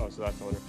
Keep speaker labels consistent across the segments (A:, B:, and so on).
A: Oh, so that's on it.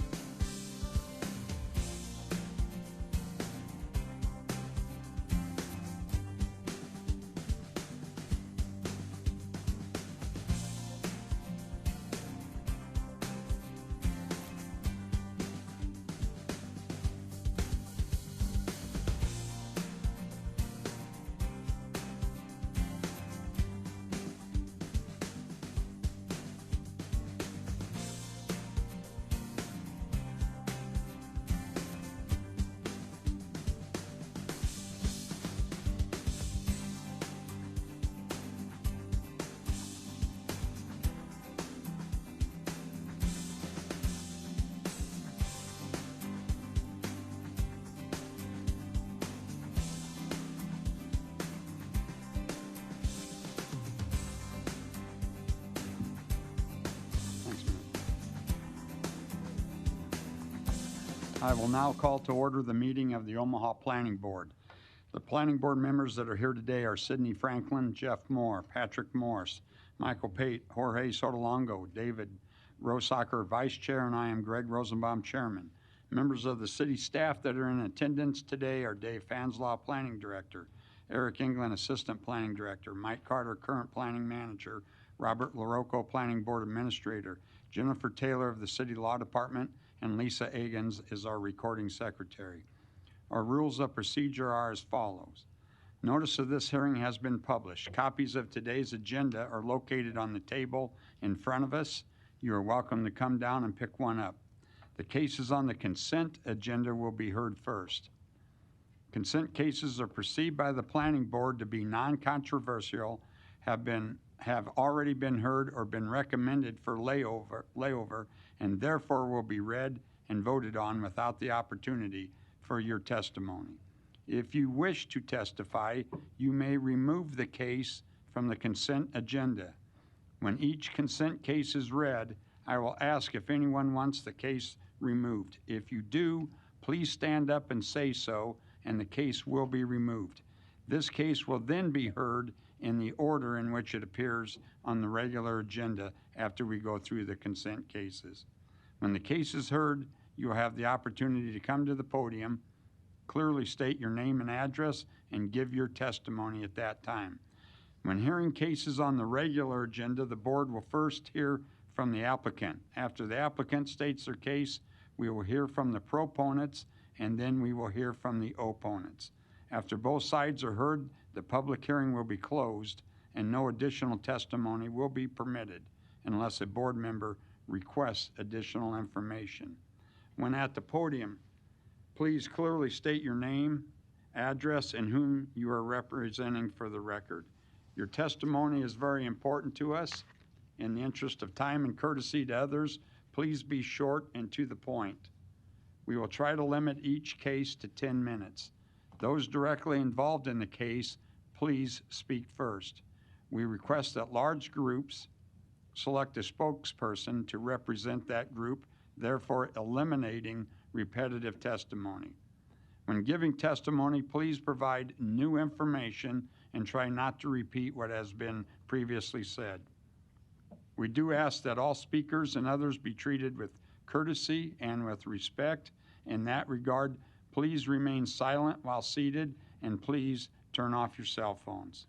B: I will now call to order the meeting of the Omaha Planning Board. The Planning Board members that are here today are Sidney Franklin, Jeff Moore, Patrick Morris, Michael Pate, Jorge Sotolongo, David Rosacker, Vice Chair, and I am Greg Rosenbaum, Chairman. Members of the city staff that are in attendance today are Dave Fanslaw, Planning Director, Eric England, Assistant Planning Director, Mike Carter, Current Planning Manager, Robert LaRocco, Planning Board Administrator, Jennifer Taylor of the City Law Department, and Lisa Agans is our recording secretary. Our rules of procedure are as follows. Notice of this hearing has been published. Copies of today's agenda are located on the table in front of us. You are welcome to come down and pick one up. The cases on the consent agenda will be heard first. Consent cases are perceived by the Planning Board to be non-controversial, have already been heard or been recommended for layover, and therefore will be read and voted on without the opportunity for your testimony. If you wish to testify, you may remove the case from the consent agenda. When each consent case is read, I will ask if anyone wants the case removed. If you do, please stand up and say so, and the case will be removed. This case will then be heard in the order in which it appears on the regular agenda after we go through the consent cases. When the case is heard, you will have the opportunity to come to the podium, clearly state your name and address, and give your testimony at that time. When hearing cases on the regular agenda, the board will first hear from the applicant. After the applicant states their case, we will hear from the proponents, and then we will hear from the opponents. After both sides are heard, the public hearing will be closed and no additional testimony will be permitted unless a board member requests additional information. When at the podium, please clearly state your name, address, and whom you are representing for the record. Your testimony is very important to us. In the interest of time and courtesy to others, please be short and to the point. We will try to limit each case to 10 minutes. Those directly involved in the case, please speak first. We request that large groups select a spokesperson to represent that group, therefore eliminating repetitive testimony. When giving testimony, please provide new information and try not to repeat what has been previously said. We do ask that all speakers and others be treated with courtesy and with respect. In that regard, please remain silent while seated, and please turn off your cell phones.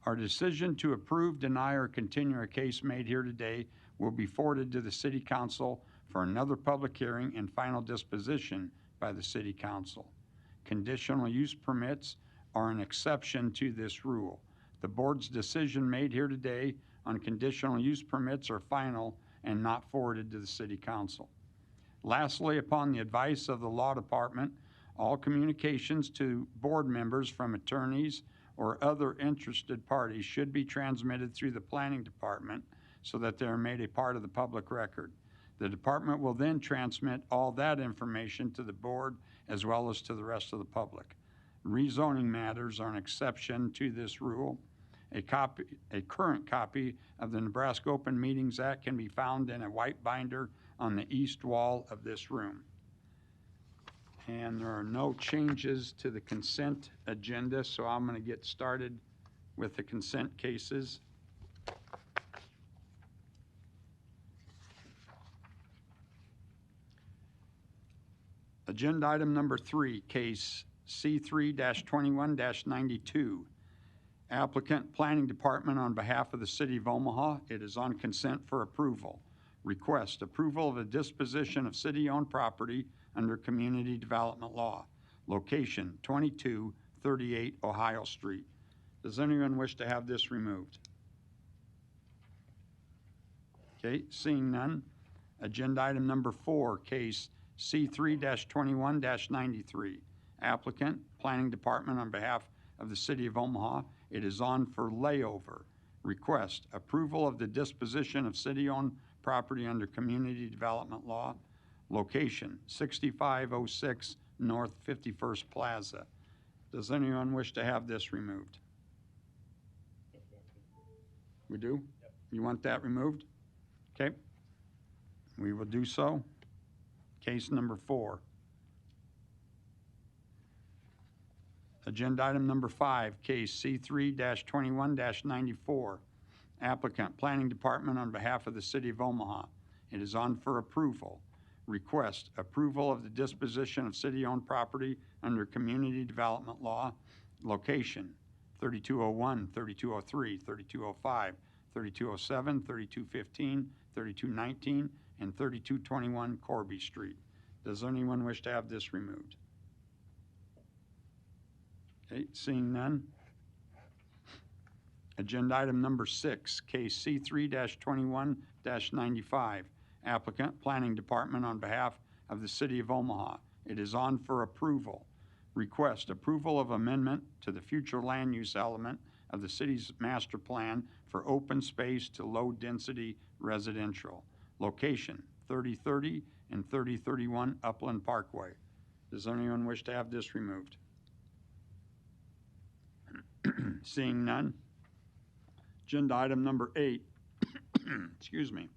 B: Our decision to approve, deny, or continue a case made here today will be forwarded to the City Council for another public hearing and final disposition by the City Council. Conditional use permits are an exception to this rule. The board's decision made here today on conditional use permits are final and not forwarded to the City Council. Lastly, upon the advice of the Law Department, all communications to board members from attorneys or other interested parties should be transmitted through the Planning Department so that they are made a part of the public record. The department will then transmit all that information to the board as well as to the rest of the public. Rezoning matters are an exception to this rule. A current copy of the Nebraska Open Meetings Act can be found in a white binder on the east wall of this room. And there are no changes to the consent agenda, so I'm going to get started with the consent cases. Agenda item number 3, case C3-21-92. Applicant, Planning Department on behalf of the City of Omaha. It is on consent for approval. Request approval of a disposition of city-owned property under Community Development Law. Location 2238 Ohio Street. Does anyone wish to have this removed? Okay, seeing none. Agenda item number 4, case C3-21-93. Applicant, Planning Department on behalf of the City of Omaha. It is on for layover. Request approval of the disposition of city-owned property under Community Development Law. Location 6506 North 51st Plaza. Does anyone wish to have this removed? We do? Yep. You want that removed? Okay. We will do so. Case number 4. Agenda item number 5, case C3-21-94. Applicant, Planning Department on behalf of the City of Omaha. It is on for approval. Request approval of the disposition of city-owned property under Community Development Law. Location 3201, 3203, 3205, 3207, 3215, 3219, and 3221 Corby Street. Does anyone wish to have this removed? Okay, seeing none. Agenda item number 6, case C3-21-95. Applicant, Planning Department on behalf of the City of Omaha. It is on for approval. Request approval of amendment to the future land use element of the city's master plan for open space to low-density residential. Location 3030 and 3031 Upland Parkway. Does anyone wish to have this removed? Seeing none. Agenda item number 8, excuse me,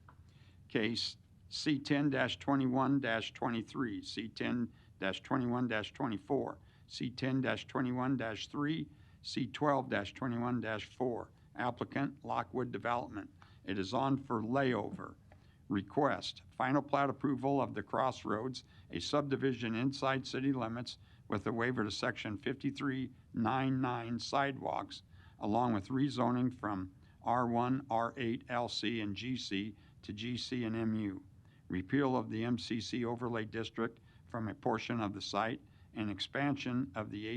B: case C10-21-23, C10-21-24, C10-21-3, C12-21-4. Applicant, Lockwood Development. It is on for layover. Request final plat approval of the Crossroads, a subdivision inside city limits with a waiver to section 5399 sidewalks, along with rezoning from R1, R8, LC, and GC to GC and MU. Repeal of the MCC overlay district from a portion of the site and expansion of the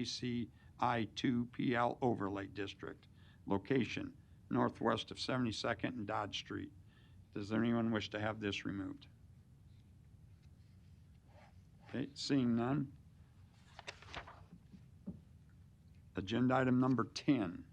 B: ACI2 PL overlay district. Location northwest of 72nd and Dodge Street. Does anyone wish to have this removed? Okay, seeing none. Agenda item number 10,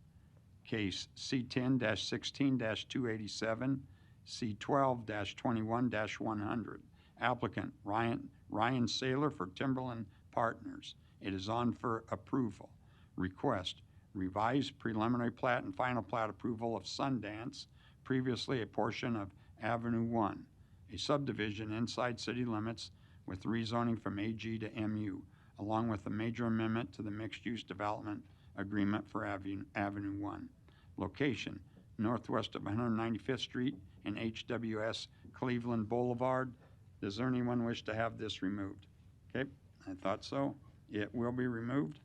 B: case C10-16-287, C12-21-100. Applicant, Ryan Saylor for Timberland Partners. It is on for approval. Request revised preliminary plat and final plat approval of Sundance, previously a portion of Avenue 1, a subdivision inside city limits with rezoning from AG to MU, along with a major amendment to the mixed-use development agreement for Avenue 1. Location, northwest of 195th Street and HWS Cleveland Boulevard. Does anyone wish to have this removed? Okay, I thought so. It will be removed.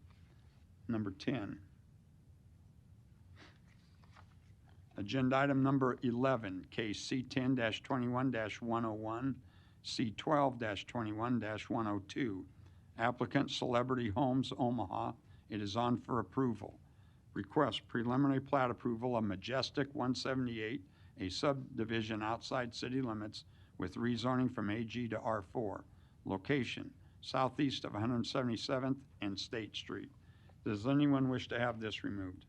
B: Number 10. Agenda item number 11, case C10-21-101, C12-21-102. Applicant, Celebrity Homes, Omaha. It is on for approval. Request preliminary plat approval of Majestic 178, a subdivision outside city limits with rezoning from AG to R4. Location, southeast of 177th and State Street. Does anyone wish to have this removed?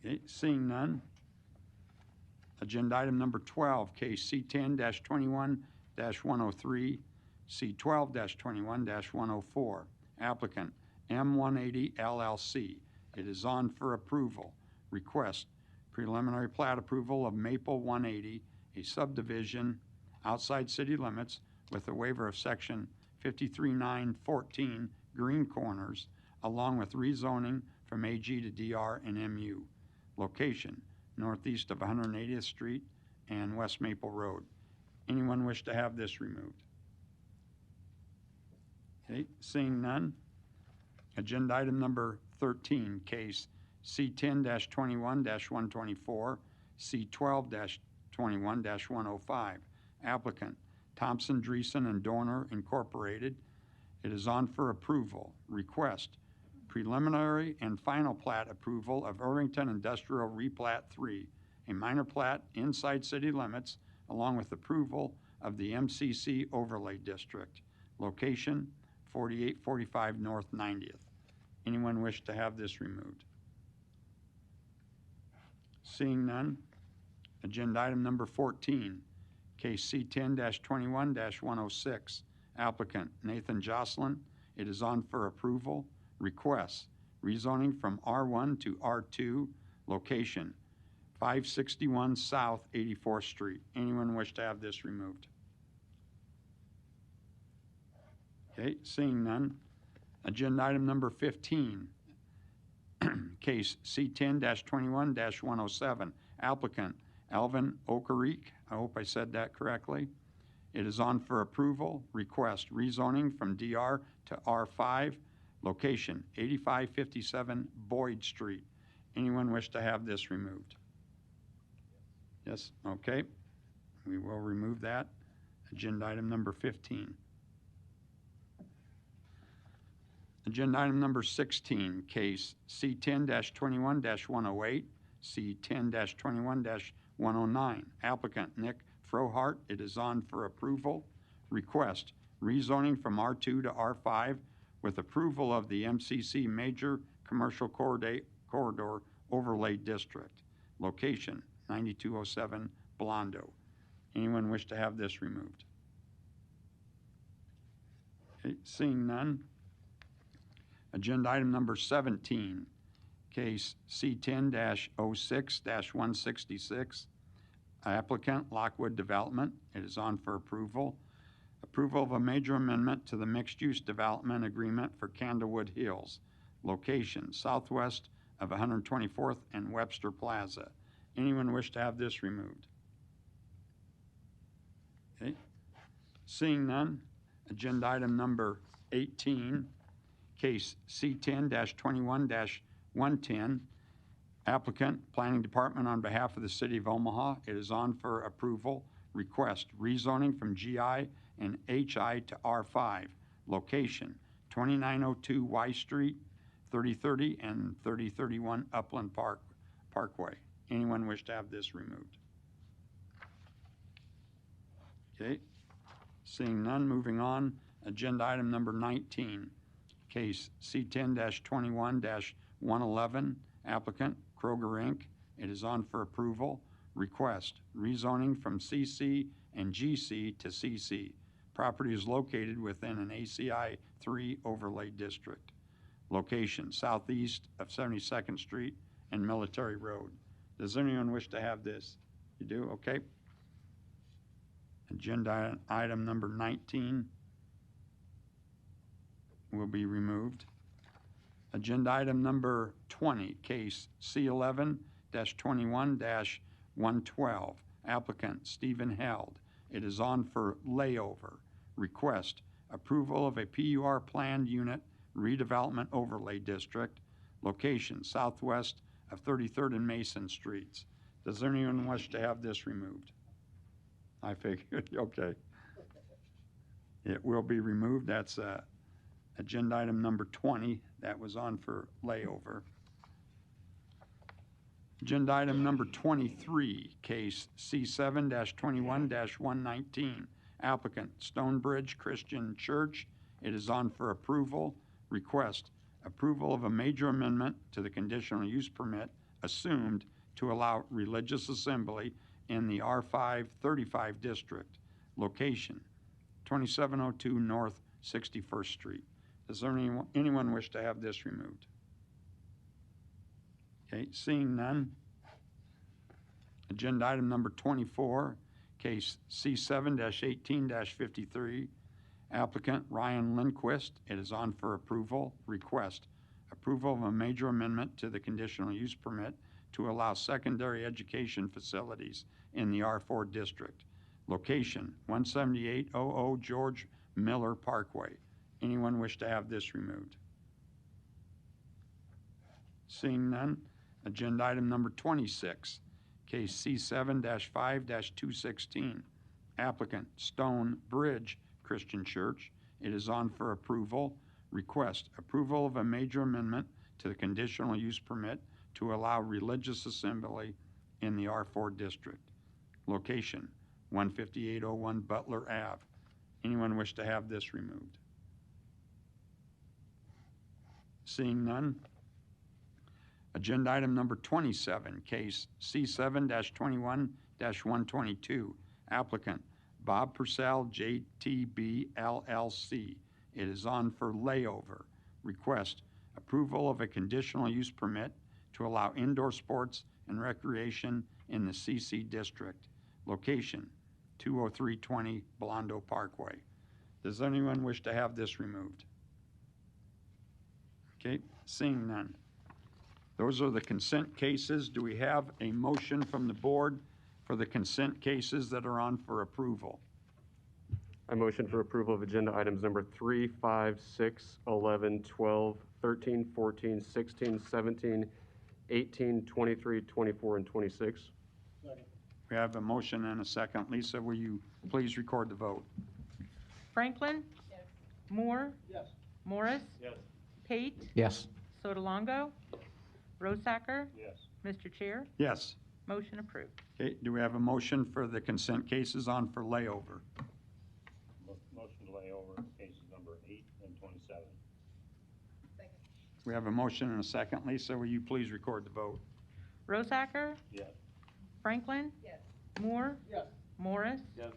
B: Okay, seeing none. Agenda item number 12, case C10-21-103, C12-21-104. Applicant, M180 LLC. It is on for approval. Request preliminary plat approval of Maple 180, a subdivision outside city limits with a waiver of section 53914 Green Corners, along with rezoning from AG to DR and MU. Location, northeast of 180th Street and West Maple Road. Anyone wish to have this removed? Okay, seeing none. Agenda item number 13, case C10-21-124, C12-21-105. Applicant Thompson, Dreesen, and Dorner Incorporated. It is on for approval. Request preliminary and final plat approval of Irvington Industrial Replat 3, a minor plat inside city limits, along with approval of the MCC Overlay District. Location 4845 North 90th. Anyone wish to have this removed? Seeing none. Agenda item number 14, case C10-21-106. Applicant Nathan Jocelyn. It is on for approval. Request rezoning from R1 to R2. Location 561 South 84th Street. Anyone wish to have this removed? Okay, seeing none. Agenda item number 15, case C10-21-107. Applicant Alvin Okarik. I hope I said that correctly. It is on for approval. Request rezoning from DR to R5. Location 8557 Boyd Street. Anyone wish to have this removed? Yes, okay. We will remove that. Agenda item number 15. Agenda item number 16, case C10-21-108, C10-21-109. Applicant Nick Frohart. It is on for approval. Request rezoning from R2 to R5 with approval of the MCC Major Commercial Corridor Overlay District. Location 9207 Blondo. Anyone wish to have this removed? Okay, seeing none. Agenda item number 17, case C10-06-166. Applicant Lockwood Development. It is on for approval. Approval of a major amendment to the mixed-use development agreement for Candlewood Hills. Location southwest of 124th and Webster Plaza. Anyone wish to have this removed? Okay. Seeing none. Agenda item number 18, case C10-21-110. Applicant, Planning Department on behalf of the City of Omaha. It is on for approval. Request rezoning from GI and HI to R5. Location 2902 Y Street, 3030 and 3031 Upland Parkway. Anyone wish to have this removed? Okay. Seeing none, moving on. Agenda item number 19, case C10-21-111. Applicant Kroger Inc. It is on for approval. Request rezoning from CC and GC to CC. Property is located within an ACI 3 overlay district. Location southeast of 72nd Street and Military Road. Does anyone wish to have this? You do? Okay. Agenda item number 19 will be removed. Agenda item number 20, case C11-21-112. Applicant Stephen Held. It is on for layover. Request approval of a PUR planned unit redevelopment overlay district. Location southwest of 33rd and Mason Streets. Does anyone wish to have this removed? I figured, okay. It will be removed. That's agenda item number 20. That was on for layover. Agenda item number 23, case C7-21-119. Applicant Stonebridge Christian Church. It is on for approval. Request approval of a major amendment to the conditional use permit assumed to allow religious assembly in the R5 35 district. Location 2702 North 61st Street. Does anyone wish to have this removed? Okay, seeing none. Agenda item number 24, case C7-18-53. Applicant Ryan Lindquist. It is on for approval. Request approval of a major amendment to the conditional use permit to allow secondary education facilities in the R4 district. Location 17800 George Miller Parkway. Anyone wish to have this removed? Seeing none, agenda item number 26, case C7-5-216. Applicant Stone Bridge Christian Church. It is on for approval. Request approval of a major amendment to the conditional use permit to allow religious assembly in the R4 district. Location 15801 Butler Ave. Anyone wish to have this removed? Seeing none, agenda item number 27, case C7-21-122. Applicant Bob Purcell, JTB LLC. It is on for layover. Request approval of a conditional use permit to allow indoor sports and recreation in the CC district. Location 20320 Blondo Parkway. Does anyone wish to have this removed? Okay, seeing none. Those are the consent cases. Do we have a motion from the board for the consent cases that are on for approval?
A: I motion for approval of agenda items number 3, 5, 6, 11, 12, 13, 14, 16, 17, 18, 23, 24, and 26.
B: We have a motion and a second. Lisa, will you please record the vote?
C: Franklin? Yes. Moore?
D: Yes.
C: Morris?
D: Yes.
C: Pate?
D: Yes.
C: Sotolongo? Rosacker?
D: Yes.
C: Mr. Chair,
B: Yes.
C: motion approved.
B: Okay, do we have a motion for the consent cases on for layover?
D: Motion to lay over cases number 8 and 27.
B: We have a motion and a second. Lisa, will you please record the vote?
C: Rosacker?
D: Yes.
C: Franklin?
E: Yes.
C: Moore?
D: Yes.
C: Morris?
D: Yes.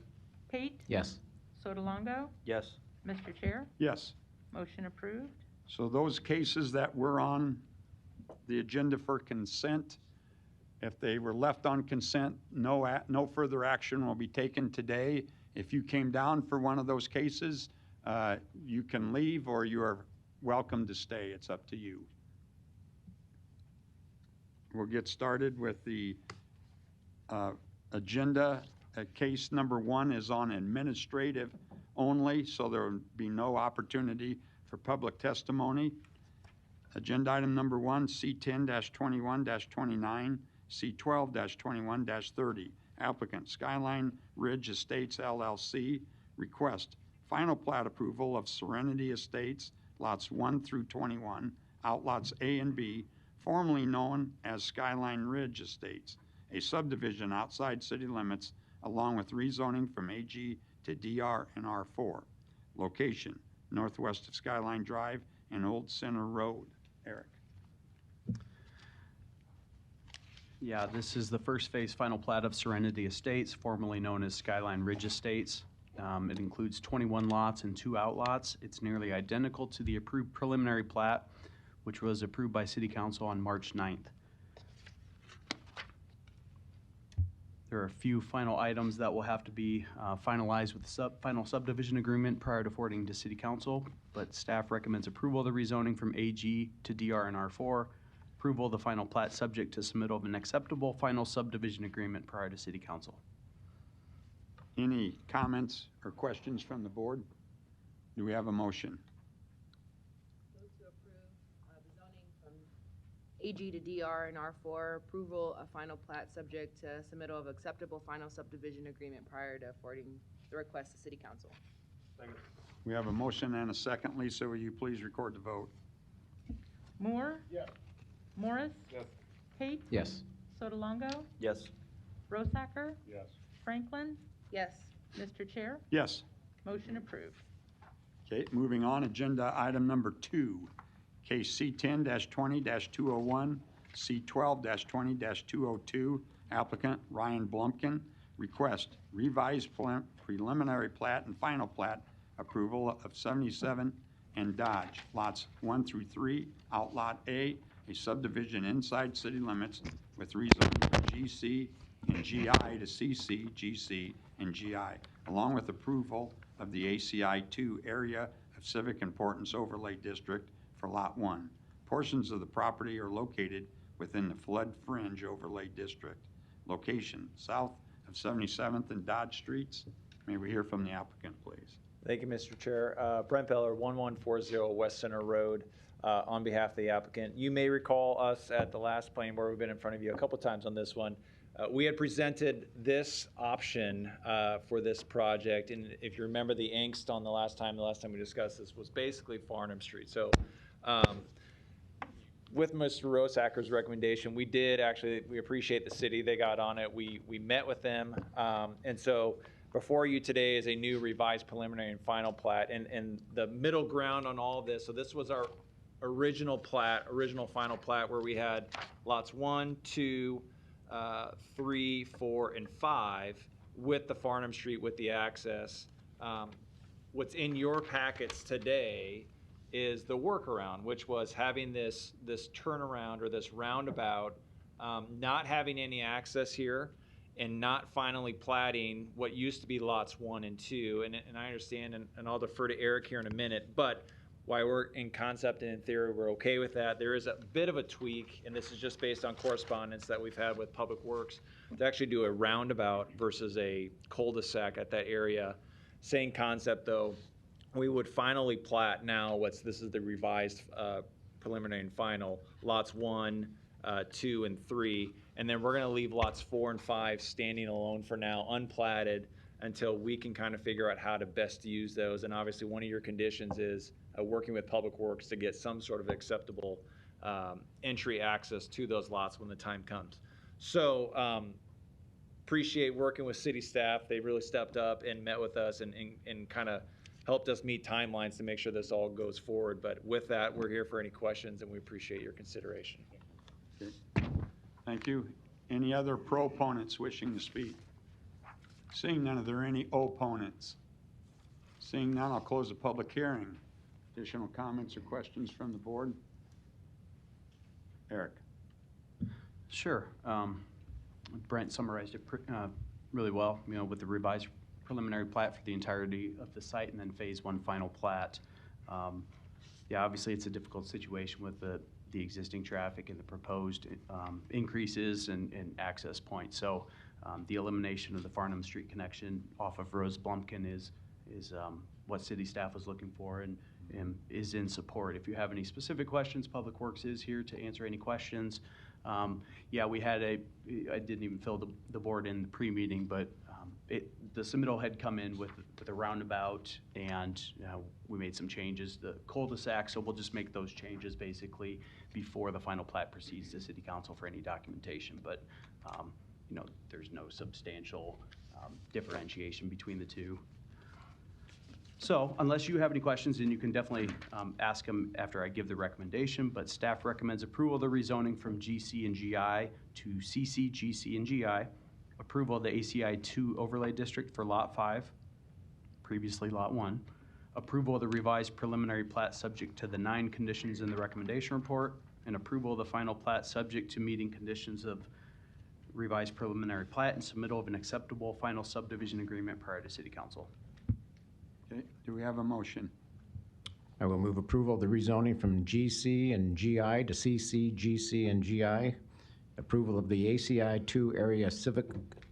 C: Pate?
D: Yes.
C: Sotolongo?
D: Yes.
C: Mr. Chair,
B: Yes.
C: motion approved.
B: So those cases that were on the agenda for consent, if they were left on consent, no further action will be taken today. If you came down for one of those cases, you can leave or you are welcome to stay. It's up to you. We'll get started with the agenda. Case number 1 is on administrative only, so there will be no opportunity for public testimony. Agenda item number 1, C10-21-29, C12-21-30. Applicant Skyline Ridge Estates LLC. Request final plat approval of Serenity Estates, lots 1 through 21, outlots A and B, formerly known as Skyline Ridge Estates, a subdivision outside city limits, along with rezoning from AG to DR and R4. Location, northwest of Skyline Drive and Old Center Road. Eric.
F: Yeah, this is the first phase final plat of Serenity Estates, formerly known as Skyline Ridge Estates. It includes 21 lots and 2 outlots. It's nearly identical to the approved preliminary plat, which was approved by City Council on March 9th. There are a few final items that will have to be finalized with the final subdivision agreement prior to forwarding to City Council, but staff recommends approval of the rezoning from AG to DR and R4, approval of the final plat subject to submittal of an acceptable final subdivision agreement prior to City Council.
B: Any comments or questions from the board? Do we have a motion?
E: Move to approve the zoning from AG to DR and R4, approval of final plat subject to submittal of acceptable final subdivision agreement prior to forwarding the request to City Council.
D: Second.
B: We have a motion and a second. Lisa, will you please record the vote?
C: Moore?
D: Yes.
C: Morris?
D: Yes.
C: Pate?
D: Yes.
C: Sotolongo?
D: Yes.
C: Rosacker?
D: Yes.
C: Franklin?
E: Yes.
C: Mr. Chair,
B: Yes.
C: motion approved.
B: Okay, moving on, agenda item number 2, case C10-20-201, C12-20-202, applicant Ryan Blumpkin, request revised preliminary plat and final plat approval of 77 and Dodge, lots 1 through 3, outlot A, a subdivision inside city limits with rezoning from GC and GI to CC, GC, and GI, along with approval of the ACI 2 Area of Civic Importance Overlay District for Lot 1. Portions of the property are located within the Flood Fringe Overlay District. Location, south of 77th and Dodge Streets. May we hear from the applicant, please?
G: Thank you, Mr. Chair. Brent Beller, 1140 West Center Road, on behalf of the applicant. You may recall us at the last planning board, we've been in front of you a couple times on this one. We had presented this option for this project, and if you remember the angst on the last time we discussed this was basically Farnham Street. So with Mr. Rosacker's recommendation, we appreciate the city, they got on it, we met with them, and so before you today is a new revised preliminary and final plat, and the middle ground on all of this, so this was our original final plat where we had lots 1, 2, 3, 4, and 5 with the Farnham Street with the access. What's in your packets today is the workaround, which was having this turnaround or this roundabout, not having any access here, and not finally platting what used to be lots 1 and 2. And I understand, and I'll defer to Eric here in a minute, but while we're in concept and in theory, we're okay with that. There is a bit of a tweak, and this is just based on correspondence that we've had with Public Works, to actually do a roundabout versus a cul-de-sac at that area. Same concept though, we would finally plat now this is the revised preliminary and final, lots 1, 2, and 3, and then we're gonna leave lots 4 and 5 standing alone for now, unplatted, until we can kind of figure out how to best use those. And obviously one of your conditions is working with Public Works to get some sort of acceptable entry access to those lots when the time comes. So appreciate working with city staff. They really stepped up and met with us and kind of helped us meet timelines to make sure this all goes forward. But with that, we're here for any questions, and we appreciate your consideration.
B: Okay. Thank you. Any other proponents wishing to speak? Seeing none, are there any opponents? Seeing none, I'll close the public hearing. Additional comments or questions from the board? Eric.
F: Sure. Brent summarized it really well, with the revised preliminary plat for the entirety of the site and then phase 1 final plat. Yeah, obviously it's a difficult situation with the existing traffic and the proposed increases and access points. So the elimination of the Farnham Street connection off of Rose Blumpkin is what city staff was looking for and is in support. If you have any specific questions, Public Works is here to answer any questions. Yeah, we had I didn't even fill the board in the pre-meeting, but the submittal had come in with a roundabout, and we made some changes. The cul-de-sac, so we'll just make those changes basically before the final plat proceeds to City Council for any documentation. But there's no substantial differentiation between the two. So unless you have any questions, then you can definitely ask them after I give the recommendation, but staff recommends approval of the rezoning from GC and GI to CC, GC, and GI. Approval of the ACI 2 overlay district for Lot 5, previously Lot 1. Approval of the revised preliminary plat subject to the 9 conditions in the recommendation report, and approval of the final plat subject to meeting conditions of revised preliminary plat and submittal of an acceptable final subdivision agreement prior to City Council.
B: Okay, do we have a motion?
H: I will move approval of the rezoning from GC and GI to CC, GC, and GI. Approval of the ACI 2 Area Civic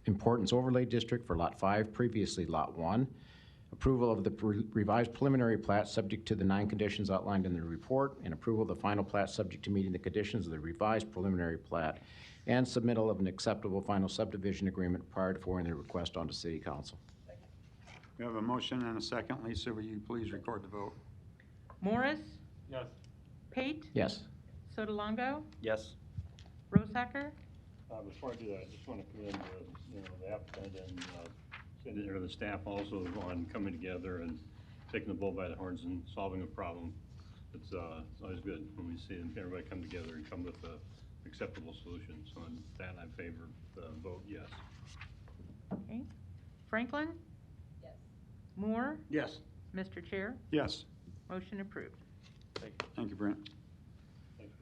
H: Importance Overlay District for Lot 5, previously Lot 1. Approval of the revised preliminary plat subject to the 9 conditions outlined in the report, and approval of the final plat subject to meeting the conditions of the revised preliminary plat, and submittal of an acceptable final subdivision agreement prior to forwarding the request onto City Council.
B: We have a motion and a second. Lisa, will you please record the vote?
C: Morris?
D: Yes.
C: Pate?
H: Yes.
C: Sotolongo?
G: Yes.
C: Rosacker?
D: Before I do that, I just want to commend the applicant and the staff also on coming together and taking the bull by the horns and solving a problem. It's always good when we see everybody come together and come with an acceptable solution. So on that, I favor the vote yes.
C: Okay. Franklin?
E: Yes.
C: Moore?
B: Yes.
C: Mr. Chair?
B: Yes.
C: Motion approved.
B: Thank you, Brent.
D: Thanks,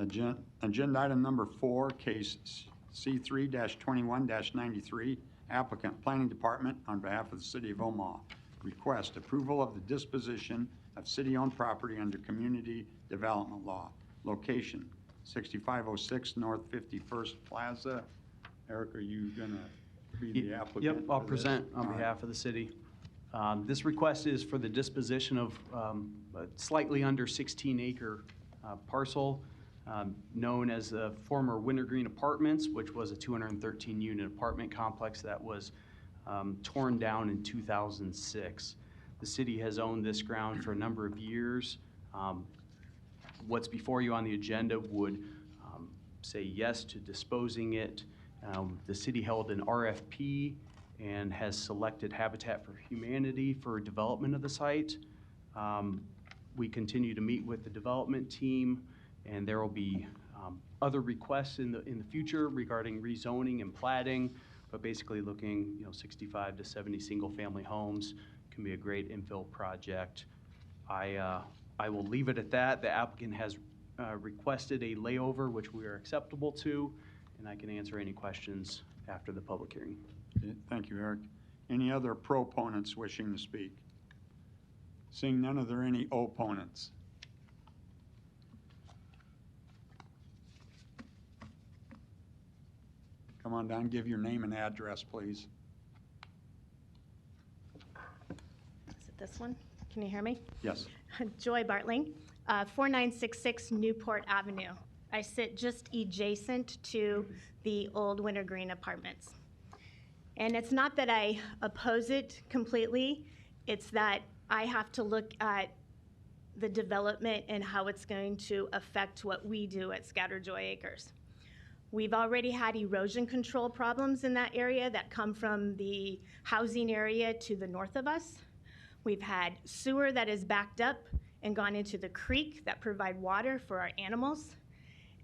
D: guys.
B: Agenda item number 4, case C3-21-93, applicant Planning Department on behalf of the City of Omaha. Request approval of the disposition of city-owned property under Community Development Law. Location 6506 North 51st Plaza. Eric, are you gonna be the applicant?
F: Yep, I'll
B: for this?
F: present on
B: All right.
F: behalf of the city. This request is for the disposition of a slightly under 16-acre parcel known as the former Wintergreen Apartments, which was a 213-unit apartment complex that was torn down in 2006. The city has owned this ground for a number of years. What's before you on the agenda would say yes to disposing it. The city held an RFP and has selected Habitat for Humanity for development of the site. We continue to meet with the development team, and there will be other requests in the future regarding rezoning and platting, but basically looking, 65 to 70 single-family homes can be a great infill project. I will leave it at that. The applicant has requested a layover, which we are acceptable to, and I can answer any questions after the public hearing.
B: Okay, thank you, Eric. Any other proponents wishing to speak? Seeing none, are there any opponents? Come on down, give your name and address, please.
I: Is it this one? Can you hear me?
B: Yes.
I: Joy Bartling, 4966 Newport Avenue. I sit just adjacent to the old Wintergreen Apartments. And it's not that I oppose it completely, it's that I have to look at the development and how it's going to affect what we do at Scattered Joy Acres. We've already had erosion control problems in that area that come from the housing area to the north of us. We've had sewer that is backed up and gone into the creek that provide water for our animals.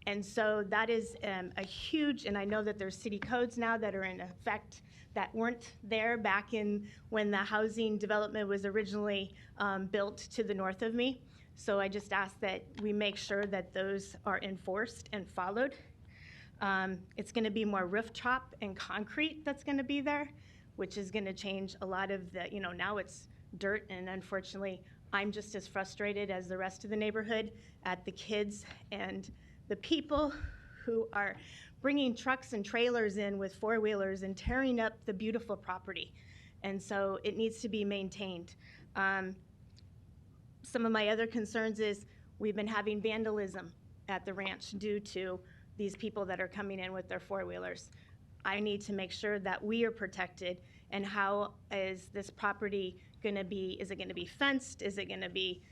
I: And so that is a huge, and I know that there's city codes now that are in effect that weren't there back in when the housing development was originally built to the north of me. So I just ask that we make sure that those are enforced and followed. It's gonna be more rooftop and concrete that's gonna be there, which is gonna change a lot of the, now it's dirt, and unfortunately, I'm just as frustrated as the rest of the neighborhood at the kids and the people who are bringing trucks and trailers in with four-wheelers and tearing up the beautiful property. And so it needs to be maintained. Some of my other concerns is we've been having vandalism at the ranch due to these people that are coming in with their four-wheelers. I need to make sure that we are protected, and how is this property gonna be, is it gonna be fenced? Is it gonna be,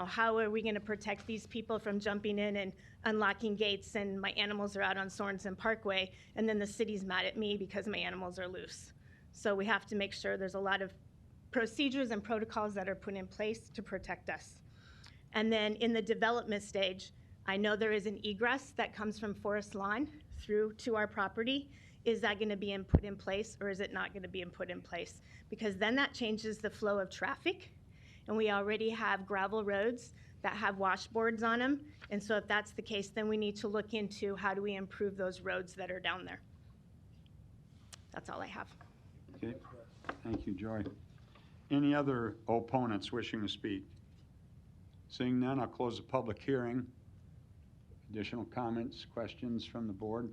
I: how are we gonna protect these people from jumping in and unlocking gates and my animals are out on Sorensen Parkway and then the city's mad at me because my animals are loose? So we have to make sure there's a lot of procedures and protocols that are put in place to protect us. And then in the development stage, I know there is an egress that comes from Forest Lawn through to our property. Is that gonna be put in place, or is it not gonna be put in place? Because then that changes the flow of traffic, and we already have gravel roads that have washboards on them. And so if that's the case, then we need to look into how do we improve those roads that are down there. That's all I have.
B: Okay, thank you, Joy. Any other opponents wishing to speak? Seeing none, I'll close the public hearing. Additional comments, questions from the board?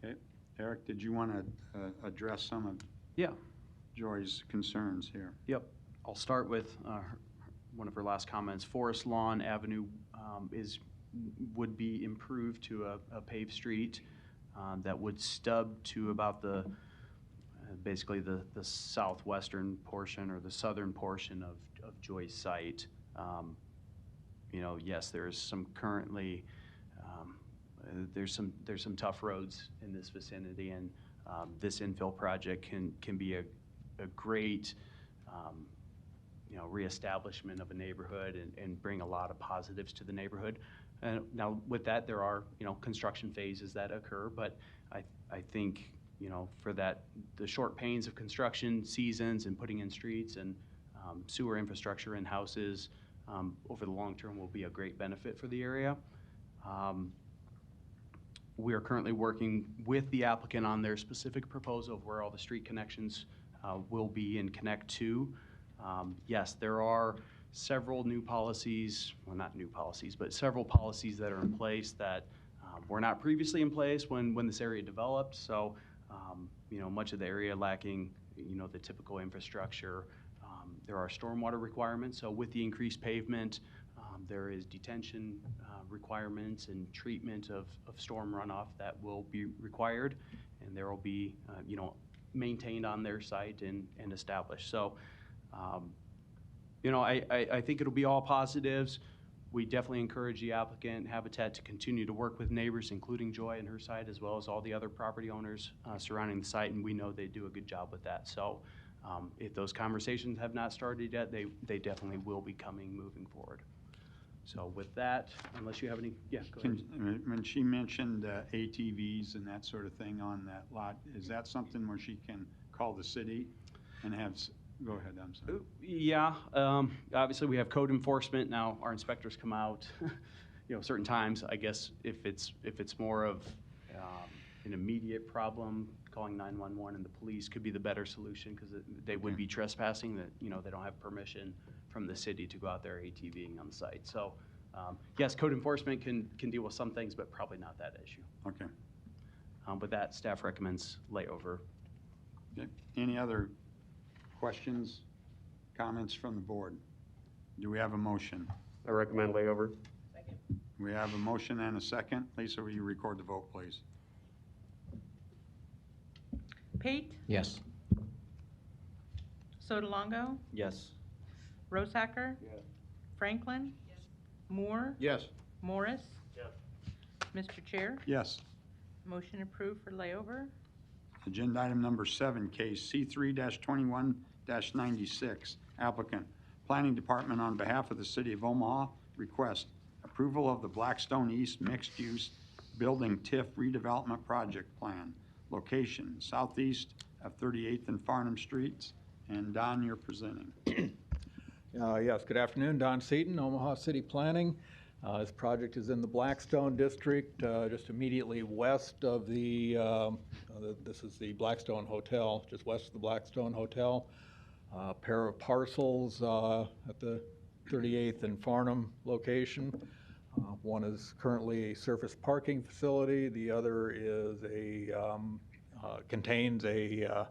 B: Okay, Eric, did you want to address some of Joy's concerns here?
F: Yep. I'll start with one of her last comments. Forest Lawn Avenue would be improved to a paved street that would stub to about basically the southwestern portion or the southern portion of Joy's site. Yes, there is some currently there's some tough roads in this vicinity, and this infill project can be a great reestablishment of a neighborhood and bring a lot of positives to the neighborhood. And now with that, there are construction phases that occur, but I think for that, the short pains of construction seasons and putting in streets and sewer infrastructure and houses over the long term will be a great benefit for the area. We are currently working with the applicant on their specific proposal of where all the street connections will be and connect to. Yes, there are several new policies, well, not new policies, but several policies that are in place that were not previously in place when this area developed. So, much of the area lacking the typical infrastructure. There are stormwater requirements, so with the increased pavement, there is detention requirements and treatment of storm runoff that will be required, and there will be, maintained on their site and established. So, I think it'll be all positives. We definitely encourage the applicant, Habitat, to continue to work with neighbors, including Joy and her site, as well as all the other property owners surrounding the site, and we know they do a good job with that. So if those conversations have not started yet, they definitely will be moving forward. So with that, unless you have any, yeah, go ahead.
B: When she mentioned ATVs and that sort of thing on that lot, is that something where she can call the city and have, go ahead, I'm sorry.
F: Yeah, obviously we have code enforcement. Now our inspectors come out, certain times. I guess if it's more of an immediate problem, calling 911 and the police could be the better solution, because they would be trespassing, that, they don't have permission from the city to go out there ATVing on the site. So yes, code enforcement can deal with some things, but probably not that issue.
B: Okay.
F: With that, staff recommends layover.
B: Okay. Any other questions, comments from the board? Do we have a motion?
A: I recommend layover.
E: Second.
B: We have a motion and a second. Lisa, will you record the vote, please?
C: Pate,
H: Yes.
C: Sotolongo,
F: Yes.
C: Rosacker,
D: Yes.
C: Franklin, Moore,
H: Yes.
C: Morris. Mr. Chair,
B: Yes.
C: motion approved for layover.
B: Agenda item number 7, case C3-21-96. Applicant, Planning Department, on behalf of the City of Omaha, request approval of the Blackstone East Mixed-Use Building TIF Redevelopment Project Plan. Location, southeast of 38th and Farnham Streets. And Don, you're presenting.
J: Yes, good afternoon. Don Seaton, Omaha City Planning. This project is in the Blackstone District, just immediately west of this is the Blackstone Hotel, just west of the Blackstone Hotel. A pair of parcels at the 38th and Farnham location. One is currently a surface parking facility. The other is contains a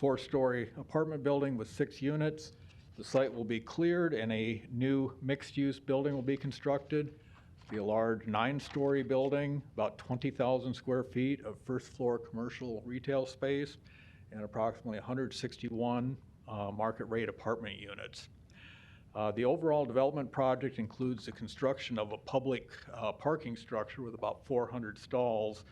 J: 4-story apartment building with 6 units. The site will be cleared and a new mixed-use building will be constructed. It'll be a large 9-story building, about 20,000 square feet of first-floor commercial retail space, and approximately 161 market-rate apartment units. The overall development project includes the construction of a public parking structure with about 400 stalls.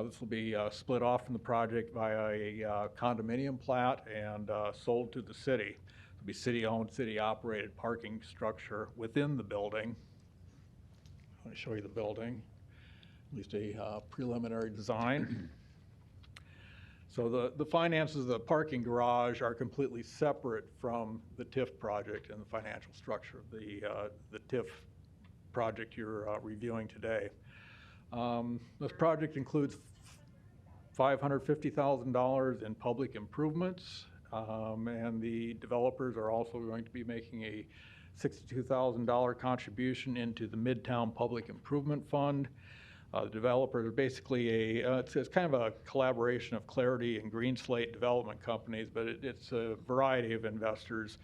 J: This will be split off from the project via a condominium plat and sold to the city. It'll be city-owned, city-operated parking structure within the building. I want to show you the building, at least a preliminary design. So the finances of the parking garage are completely separate from the TIF project and the financial structure of the TIF project you're reviewing today. This project includes $550,000 in public improvements, and the developers are also going to be making a $62,000 contribution into the Midtown Public Improvement Fund. The developers are basically it's kind of a collaboration of Clarity and Green Slate development companies, but it's a variety of investors.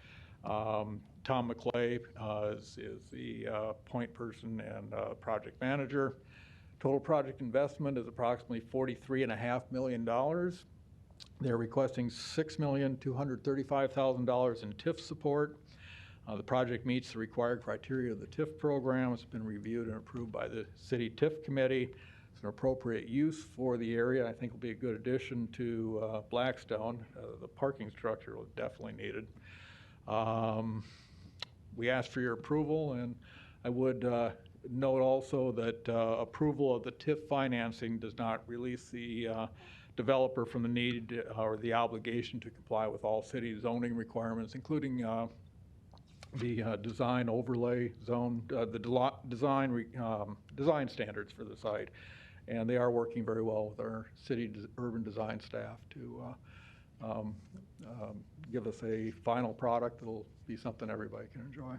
J: Tom McClay is the point person and project manager. Total project investment is approximately $43.5 million. They're requesting $6,235,000 in TIF support. The project meets the required criteria of the TIF program. It's been reviewed and approved by the City TIF Committee. It's an appropriate use for the area. I think will be a good addition to Blackstone. The parking structure was definitely needed. We asked for your approval, and I would note also that approval of the TIF financing does not release the developer from the need or the obligation to comply with all city zoning requirements, including the design overlay zone, the design standards for the site. And they are working very well with our city urban design staff to give us a final product that'll be something everybody can enjoy.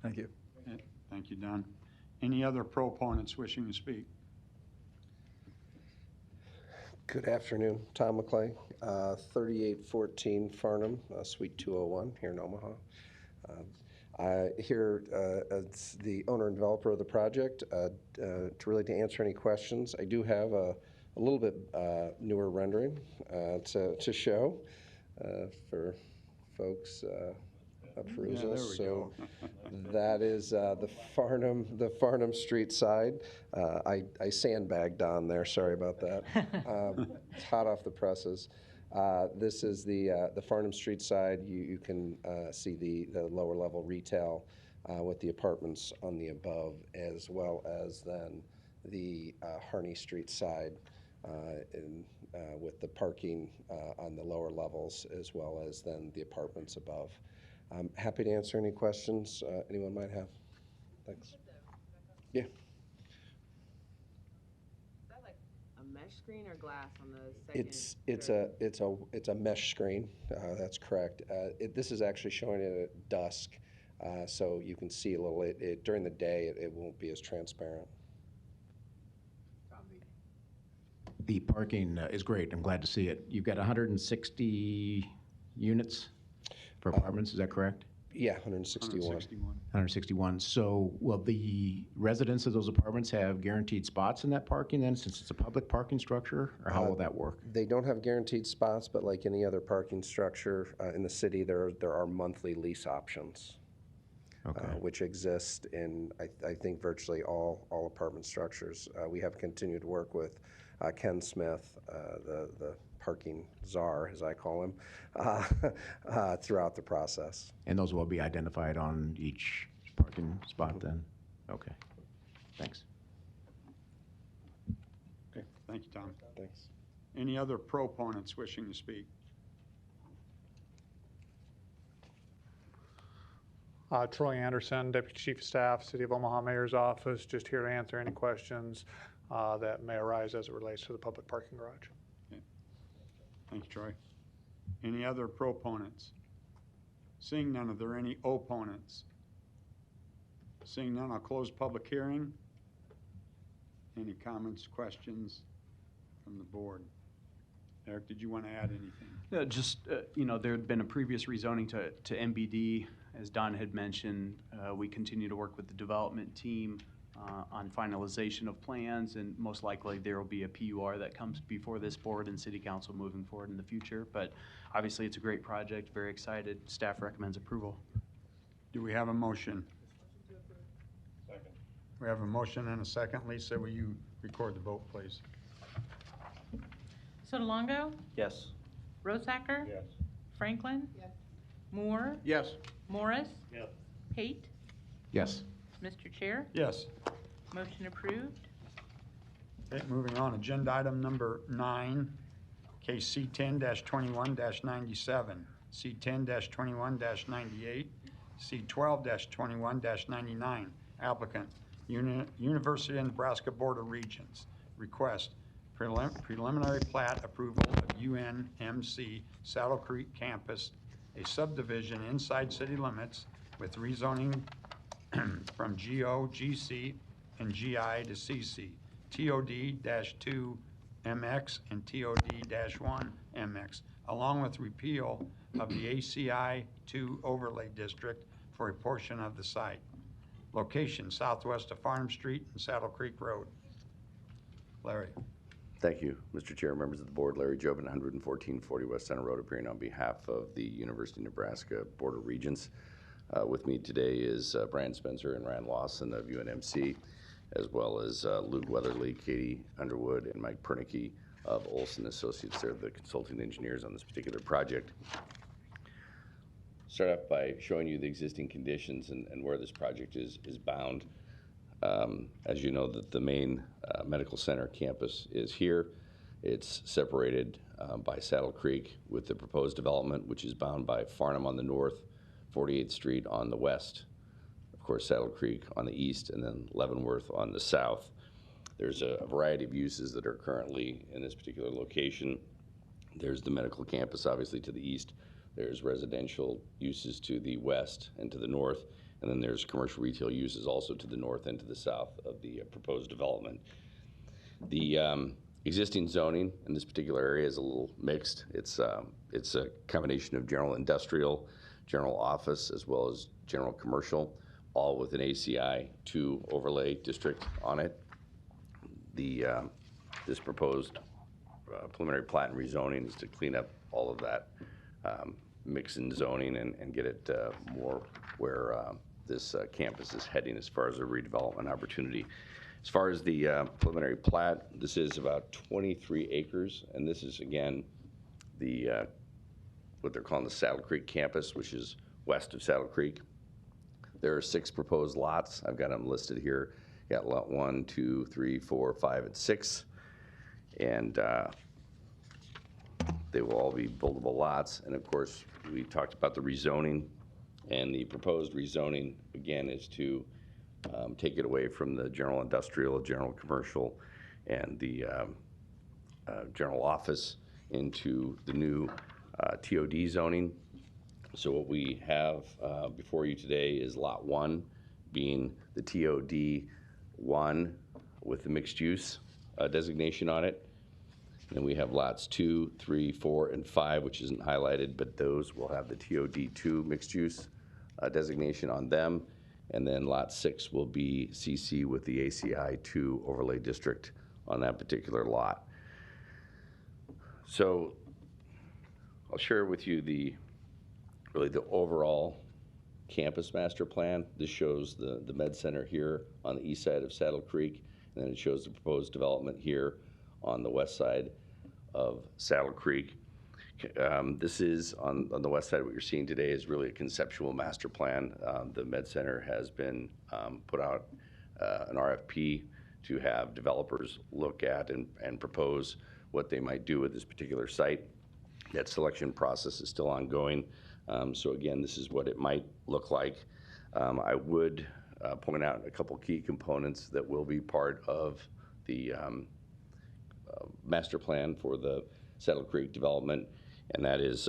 J: Thank you.
B: Okay. Thank you, Don. Any other proponents wishing to speak?
K: Good afternoon, Tom McClay, 3814 Farnham, Suite 201 here in Omaha. Here as the owner and developer of the project to answer any questions. I do have a little bit newer rendering to show for folks perusal.
B: Yeah, there we
K: so
B: go.
K: that is the Farnham Street side. I sandbagged on there. Sorry about that. It's hot off the presses. This is the Farnham Street side. You can see the lower level retail with the apartments on the above, as well as then the Harney Street side with the parking on the lower levels, as well as then the apartments above. I'm happy to answer any questions anyone might have. Thanks. Yeah.
E: Is that like a mesh screen or glass on the second?
K: It's a mesh screen. That's correct. This is actually showing it at dusk, so you can see a little. During the day, it won't be as transparent.
H: The parking is great. I'm glad to see it. You've got 160 units for apartments, is that correct?
K: Yeah, 161.
H: 161. So will the residents of those apartments have guaranteed spots in that parking then, since it's a public parking structure, or how will that work?
K: They don't have guaranteed spots, but like any other parking structure in the city, there are monthly lease options.
H: Okay.
K: Which exist in, I think, virtually all apartment structures. We have continued to work with Ken Smith, the parking czar, as I call him, throughout the process.
H: And those will be identified on each parking spot then? Okay. Thanks.
B: Okay, thank you, Tom.
K: Thanks.
B: Any other proponents wishing to speak?
L: Troy Anderson, Deputy Chief of Staff, City of Omaha Mayor's Office, just here to answer any questions that may arise as it relates to the public parking garage.
B: Okay. Thank you, Troy. Any other proponents? Seeing none, are there any opponents? Seeing none, I'll close public hearing. Any comments, questions from the board? Eric, did you want to add anything?
F: There had been a previous rezoning to MBD. As Don had mentioned, we continue to work with the development team on finalization of plans, and most likely there will be a PUR that comes before this board and city council moving forward in the future. But obviously, it's a great project, very excited. Staff recommends approval.
B: Do we have a motion?
D: Second.
B: We have a motion and a second. Lisa, will you record the vote, please?
C: Sotolongo?
F: Yes.
C: Rosacker?
D: Yes.
C: Franklin?
E: Yes.
C: Moore?
B: Yes.
C: Morris?
D: Yes.
C: Pate?
H: Yes.
C: Mr. Chair,
B: Yes.
C: motion approved.
B: Okay, moving on. Agenda item number 9, case C10-21-97, C10-21-98, C12-21-99. Applicant, University of Nebraska Board of Regents. Request preliminary plat approval of UNMC Saddle Creek Campus, a subdivision inside city limits with rezoning from GO, GC, and GI to CC, TOD-2 MX and TOD-1 MX, along with repeal of the ACI 2 overlay district for a portion of the site. Location, southwest of Farnham Street and Saddle Creek Road. Larry.
M: Thank you, Mr. Chair, members of the board. Larry Jobin, 11440 West Center Road, appearing on behalf of the University of Nebraska Board of Regents. With me today is Brian Spencer and Rand Lawson of UNMC, as well as Luke Weatherly, Katie Underwood, and Mike Pernicke of Olson Associates. They're the consulting engineers on this particular project. Start off by showing you the existing conditions and where this project is bound. As you know, the main medical center campus is here. It's separated by Saddle Creek with the proposed development, which is bound by Farnham on the north, 48th Street on the west, of course Saddle Creek on the east, and then Leavenworth on the south. There's a variety of uses that are currently in this particular location. There's the medical campus, obviously, to the east. There's residential uses to the west and to the north, and then there's commercial retail uses also to the north and to the south of the proposed development. The Existing zoning in this particular area is a little mixed. It's a combination of general industrial, general office, as well as general commercial, all with an ACI 2 overlay district on it. This proposed preliminary plat and rezoning is to clean up all of that mix in zoning and get it more where this campus is heading as far as a redevelopment opportunity. As far as the preliminary plat, this is about 23 acres, and this is, again, the what they're calling the Saddle Creek campus, which is west of Saddle Creek. There are 6 proposed lots. I've got them listed here. You got lot 1, 2, 3, 4, 5, and 6. And they will all be buildable lots. And of course, we talked about the rezoning, and the proposed rezoning, again, is to take it away from the general industrial, general commercial, and the general office into the new TOD zoning. So what we have before you today is lot 1 being the TOD 1 with the mixed use designation on it. And then we have lots 2, 3, 4, and 5, which isn't highlighted, but those will have the TOD 2 mixed use designation on them. And then lot 6 will be CC with the ACI 2 overlay district on that particular lot. So I'll share with you really the overall campus master plan. This shows the Med Center here on the east side of Saddle Creek, and then it shows the proposed development here on the west side of Saddle Creek. This is on the west side. What you're seeing today is really a conceptual master plan. The Med Center has been put out an RFP to have developers look at and propose what they might do with this particular site. That selection process is still ongoing. So again, this is what it might look like. I would point out a couple key components that will be part of the master plan for the Saddle Creek development. And that is,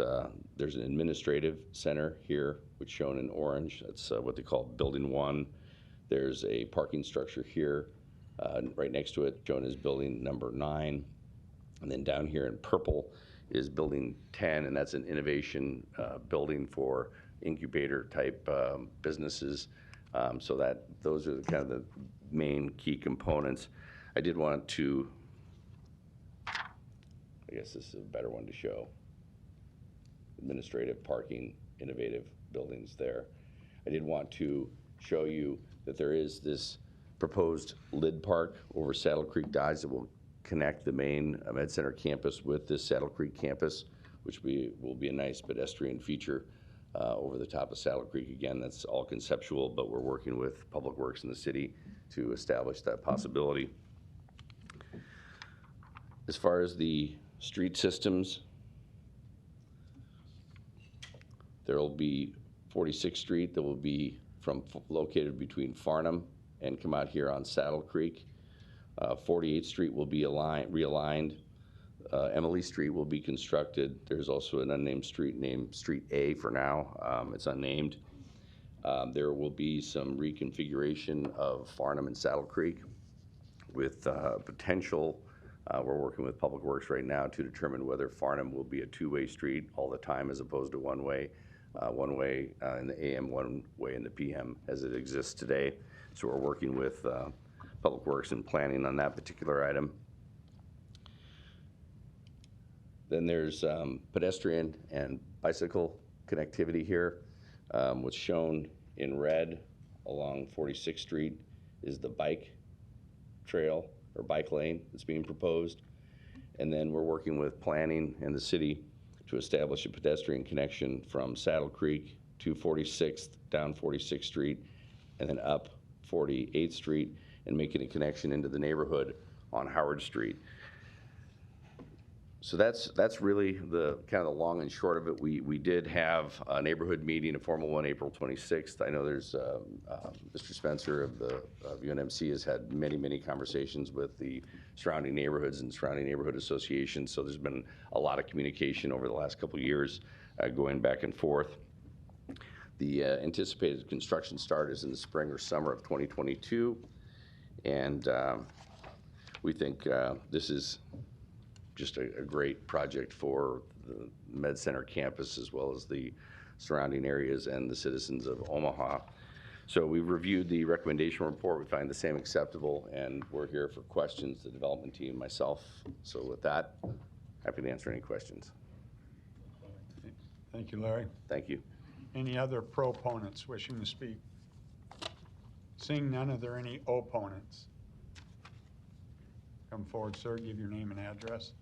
M: there's an administrative center here, which is shown in orange. That's what they call Building 1. There's a parking structure here, right next to it, shown as Building number 9. And then down here in purple is Building 10, and that's an innovation building for incubator type businesses. So those are kind of the main key components. I did want to, I guess this is a better one to show. Administrative, parking, innovative buildings there. I did want to show you that there is this proposed lid park over Saddle Creek Dodge that will connect the main Med Center campus with this Saddle Creek campus, which will be a nice pedestrian feature over the top of Saddle Creek. Again, that's all conceptual, but we're working with Public Works in the city to establish that possibility. As far as the street systems, there will be 46th Street that will be located between Farnham and come out here on Saddle Creek. 48th Street will be realigned. Emily Street will be constructed. There's also an unnamed street named Street A for now. It's unnamed. There will be some reconfiguration of Farnham and Saddle Creek with potential. We're working with Public Works right now to determine whether Farnham will be a two-way street all the time as opposed to one-way. One-way in the AM, one-way in the PM as it exists today. So we're working with Public Works and planning on that particular item. Then there's pedestrian and bicycle connectivity here. What's shown in red along 46th Street is the bike trail or bike lane that's being proposed. And then we're working with planning and the city to establish a pedestrian connection from Saddle Creek to 46th, down 46th Street, and then up 48th Street, and making a connection into the neighborhood on Howard Street. So that's really the kind of the long and short of it. We did have a neighborhood meeting, a formal one, April 26th. I know there's Mr. Spencer of UNMC has had many conversations with the surrounding neighborhoods and surrounding neighborhood associations. So there's been a lot of communication over the last couple of years going back and forth. The anticipated construction start is in the spring or summer of 2022. And we think this is just a great project for the Med Center campus as well as the surrounding areas and the citizens of Omaha. So we've reviewed the recommendation report. We find the same acceptable, and we're here for questions, the development team, myself. So with that, happy to answer any questions.
B: Thank you, Larry.
M: Thank you.
B: Any other proponents wishing to speak? Seeing none, are there any opponents? Come forward, sir. Give your name and address.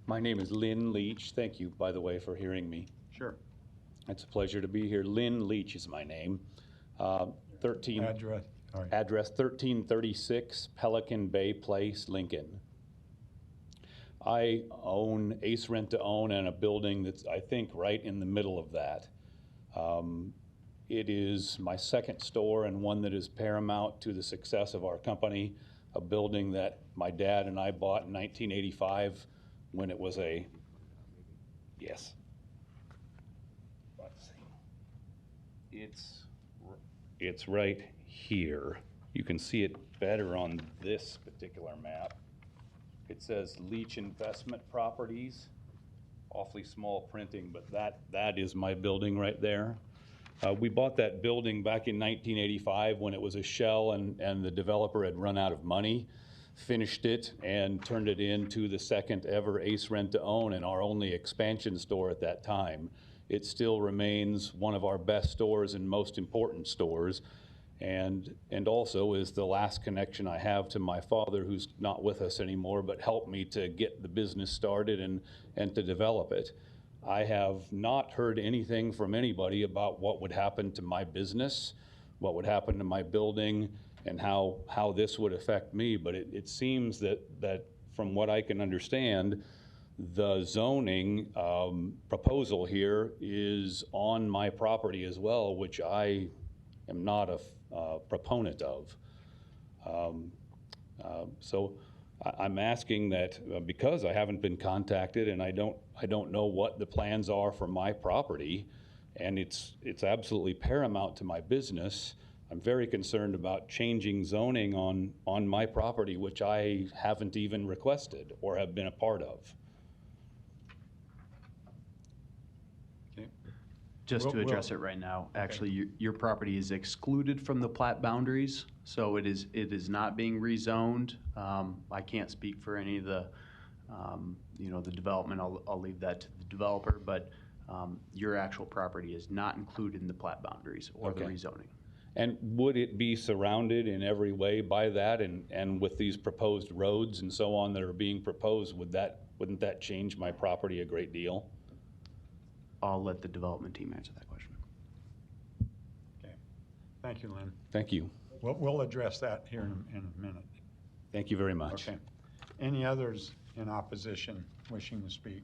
N: My name is Lynn Leach. Thank you, by the way, for hearing me.
B: Sure.
N: It's a pleasure to be here. Lynn Leach is my name.
B: Address. All right.
N: Address 1336 Pelican Bay Place, Lincoln. I own Ace Rent to Own and a building that's, I think, right in the middle of that. It is my second store and one that is paramount to the success of our company, a building that my dad and I bought in 1985 when it was a, yes. Let's see. It's right here. You can see it better on this particular map. It says Leach Investment Properties, awfully small printing, but that is my building right there. We bought that building back in 1985 when it was a shell and the developer had run out of money, finished it and turned it into the second ever Ace Rent to Own and our only expansion store at that time. It still remains one of our best stores and most important stores, and also is the last connection I have to my father, who's not with us anymore, but helped me to get the business started and to develop it. I have not heard anything from anybody about what would happen to my business, what would happen to my building, and how this would affect me. But it seems that from what I can understand, the zoning proposal here is on my property as well, which I am not a proponent of. So I'm asking that because I haven't been contacted and I don't know what the plans are for my property, and it's absolutely paramount to my business. I'm very concerned about changing zoning on my property, which I haven't even requested or have been a part of.
F: Just to address it right now, actually, your property is excluded from the plat boundaries, so it is not being rezoned. I can't speak for any of the, the development. I'll leave that to the developer, but your actual property is not included in the plat boundaries or the rezoning.
N: And would it be surrounded in every way by that? And with these proposed roads and so on that are being proposed, wouldn't that change my property a great deal?
F: I'll let the development team answer that question.
B: Okay. Thank you, Lynn.
N: Thank you.
B: We'll address that here in a minute.
N: Thank you very much.
B: Okay. Any others in opposition wishing to speak?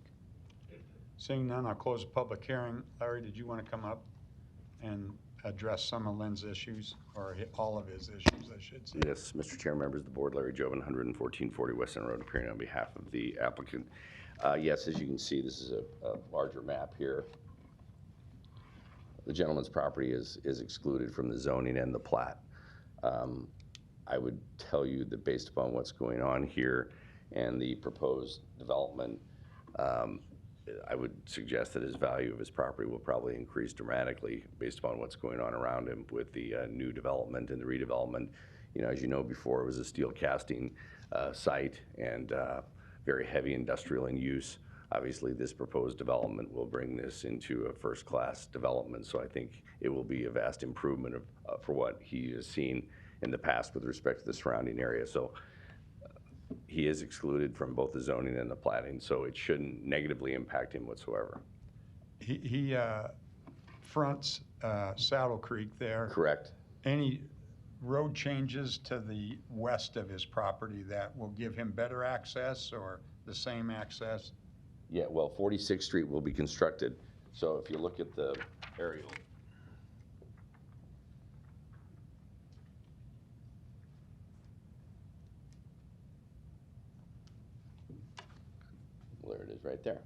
B: Seeing none, I'll close the public hearing. Larry, did you want to come up and address some of Lynn's issues, or all of his issues, I should say?
M: Yes, Mr. Chair, members of the board, Larry Jobin, 11440 West End Road, appearing on behalf of the applicant. Yes, as you can see, this is a larger map here. The gentleman's property is excluded from the zoning and the plat. I would tell you that based upon what's going on here and the proposed development, I would suggest that his value of his property will probably increase dramatically based upon what's going on around him with the new development and the redevelopment. As you know, before it was a steel casting site and very heavy industrial in use. Obviously, this proposed development will bring this into a first-class development, so I think it will be a vast improvement for what he has seen in the past with respect to the surrounding area. So he is excluded from both the zoning and the platting, so it shouldn't negatively impact him whatsoever.
B: He fronts Saddle Creek there.
M: Correct.
B: Any road changes to the west of his property that will give him better access or the same access?
M: Yeah, well, 46th Street will be constructed. So if you look at the aerial. There it is right there.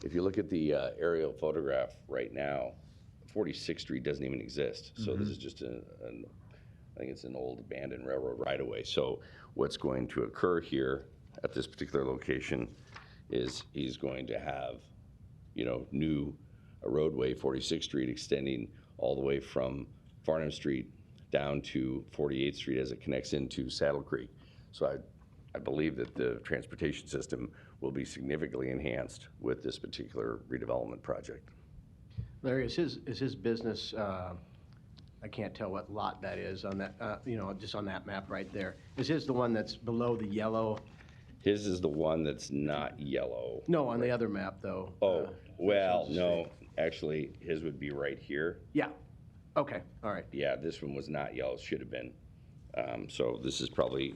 M: If you look at the aerial photograph right now, 46th Street doesn't even exist. So this is just I think it's an old abandoned railroad right-of-way. So what's going to occur here at this particular location is he's going to have, a roadway, 46th Street, extending all the way from Farnham Street down to 48th Street as it connects into Saddle Creek. So I believe that the transportation system will be significantly enhanced with this particular redevelopment project.
O: Larry, is his business, I can't tell what lot that is on that, just on that map right there. Is his the one that's below the yellow?
M: His is the one that's not yellow.
O: No, on the other map, though.
M: Oh, well, no, actually, his would be right here.
O: Yeah, okay, all right.
M: Yeah, this one was not yellow, should have been. So this is probably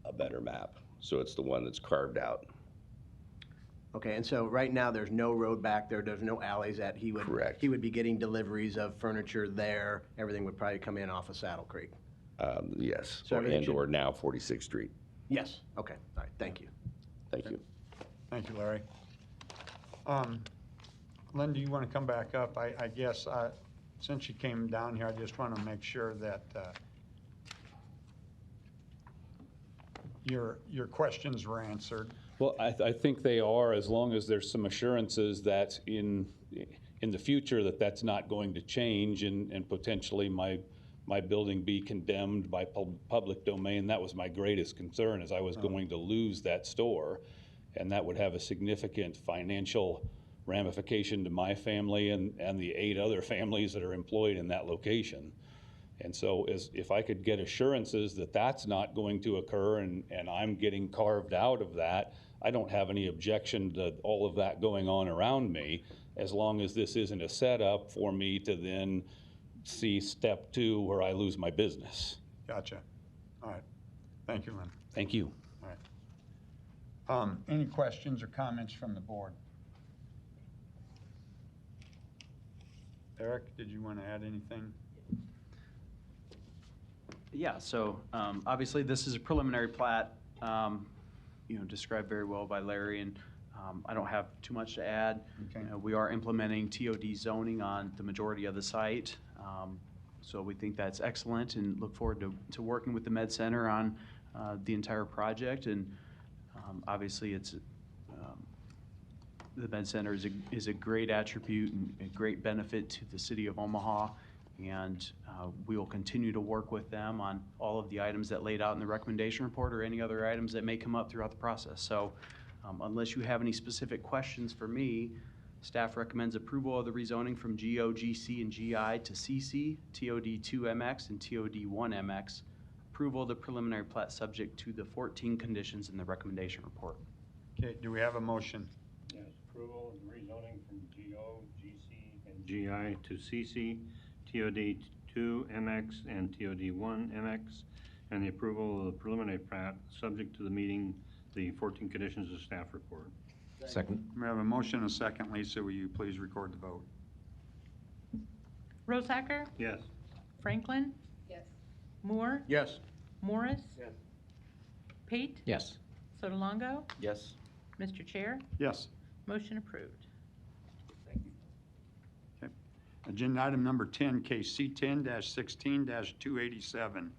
M: a better map. So it's the one that's carved out.
O: Okay, and so right now, there's no road back there, there's no alleys that he would.
M: Correct.
O: He would be getting deliveries of furniture there, everything would probably come in off of Saddle Creek.
M: Yes,
O: So everything should-
M: or now 46th Street.
O: Yes, okay, all right, thank you.
M: Thank you.
B: Thank you, Larry. Lynn, do you want to come back up? I guess, since you came down here, I just want to make sure that your questions were answered.
N: Well, I think they are, as long as there's some assurances that in the future that that's not going to change and potentially my building be condemned by public domain. That was my greatest concern, is I was going to lose that store, and that would have a significant financial ramification to my family and the 8 other families that are employed in that location. And so if I could get assurances that that's not going to occur and I'm getting carved out of that, I don't have any objection to all of that going on around me, as long as this isn't a setup for me to then see step 2 where I lose my business.
B: Gotcha. All right. Thank you, Lynn.
N: Thank you.
B: All right. Any questions or comments from the board? Eric, did you want to add anything?
F: Yeah, so obviously this is a preliminary plat, described very well by Larry, and I don't have too much to add.
B: Okay.
F: We are implementing TOD zoning on the majority of the site, so we think that's excellent and look forward to working with the Med Center on the entire project. And obviously it's the Med Center is a great attribute and a great benefit to the city of Omaha, and we will continue to work with them on all of the items that laid out in the recommendation report or any other items that may come up throughout the process. So unless you have any specific questions for me, staff recommends approval of the rezoning from GO, GC, and GI to CC, TOD2MX, and TOD1MX. Approval of the preliminary plat subject to the 14 conditions in the recommendation report.
B: Okay, do we have a motion?
D: Yes, approval of rezoning from GO, GC, and GI to CC, TOD2MX, and TOD1MX, and the approval of the preliminary plat subject to the meeting the 14 conditions of staff report.
H: Second.
B: We have a motion and a second. Lisa, will you please record the vote?
C: Rosacker?
D: Yes.
C: Franklin?
E: Yes.
C: Moore?
B: Yes.
C: Morris?
L: Yes.
C: Pate?
H: Yes.
C: Sotolongo?
F: Yes.
C: Mr. Chair?
B: Yes.
C: Motion approved.
B: Agenda item number 10, case C10-16-287,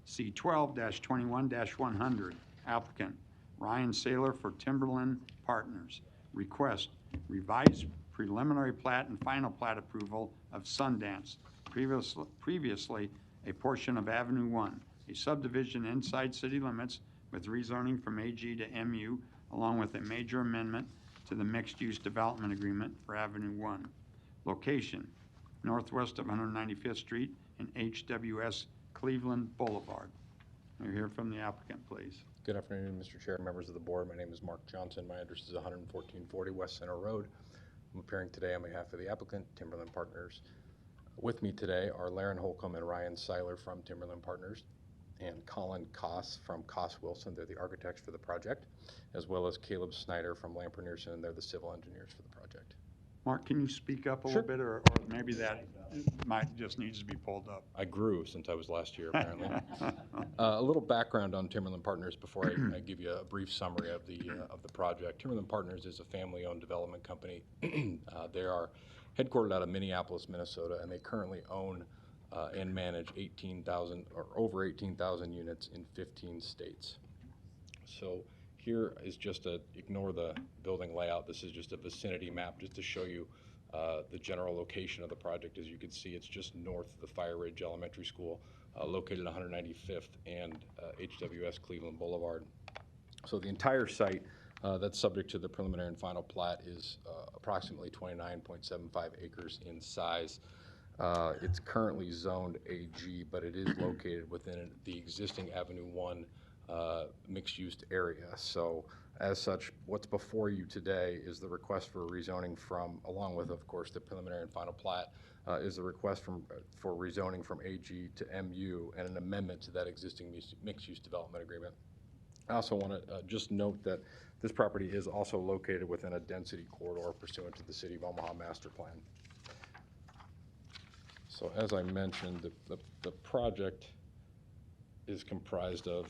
B: C12-21-100. Applicant Ryan Saylor for Timberland Partners. Request revised preliminary plat and final plat approval of Sundance, previously a portion of Avenue 1, a subdivision inside city limits with rezoning from AG to MU, along with a major amendment to the mixed-use development agreement for Avenue 1. Location, northwest of 195th Street and HWS Cleveland Boulevard. May we hear from the applicant, please?
P: Good afternoon, Mr. Chair, members of the board. My name is Mark Johnson. My address is 11440 West Center Road. I'm appearing today on behalf of the applicant, Timberland Partners. With me today are Laren Holcomb and Ryan Seiler from Timberland Partners and Colin Koss from Koss Wilson. They're the architects for the project, as well as Caleb Snyder from Lamper Nearson, and they're the civil engineers for the project.
B: Mark, can you speak up a
P: Sure.
B: little bit, or maybe that mic just needs to be pulled up?
P: I grew since I was last year, apparently. A little background on Timberland Partners before I give you a brief summary of the project. Timberland Partners is a family-owned development company. They are headquartered out of Minneapolis, Minnesota, and they currently own and manage 18,000 or over 18,000 units in 15 states. So here is just ignore the building layout. This is just a vicinity map just to show you the general location of the project. As you can see, it's just north of the Fire Ridge Elementary School, located 195th and HWS Cleveland Boulevard. So the entire site that's subject to the preliminary and final plat is approximately 29.75 acres in size. It's currently zoned AG, but it is located within the existing Avenue 1 mixed-use area. So as such, what's before you today is the request for rezoning from, along with, of course, the preliminary and final plat, is the request for rezoning from AG to MU and an amendment to that existing mixed-use development agreement. I also want to just note that this property is also located within a density corridor pursuant to the City of Omaha Master Plan. So as I mentioned, the project is comprised of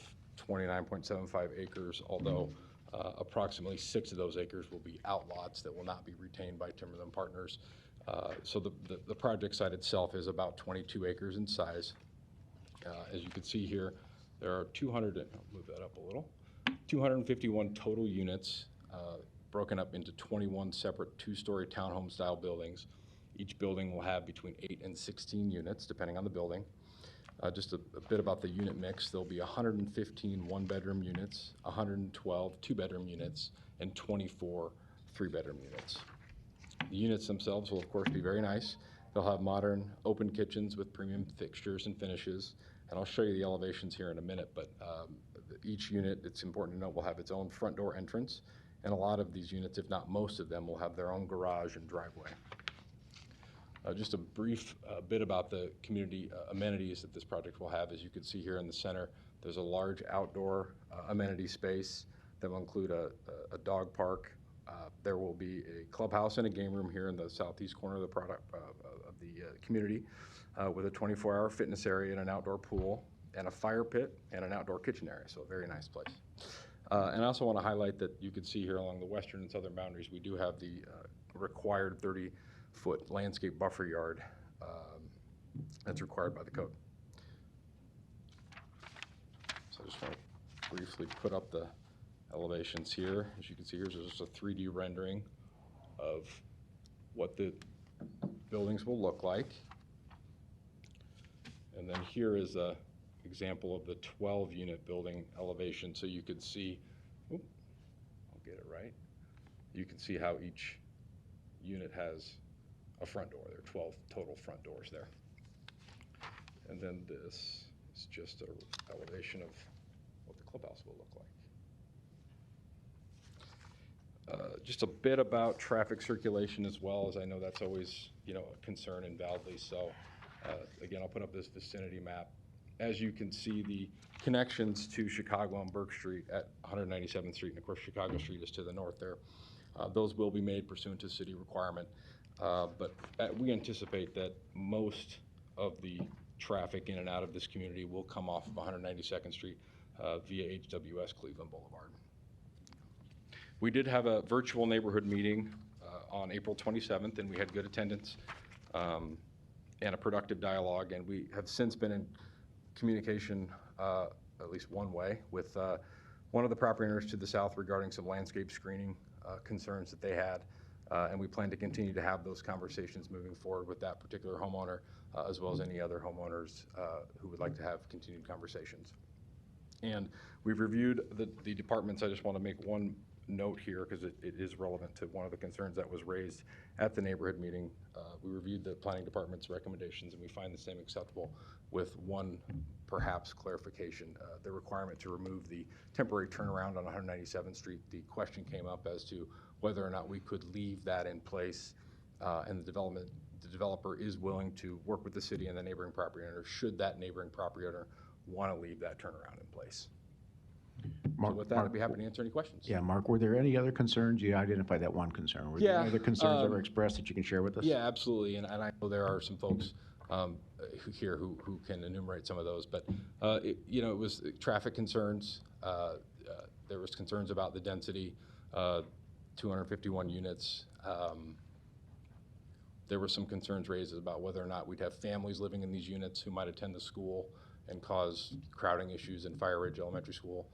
P: 29.75 acres, although approximately 6 of those acres will be outlots that will not be retained by Timberland Partners. So the project site itself is about 22 acres in size. As you can see here, there are 251 total units broken up into 21 separate 2-story townhome style buildings. Each building will have between 8 and 16 units, depending on the building. Just a bit about the unit mix. There'll be 115 one-bedroom units, 112 two-bedroom units, and 24 three-bedroom units. The units themselves will, of course, be very nice. They'll have modern open kitchens with premium fixtures and finishes. And I'll show you the elevations here in a minute, but each unit, it's important to note, will have its own front door entrance. And a lot of these units, if not most of them, will have their own garage and driveway. Just a brief bit about the community amenities that this project will have. As you can see here in the center, there's a large outdoor amenity space that will include a dog park. There will be a clubhouse and a game room here in the southeast corner of the community with a 24-hour fitness area and an outdoor pool and a fire pit and an outdoor kitchen area, so a very nice place. And I also want to highlight that you can see here along the western and southern boundaries, we do have the required 30-foot landscape buffer yard that's required by the code. So I just want to briefly put up the elevations here. As you can see, here's just a 3D rendering of what the buildings will look like. And then here is an example of the 12-unit building elevation. So you could see, I'll get it right. You can see how each unit has a front door. There are 12 total front doors there. And then this is just an elevation of what the clubhouse will look like. Just a bit about traffic circulation as well, as I know that's always, a concern, and validly so. Again, I'll put up this vicinity map. As you can see, the connections to Chicago on Burke Street at 197th Street, and of course Chicago Street is to the north there. Those will be made pursuant to city requirement, but we anticipate that most of the traffic in and out of this community will come off of 192nd Street via HWS Cleveland Boulevard. We did have a virtual neighborhood meeting on April 27th, and we had good attendance and a productive dialogue, and we have since been in communication at least one way with one of the property owners to the south regarding some landscape screening concerns that they had, and we plan to continue to have those conversations moving forward with that particular homeowner, as well as any other homeowners who would like to have continued conversations. And we've reviewed the departments. I just want to make one note here because it is relevant to one of the concerns that was raised at the neighborhood meeting. We reviewed the planning department's recommendations, and we find the same acceptable, with one perhaps clarification. The requirement to remove the temporary turnaround on 197th Street. The question came up as to whether or not we could leave that in place, and the developer is willing to work with the city and the neighboring property owner should that neighboring property owner want to leave that turnaround in place.
H: Mark,
P: so with that, I'd be happy to answer any questions.
H: Yeah, Mark, were there any other concerns? You identified that one concern. Were there any other concerns that were expressed that you can share with us?
P: Yeah, absolutely. And I know there are some folks here who can enumerate some of those. But, it was traffic concerns. There was concerns about the density, 251 units. There were some concerns raised about whether or not we'd have families living in these units who might attend the school and cause crowding issues in Fire Ridge Elementary School.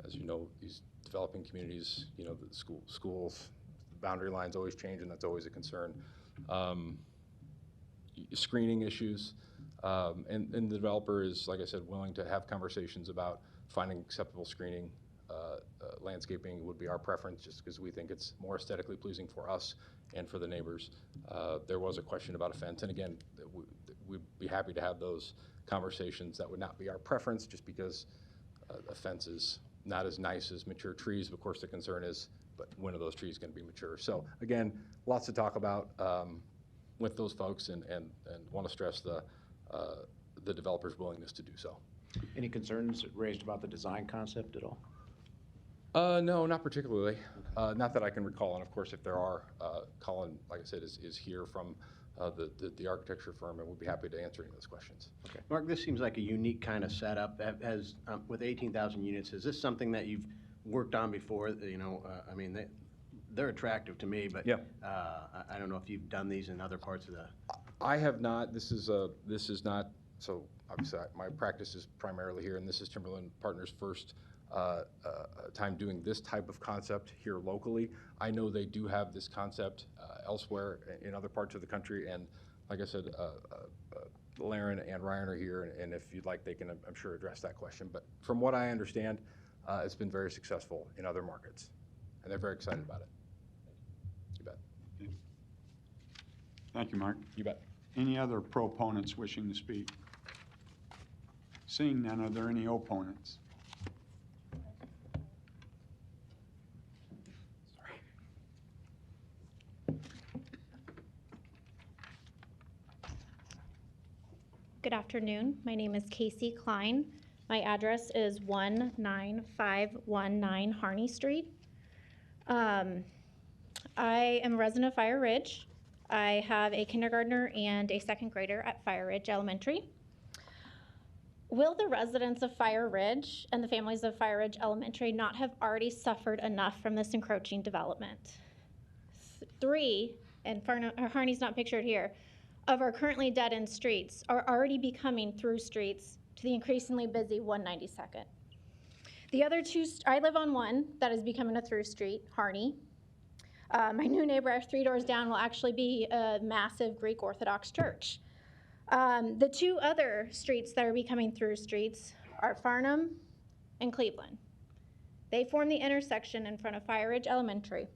P: As you know, these developing communities, you know, the schools, boundary lines always change, and that's always a concern. Screening issues, and the developer is, like I said, willing to have conversations about finding acceptable screening. Landscaping would be our preference, just because we think it's more aesthetically pleasing for us and for the neighbors. There was a question about a fence, and again, we'd be happy to have those conversations. That would not be our preference, just because a fence is not as nice as mature trees. Of course, the concern is, but when are those trees going to be mature? So again, lots to talk about with those folks, and want to stress the developer's willingness to do so.
H: Any concerns raised about the design concept at all?
P: No, not particularly. Not that I can recall. And of course, if there are, Colin, like I said, is here from the architecture firm, and we'll be happy to answer any of those questions.
O: Okay. Mark, this seems like a unique kind of setup. As with 18,000 units, is this something that you've worked on before? You know, I mean, they're attractive to me, but yeah. I don't know if you've done these in other parts of the.
P: I have not. This is not. So obviously, my practice is primarily here, and this is Timberland Partners' first time doing this type of concept here locally. I know they do have this concept elsewhere in other parts of the country, and like I said, Laren and Ryan are here, and if you'd like, they can, I'm sure, address that question. But from what I understand, it's been very successful in other markets, and they're very excited about it. You bet.
B: Thank you, Mark.
P: You bet.
B: Any other proponents wishing to speak? Seeing none, are there any opponents?
I: Good afternoon. My name is Casey Klein. My address is 19519 Harney Street. I am a resident of Fire Ridge. I have a kindergartner and a second grader at Fire Ridge Elementary. Will the residents of Fire Ridge and the families of Fire Ridge Elementary not have already suffered enough from this encroaching development? 3, and Harney's not pictured here, of our currently dead-end streets are already becoming through streets to the increasingly busy 192nd. The other 2, I live on one that is becoming a through street, Harney. My new neighbor 3 doors down will actually be a massive Greek Orthodox church. The 2 other streets that are becoming through streets are Farnham and Cleveland. They form the intersection in front of Fire Ridge Elementary.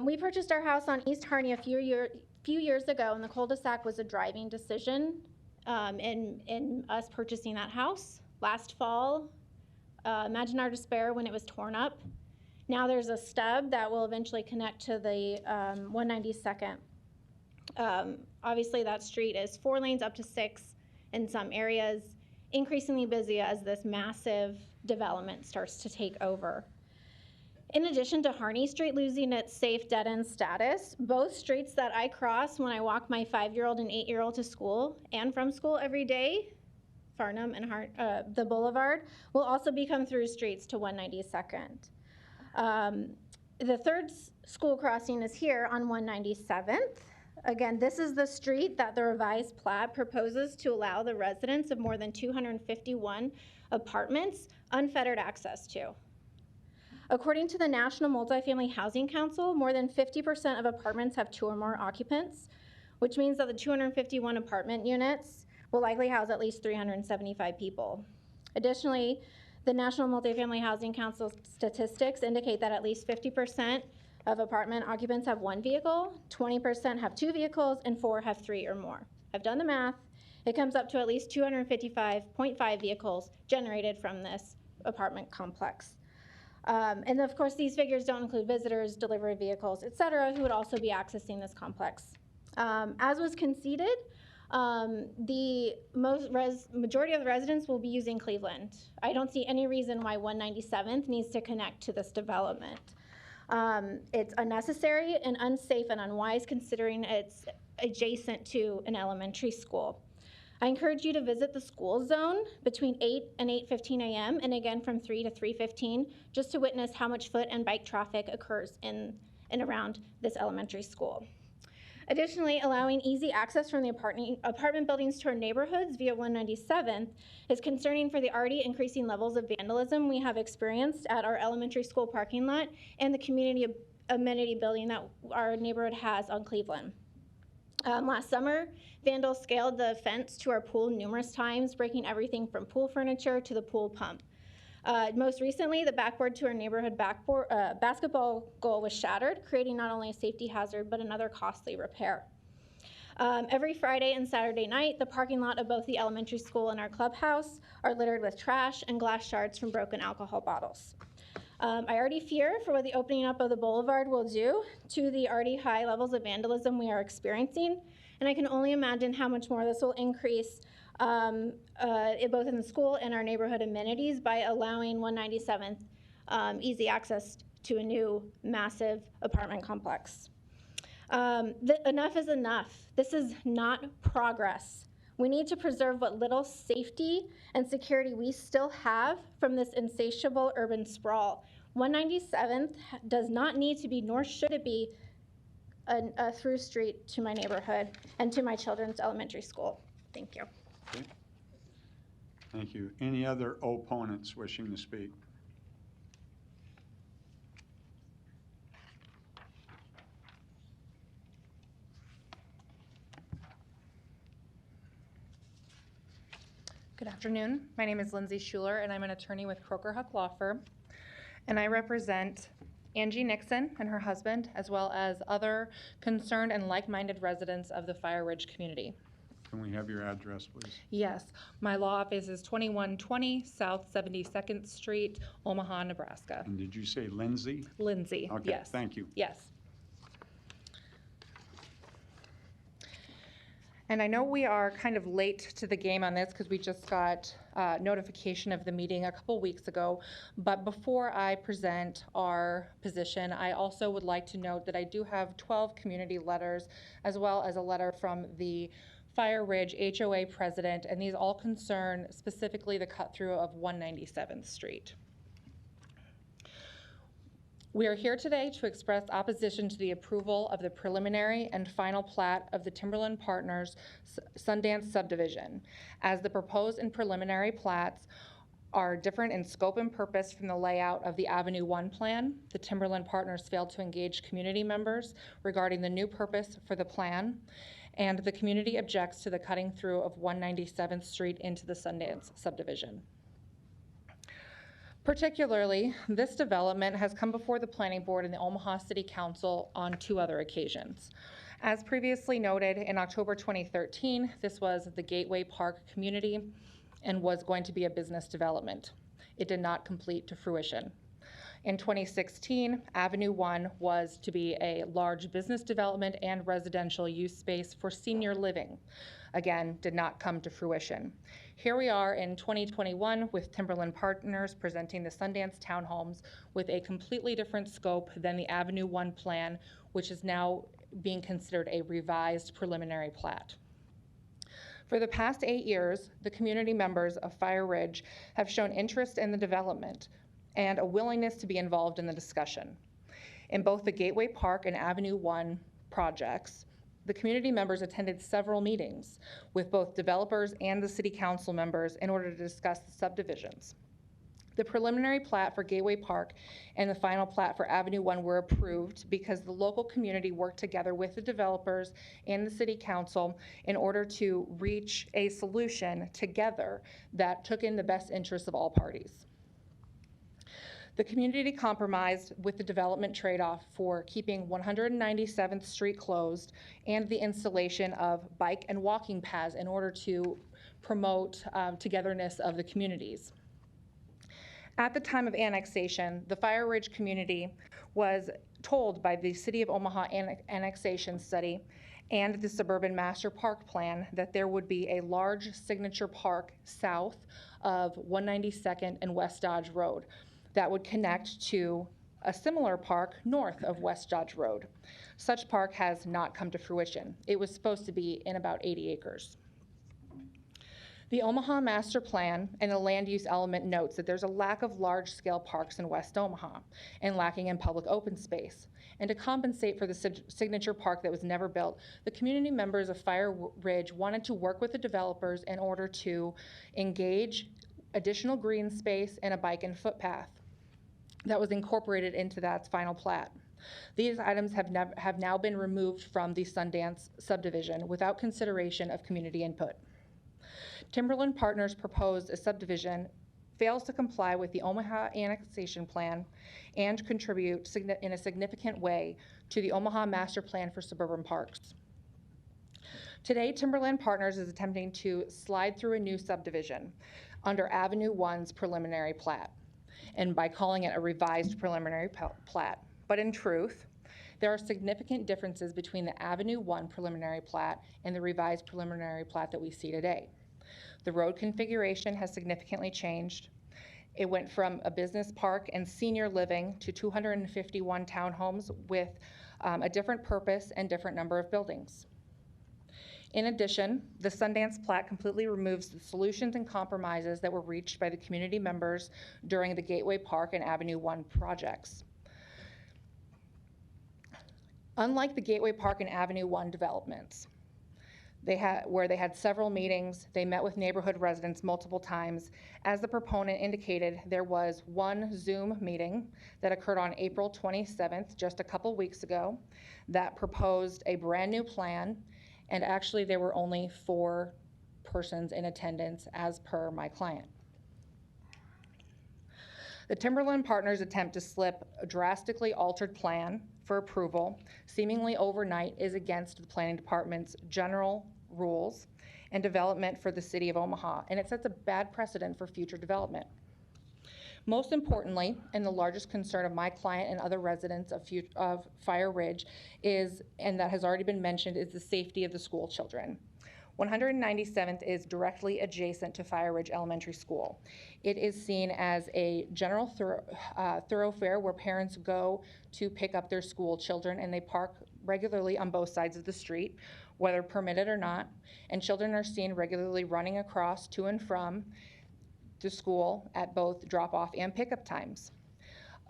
I: We purchased our house on East Harney a few years ago, and the cul-de-sac was a driving decision in us purchasing that house. Last fall, imagine our despair when it was torn up. Now there's a stub that will eventually connect to the 192nd. Obviously that street is 4 lanes up to 6 in some areas, increasingly busy as this massive development starts to take over. In addition to Harney Street losing its safe dead-end status, both streets that I cross when I walk my 5-year-old and 8-year-old to school and from school every day, Farnham and the Boulevard, will also become through streets to 192nd. The third school crossing is here on 197th. Again, this is the street that the revised plat proposes to allow the residents of more than 251 apartments unfettered access to. According to the National Multifamily Housing Council, more than 50% of apartments have 2 or more occupants, which means that the 251 apartment units will likely house at least 375 people. Additionally, the National Multifamily Housing Council statistics indicate that at least 50% of apartment occupants have 1 vehicle, 20% have 2 vehicles, and 4 have 3 or more. I've done the math. It comes up to at least 255.5 vehicles generated from this apartment complex. And of course, these figures don't include visitors, delivery vehicles, et cetera, who would also be accessing this complex. As was conceded, the majority of the residents will be using Cleveland. I don't see any reason why 197th needs to connect to this development. It's unnecessary and unsafe and unwise considering it's adjacent to an elementary school. I encourage you to visit the school zone between 8 and 8:15 a.m. and again from 3 to 3:15 just to witness how much foot and bike traffic occurs in and around this elementary school.
Q: Additionally, allowing easy access from the apartment buildings to our neighborhoods via 197th is concerning for the already increasing levels of vandalism we have experienced at our elementary school parking lot and the community amenity building that our neighborhood has on Cleveland. Last summer, vandals scaled the fence to our pool numerous times, breaking everything from pool furniture to the pool pump. Most recently, the backboard to our neighborhood basketball goal was shattered, creating not only a safety hazard, but another costly repair. Every Friday and Saturday night, the parking lot of both the elementary school and our clubhouse are littered with trash and glass shards from broken alcohol bottles. I already fear for what the opening up of the boulevard will do to the already high levels of vandalism we are experiencing, and I can only imagine how much more this will increase both in the school and our neighborhood amenities by allowing 197th easy access to a new massive apartment complex. Enough is enough. This is not progress. We need to preserve what little safety and security we still have from this insatiable urban sprawl. 197th does not need to be, nor should it be, a through street to my neighborhood and to my children's elementary school. Thank you.
B: Okay. Thank you. Any other opponents wishing to speak?
R: Good afternoon. My name is Lindsay Schuler, and I'm an attorney with Croker Huck Law Firm. And I represent Angie Nixon and her husband, as well as other concerned and like-minded residents of the Fire Ridge community.
B: Can we have your address, please?
R: Yes, my law office is 2120 South 72nd Street, Omaha, Nebraska.
B: And did you say Lindsay?
R: Lindsay,
B: Okay,
R: yes.
B: thank you.
R: Yes. And I know we are kind of late to the game on this because we just got notification of the meeting a couple weeks ago. But before I present our position, I also would like to note that I do have 12 community letters, as well as a letter from the Fire Ridge HOA president, and these all concern specifically the cut through of 197th Street. We are here today to express opposition to the approval of the preliminary and final plat of the Timberland Partners Sundance subdivision, as the proposed and preliminary plats are different in scope and purpose from the layout of the Avenue 1 plan. The Timberland Partners failed to engage community members regarding the new purpose for the plan, and the community objects to the cutting through of 197th Street into the Sundance subdivision. Particularly, this development has come before the Planning Board and the Omaha City Council on 2 other occasions. As previously noted, in October 2013, this was the Gateway Park community and was going to be a business development. It did not complete to fruition. In 2016, Avenue 1 was to be a large business development and residential use space for senior living. Again, did not come to fruition. Here we are in 2021 with Timberland Partners presenting the Sundance townhomes with a completely different scope than the Avenue 1 plan, which is now being considered a revised preliminary plat. For the past 8 years, the community members of Fire Ridge have shown interest in the development and a willingness to be involved in the discussion. In both the Gateway Park and Avenue 1 projects, the community members attended several meetings with both developers and the city council members in order to discuss the subdivisions. The preliminary plat for Gateway Park and the final plat for Avenue 1 were approved because the local community worked together with the developers and the city council in order to reach a solution together that took in the best interests of all parties. The community compromised with the development trade-off for keeping 197th Street closed and the installation of bike and walking paths in order to promote togetherness of the communities. At the time of annexation, the Fire Ridge community was told by the City of Omaha annexation study and the Suburban Master Park Plan that there would be a large signature park south of 192nd and West Dodge Road that would connect to a similar park north of West Dodge Road. Such park has not come to fruition. It was supposed to be in about 80 acres. The Omaha Master Plan and the land use element notes that there's a lack of large-scale parks in West Omaha and lacking in public open space. And to compensate for the signature park that was never built, the community members of Fire Ridge wanted to work with the developers in order to engage additional green space and a bike and footpath that was incorporated into that final plat. These items have now been removed from the Sundance subdivision without consideration of community input. Timberland Partners proposed a subdivision fails to comply with the Omaha annexation plan and contribute in a significant way to the Omaha Master Plan for Suburban Parks. Today, Timberland Partners is attempting to slide through a new subdivision under Avenue 1's preliminary plat, and by calling it a revised preliminary plat. But in truth, there are significant differences between the Avenue 1 preliminary plat and the revised preliminary plat that we see today. The road configuration has significantly changed. It went from a business park and senior living to 251 townhomes with a different purpose and different number of buildings. In addition, the Sundance plat completely removes the solutions and compromises that were reached by the community members during the Gateway Park and Avenue 1 projects. Unlike the Gateway Park and Avenue 1 developments, where they had several meetings, they met with neighborhood residents multiple times. As the proponent indicated, there was one Zoom meeting that occurred on April 27th, just a couple weeks ago, that proposed a brand new plan, and actually there were only 4 persons in attendance as per my client. The Timberland Partners attempt to slip a drastically altered plan for approval, seemingly overnight, is against the planning department's general rules and development for the city of Omaha, and it sets a bad precedent for future development. Most importantly, and the largest concern of my client and other residents of Fire Ridge is, and that has already been mentioned, is the safety of the school children. 197th is directly adjacent to Fire Ridge Elementary School. It is seen as a general thoroughfare where parents go to pick up their school children, and they park regularly on both sides of the street, whether permitted or not, and children are seen regularly running across to and from the school at both drop-off and pickup times.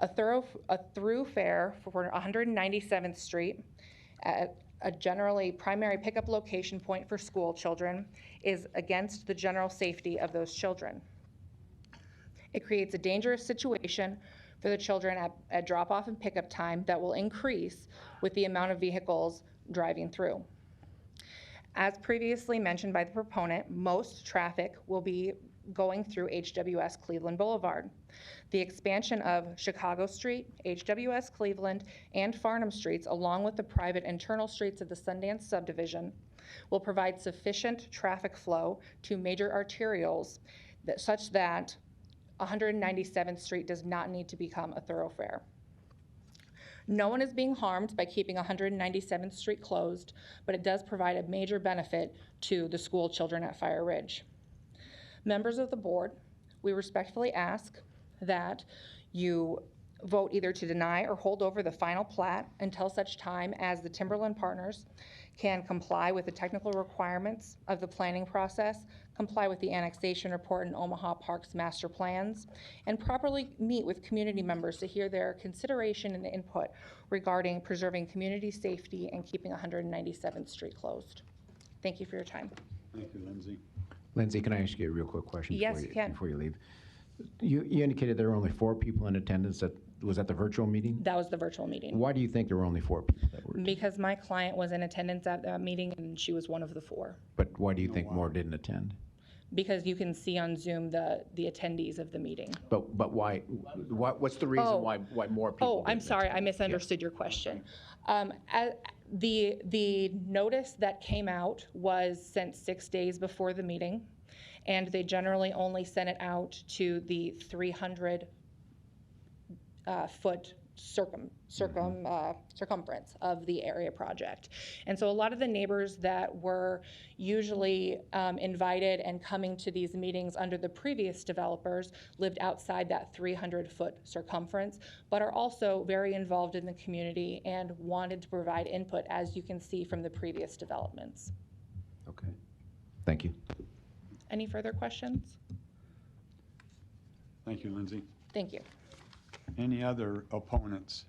R: A thoroughfare for 197th Street at a generally primary pickup location point for school children is against the general safety of those children. It creates a dangerous situation for the children at drop-off and pickup time that will increase with the amount of vehicles driving through. As previously mentioned by the proponent, most traffic will be going through HWS Cleveland Boulevard. The expansion of Chicago Street, HWS Cleveland, and Farnham Streets, along with the private internal streets of the Sundance subdivision, will provide sufficient traffic flow to major arterials such that 197th Street does not need to become a thoroughfare. No one is being harmed by keeping 197th Street closed, but it does provide a major benefit to the school children at Fire Ridge. Members of the board, we respectfully ask that you vote either to deny or hold over the final plat until such time as the Timberland Partners can comply with the technical requirements of the planning process, comply with the annexation report and Omaha Parks master plans, and properly meet with community members to hear their consideration and input regarding preserving community safety and keeping 197th Street closed. Thank you for your time.
B: Thank you, Lindsay.
H: Lindsay, can I ask you a real quick question?
R: Yes, you can.
H: Before you leave? You indicated there were only 4 people in attendance. Was that the virtual meeting?
R: That was the virtual meeting.
H: Why do you think there were only 4 people that were?
R: Because my client was in attendance at that meeting and she was one of the 4.
H: But why do you think more didn't attend?
R: Because you can see on Zoom the attendees of the meeting.
H: But why? What's the reason why more people?
R: Oh, I'm sorry, I misunderstood your question. The notice that came out was sent 6 days before the meeting, and they generally only sent it out to the 300 foot circumference of the area project. And so a lot of the neighbors that were usually invited and coming to these meetings under the previous developers lived outside that 300 foot circumference, but are also very involved in the community and wanted to provide input, as you can see from the previous developments.
H: Okay, thank you.
R: Any further questions?
B: Thank you, Lindsay.
R: Thank you.
B: Any other opponents?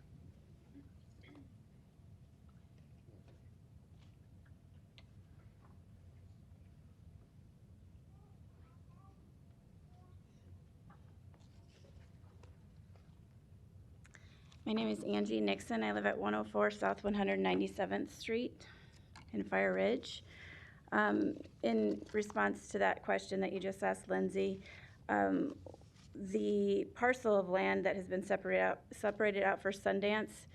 S: My name is Angie Nixon. I live at 104 South 197th Street in Fire Ridge. In response to that question that you just asked, Lindsay, the parcel of land that has been separated out for Sundance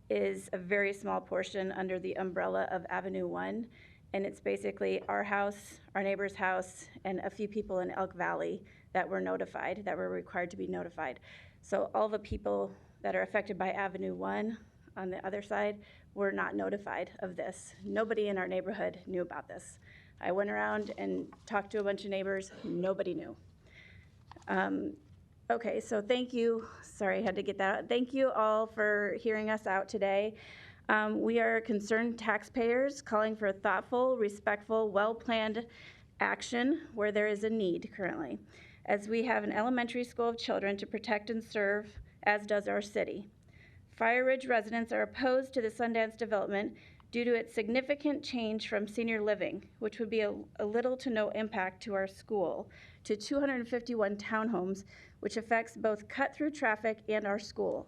S: is a very small portion under the umbrella of Avenue 1, and it's basically our house, our neighbor's house, and a few people in Elk Valley that were notified, that were required to be notified. So all the people that are affected by Avenue 1 on the other side were not notified of this. Nobody in our neighborhood knew about this. I went around and talked to a bunch of neighbors. Nobody knew. Okay, so thank you. Sorry, I had to get that out. Thank you all for hearing us out today. We are concerned taxpayers calling for thoughtful, respectful, well-planned action where there is a need currently, as we have an elementary school of children to protect and serve, as does our city. Fire Ridge residents are opposed to the Sundance development due to its significant change from senior living, which would be a little to no impact to our school, to 251 townhomes, which affects both cut-through traffic and our school.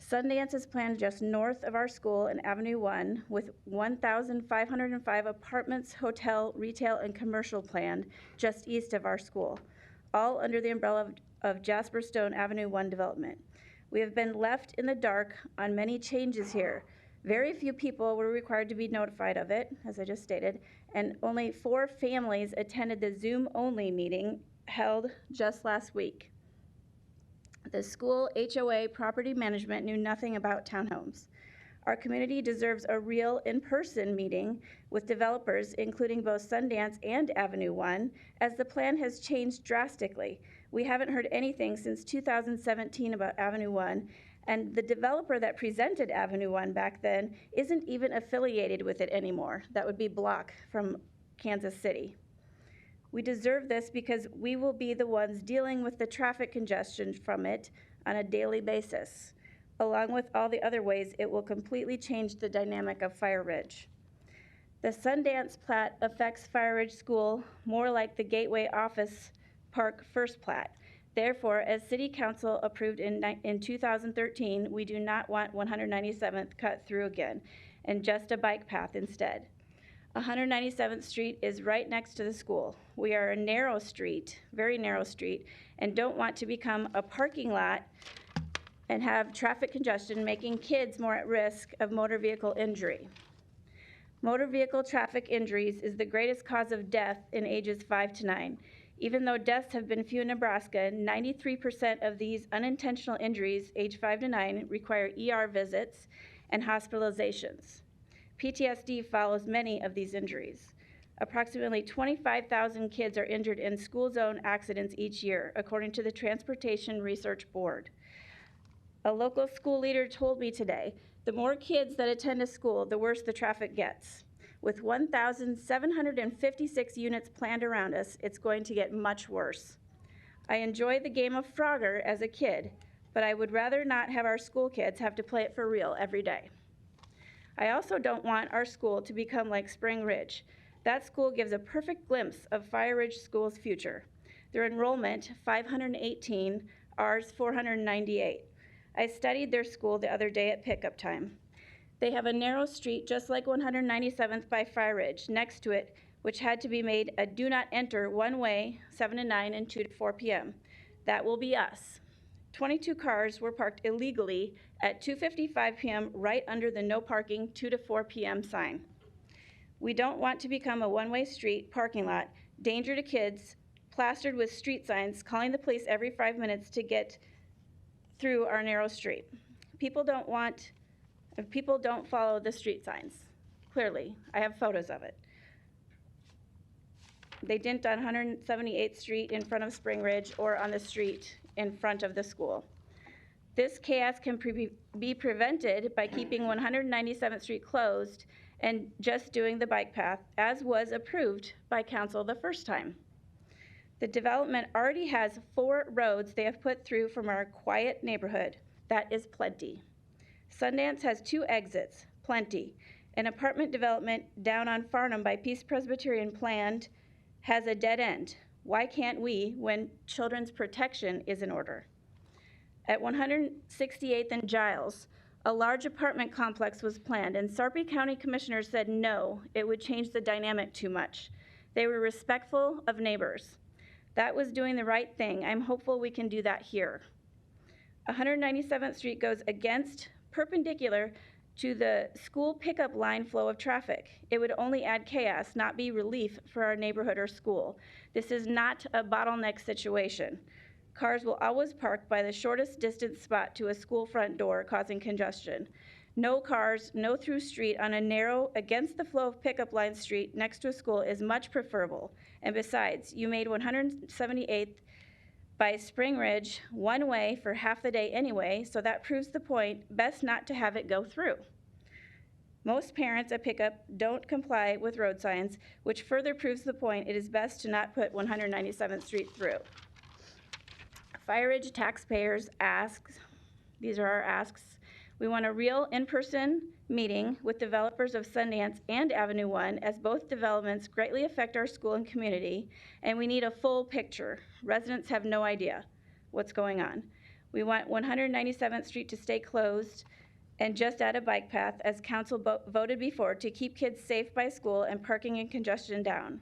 S: Sundance is planned just north of our school in Avenue 1 with 1,505 apartments, hotel, retail, and commercial planned just east of our school, all under the umbrella of Jasper Stone Avenue 1 development. We have been left in the dark on many changes here. Very few people were required to be notified of it, as I just stated, and only 4 families attended the Zoom-only meeting held just last week. The school HOA property management knew nothing about townhomes. Our community deserves a real in-person meeting with developers, including both Sundance and Avenue 1, as the plan has changed drastically. We haven't heard anything since 2017 about Avenue 1, and the developer that presented Avenue 1 back then isn't even affiliated with it anymore. That would be Block from Kansas City. We deserve this because we will be the ones dealing with the traffic congestion from it on a daily basis, along with all the other ways it will completely change the dynamic of Fire Ridge. The Sundance plat affects Fire Ridge School more like the Gateway Office Park First plat. Therefore, as City Council approved in 2013, we do not want 197th cut through again, and just a bike path instead. 197th Street is right next to the school. We are a narrow street, very narrow street, and don't want to become a parking lot and have traffic congestion, making kids more at risk of motor vehicle injury. Motor vehicle traffic injuries is the greatest cause of death in ages 5 to 9. Even though deaths have been few in Nebraska, 93% of these unintentional injuries, age 5 to 9, require ER visits and hospitalizations. PTSD follows many of these injuries. Approximately 25,000 kids are injured in school zone accidents each year, according to the Transportation Research Board. A local school leader told me today, the more kids that attend a school, the worse the traffic gets. With 1,756 units planned around us, it's going to get much worse. I enjoyed the game of Frogger as a kid, but I would rather not have our school kids have to play it for real every day. I also don't want our school to become like Spring Ridge. That school gives a perfect glimpse of Fire Ridge School's future. Their enrollment, 518, ours 498. I studied their school the other day at pickup time. They have a narrow street just like 197th by Fire Ridge next to it, which had to be made a do not enter one way, 7 to 9 and 2 to 4 p.m. That will be us. 22 cars were parked illegally at 2:55 p.m. right under the no parking 2 to 4 p.m. sign. We don't want to become a one-way street parking lot, danger to kids, plastered with street signs, calling the police every 5 minutes to get through our narrow street. People don't follow the street signs. Clearly, I have photos of it. They didn't on 178th Street in front of Spring Ridge or on the street in front of the school. This chaos can be prevented by keeping 197th Street closed and just doing the bike path, as was approved by council the first time. The development already has 4 roads they have put through from our quiet neighborhood. That is plenty. Sundance has 2 exits, plenty. An apartment development down on Farnham by Peace Presbyterian planned has a dead end. Why can't we when children's protection is in order? At 168th and Giles, a large apartment complex was planned, and Sarpy County Commissioners said no, it would change the dynamic too much. They were respectful of neighbors. That was doing the right thing. I'm hopeful we can do that here. 197th Street goes perpendicular to the school pickup line flow of traffic. It would only add chaos, not be relief for our neighborhood or school. This is not a bottleneck situation. Cars will always park by the shortest distance spot to a school front door, causing congestion. No cars, no through street on a narrow, against the flow of pickup line street next to a school is much preferable. And besides, you made 178th by Spring Ridge one way for half the day anyway, so that proves the point, best not to have it go through. Most parents at pickup don't comply with road signs, which further proves the point it is best to not put 197th Street through. Fire Ridge taxpayers asks, these are our asks, we want a real in-person meeting with developers of Sundance and Avenue 1, as both developments greatly affect our school and community, and we need a full picture. Residents have no idea what's going on. We want 197th Street to stay closed and just add a bike path, as council voted before, to keep kids safe by school and parking and congestion down.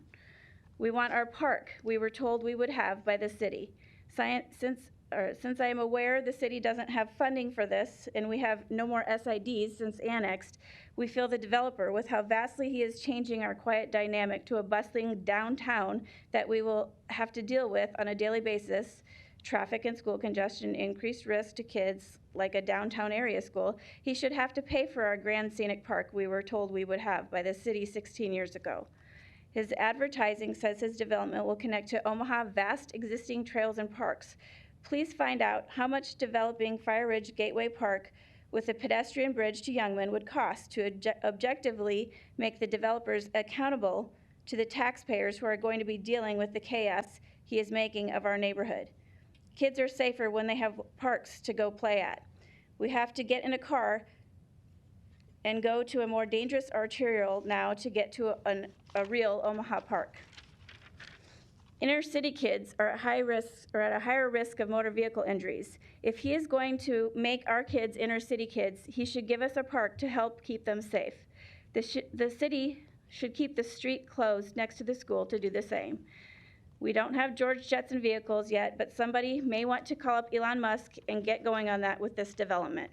S: We want our park we were told we would have by the city. Since I am aware the city doesn't have funding for this and we have no more SIDs since annexed, we feel the developer, with how vastly he is changing our quiet dynamic to a bustling downtown that we will have to deal with on a daily basis, traffic and school congestion, increased risk to kids like a downtown area school, he should have to pay for our grand scenic park we were told we would have by the city 16 years ago. His advertising says his development will connect to Omaha vast existing trails and parks. Please find out how much developing Fire Ridge Gateway Park with a pedestrian bridge to Youngman would cost to objectively make the developers accountable to the taxpayers who are going to be dealing with the chaos he is making of our neighborhood. Kids are safer when they have parks to go play at. We have to get in a car and go to a more dangerous arterial now to get to a real Omaha park. Inner city kids are at a higher risk of motor vehicle injuries. If he is going to make our kids inner city kids, he should give us a park to help keep them safe. The city should keep the street closed next to the school to do the same. We don't have George Jetson vehicles yet, but somebody may want to call up Elon Musk and get going on that with this development.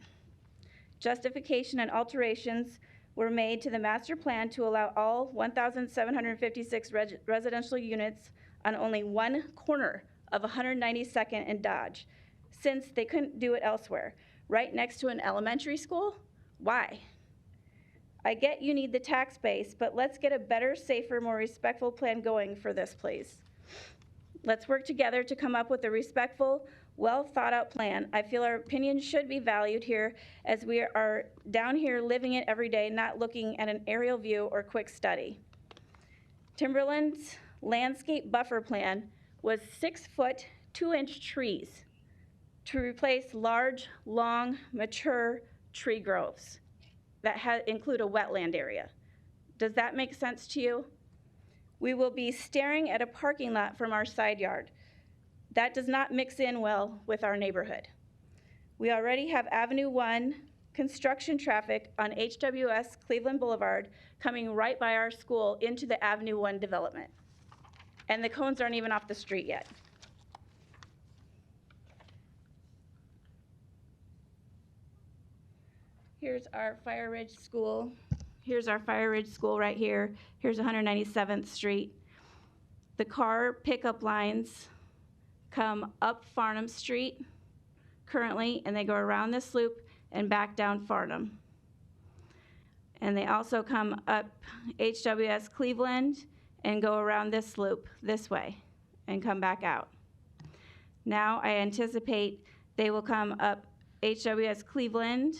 S: Justification and alterations were made to the master plan to allow all 1,756 residential units on only one corner of 192nd and Dodge, since they couldn't do it elsewhere. Right next to an elementary school? Why? I get you need the tax base, but let's get a better, safer, more respectful plan going for this, please. Let's work together to come up with a respectful, well thought out plan. I feel our opinions should be valued here, as we are down here living it every day, not looking at an aerial view or quick study. Timberland's landscape buffer plan was 6-foot, 2-inch trees to replace large, long, mature tree groves that include a wetland area. Does that make sense to you? We will be staring at a parking lot from our side yard. That does not mix in well with our neighborhood. We already have Avenue 1 construction traffic on HWS Cleveland Boulevard coming right by our school into the Avenue 1 development. And the cones aren't even off the street yet. Here's our Fire Ridge School. Here's our Fire Ridge School right here. Here's 197th Street. The car pickup lines come up Farnham Street currently, and they go around this loop and back down Farnham. And they also come up HWS Cleveland and go around this loop this way and come back out. Now I anticipate they will come up HWS Cleveland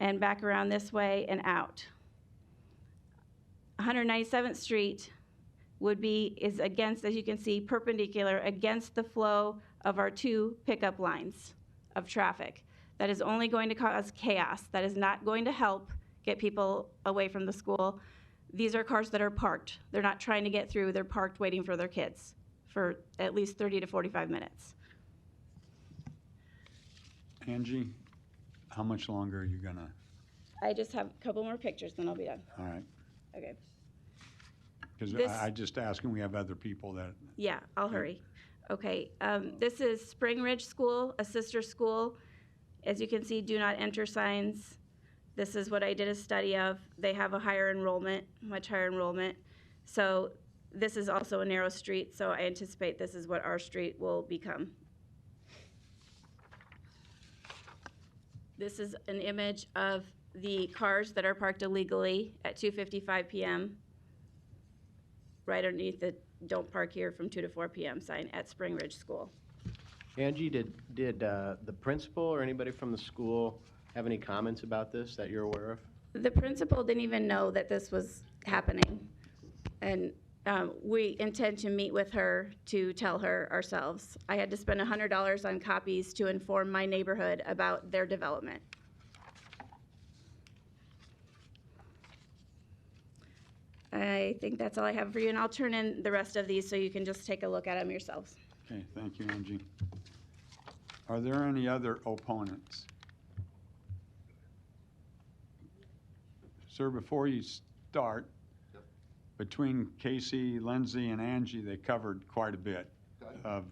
S: and back around this way and out. 197th Street is against, as you can see, perpendicular against the flow of our 2 pickup lines of traffic. That is only going to cause chaos. That is not going to help get people away from the school. These are cars that are parked. They're not trying to get through. They're parked waiting for their kids for at least 30 to 45 minutes.
B: Angie, how much longer are you gonna?
S: I just have a couple more pictures, then I'll be done.
B: All right.
S: Okay.
B: Because
S: This-
B: I just asked, and we have other people that.
S: Yeah, I'll hurry. Okay, this is Spring Ridge School, a sister school. As you can see, do not enter signs. This is what I did a study of. They have a higher enrollment, much higher enrollment. So this is also a narrow street, so I anticipate this is what our street will become. This is an image of the cars that are parked illegally at 2:55 p.m. right underneath the "Don't Park Here from 2 to 4 p.m." sign at Spring Ridge School.
O: Angie, did the principal or anybody from the school have any comments about this that you're aware of?
S: The principal didn't even know that this was happening, and we intend to meet with her to tell her ourselves. I had to spend $100 on copies to inform my neighborhood about their development. I think that's all I have for you, and I'll turn in the rest of these so you can just take a look at them yourselves.
B: Okay, thank you, Angie. Are there any other opponents? Sir, before you start, between Casey, Lindsay, and Angie, they covered quite a bit of,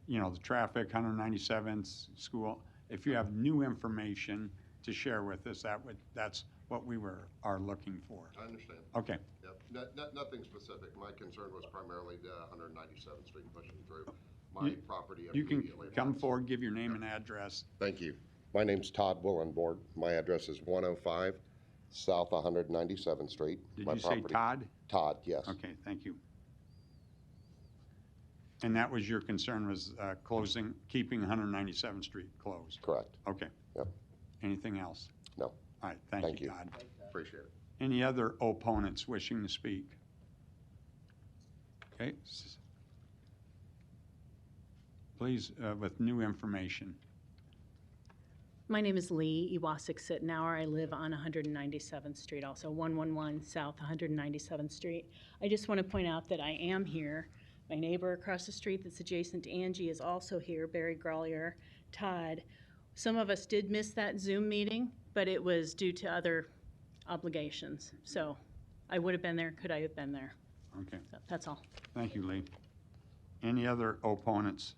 B: the traffic, 197th school. If you have new information to share with us, that's what we are looking for.
T: I understand.
B: Okay.
T: Yep. Nothing specific. My concern was primarily the 197th Street pushing through my property
B: You can
T: immediately.
B: come forward, give your name and address.
T: Thank you. My name's Todd Willenborg. My address is 105 South 197th Street.
B: Did
T: My
B: you say
T: property-
B: Todd?
T: Todd, yes.
B: Okay, thank you. And that was your concern, was keeping 197th Street closed?
T: Correct.
B: Okay.
T: Yep.
B: Anything else?
T: No.
B: All right, thank you, Todd.
T: Appreciate it.
B: Any other opponents wishing to speak? Okay. Please, with new information.
U: My name is Lee Iwasik Sittenauer. I live on 197th Street, also 111 South 197th Street. I just want to point out that I am here. My neighbor across the street that's adjacent to Angie is also here, Barry Grolier, Todd. Some of us did miss that Zoom meeting, but it was due to other obligations. So I would have been there. Could I have been there?
B: Okay.
U: So that's all.
B: Thank you, Lee. Any other opponents?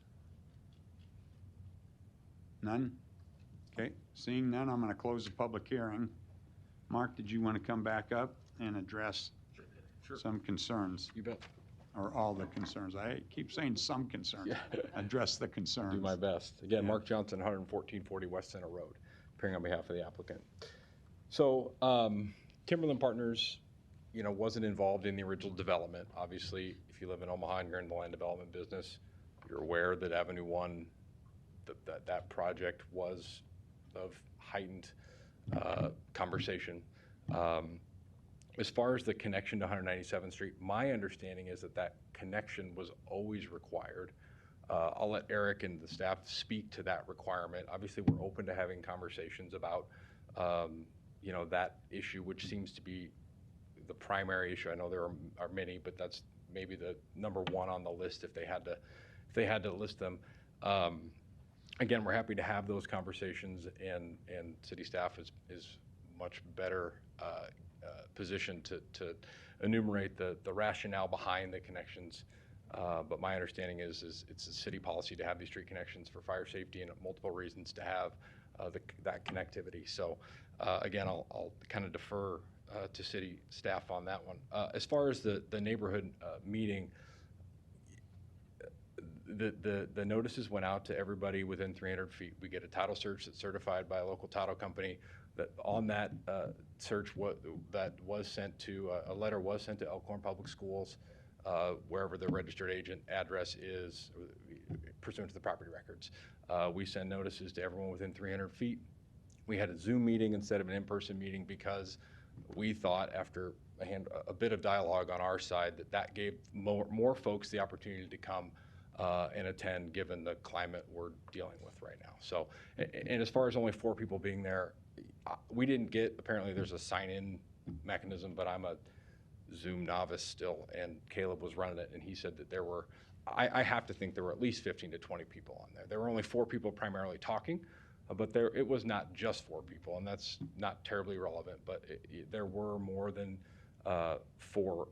B: None? Okay, seeing none, I'm going to close the public hearing. Mark, did you want to come back up and address some concerns?
P: You bet.
B: Or all the concerns? I keep saying some concerns. Address the concerns.
P: Do my best. Again,
B: Yeah.
P: Mark Johnson, 11440 West Center Road, appearing on behalf of the applicant. So Timberland Partners, wasn't involved in the original development. Obviously, if you live in Omaha and you're in the land development business, you're aware that Avenue 1, that project was of heightened conversation. As far as the connection to 197th Street, my understanding is that connection was always required. I'll let Eric and the staff speak to that requirement. Obviously, we're open to having conversations about, that issue, which seems to be the primary issue. I know there are many, but that's maybe the number one on the list if they had to list them. Again, we're happy to have those conversations, and city staff is much better positioned to enumerate the rationale behind the connections. But my understanding is it's a city policy to have these street connections for fire safety and multiple reasons to have that connectivity. So again, I'll kind of defer to city staff on that one. As far as the neighborhood meeting, the notices went out to everybody within 300 feet. We get a title search that's certified by a local title company. That on that search, that was sent to a letter was sent to Elkhorn Public Schools, wherever the registered agent address is, pursuant to the property records. We send notices to everyone within 300 feet. We had a Zoom meeting instead of an in-person meeting because we thought after a bit of dialogue on our side that gave more folks the opportunity to come and attend, given the climate we're dealing with right now. So, and as far as only 4 people being there, we didn't get, apparently there's a sign-in mechanism, but I'm a Zoom novice still, and Caleb was running it, and he said that there were, I have to think there were at least 15 to 20 people on there. There were only 4 people primarily talking, but it was not just 4 people, and that's not terribly relevant, but there were more than 4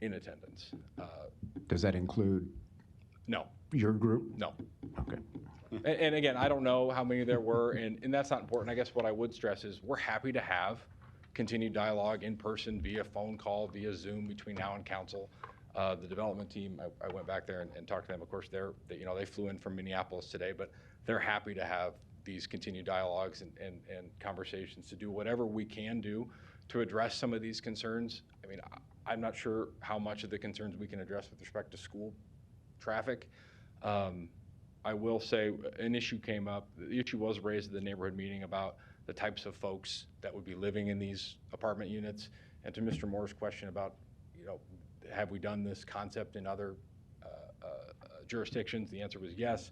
P: in attendance.
H: Does that include
P: No.
H: your group?
P: No.
H: Okay.
P: And again, I don't know how many there were, and that's not important. I guess what I would stress is we're happy to have continued dialogue in person, via phone call, via Zoom between now and council. The development team, I went back there and talked to them. Of course, they flew in from Minneapolis today, but they're happy to have these continued dialogues and conversations to do whatever we can do to address some of these concerns. I mean, I'm not sure how much of the concerns we can address with respect to school traffic. I will say an issue came up. The issue was raised at the neighborhood meeting about the types of folks that would be living in these apartment units. And to Mr. Moore's question about, have we done this concept in other jurisdictions? The answer was yes.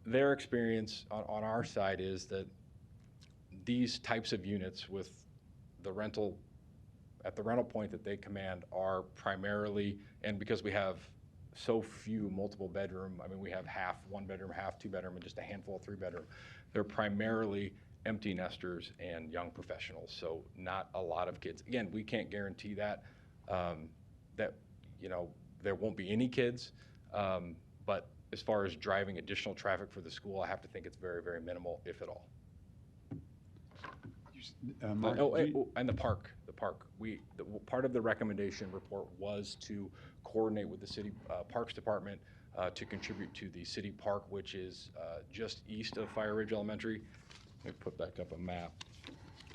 P: Their experience on our side is that these types of units with the rental, at the rental point that they command, are primarily, and because we have so few multiple bedroom, I mean, we have half 1 bedroom, half 2 bedroom, and just a handful of 3 bedroom. They're primarily empty nesters and young professionals, so not a lot of kids. Again, we can't guarantee that, there won't be any kids, but as far as driving additional traffic for the school, I have to think it's very, very minimal, if at all.
B: Mark,
P: And the park. Part of the recommendation report was to coordinate with the city parks department to contribute to the city park, which is just east of Fire Ridge Elementary. Let me put back up a map.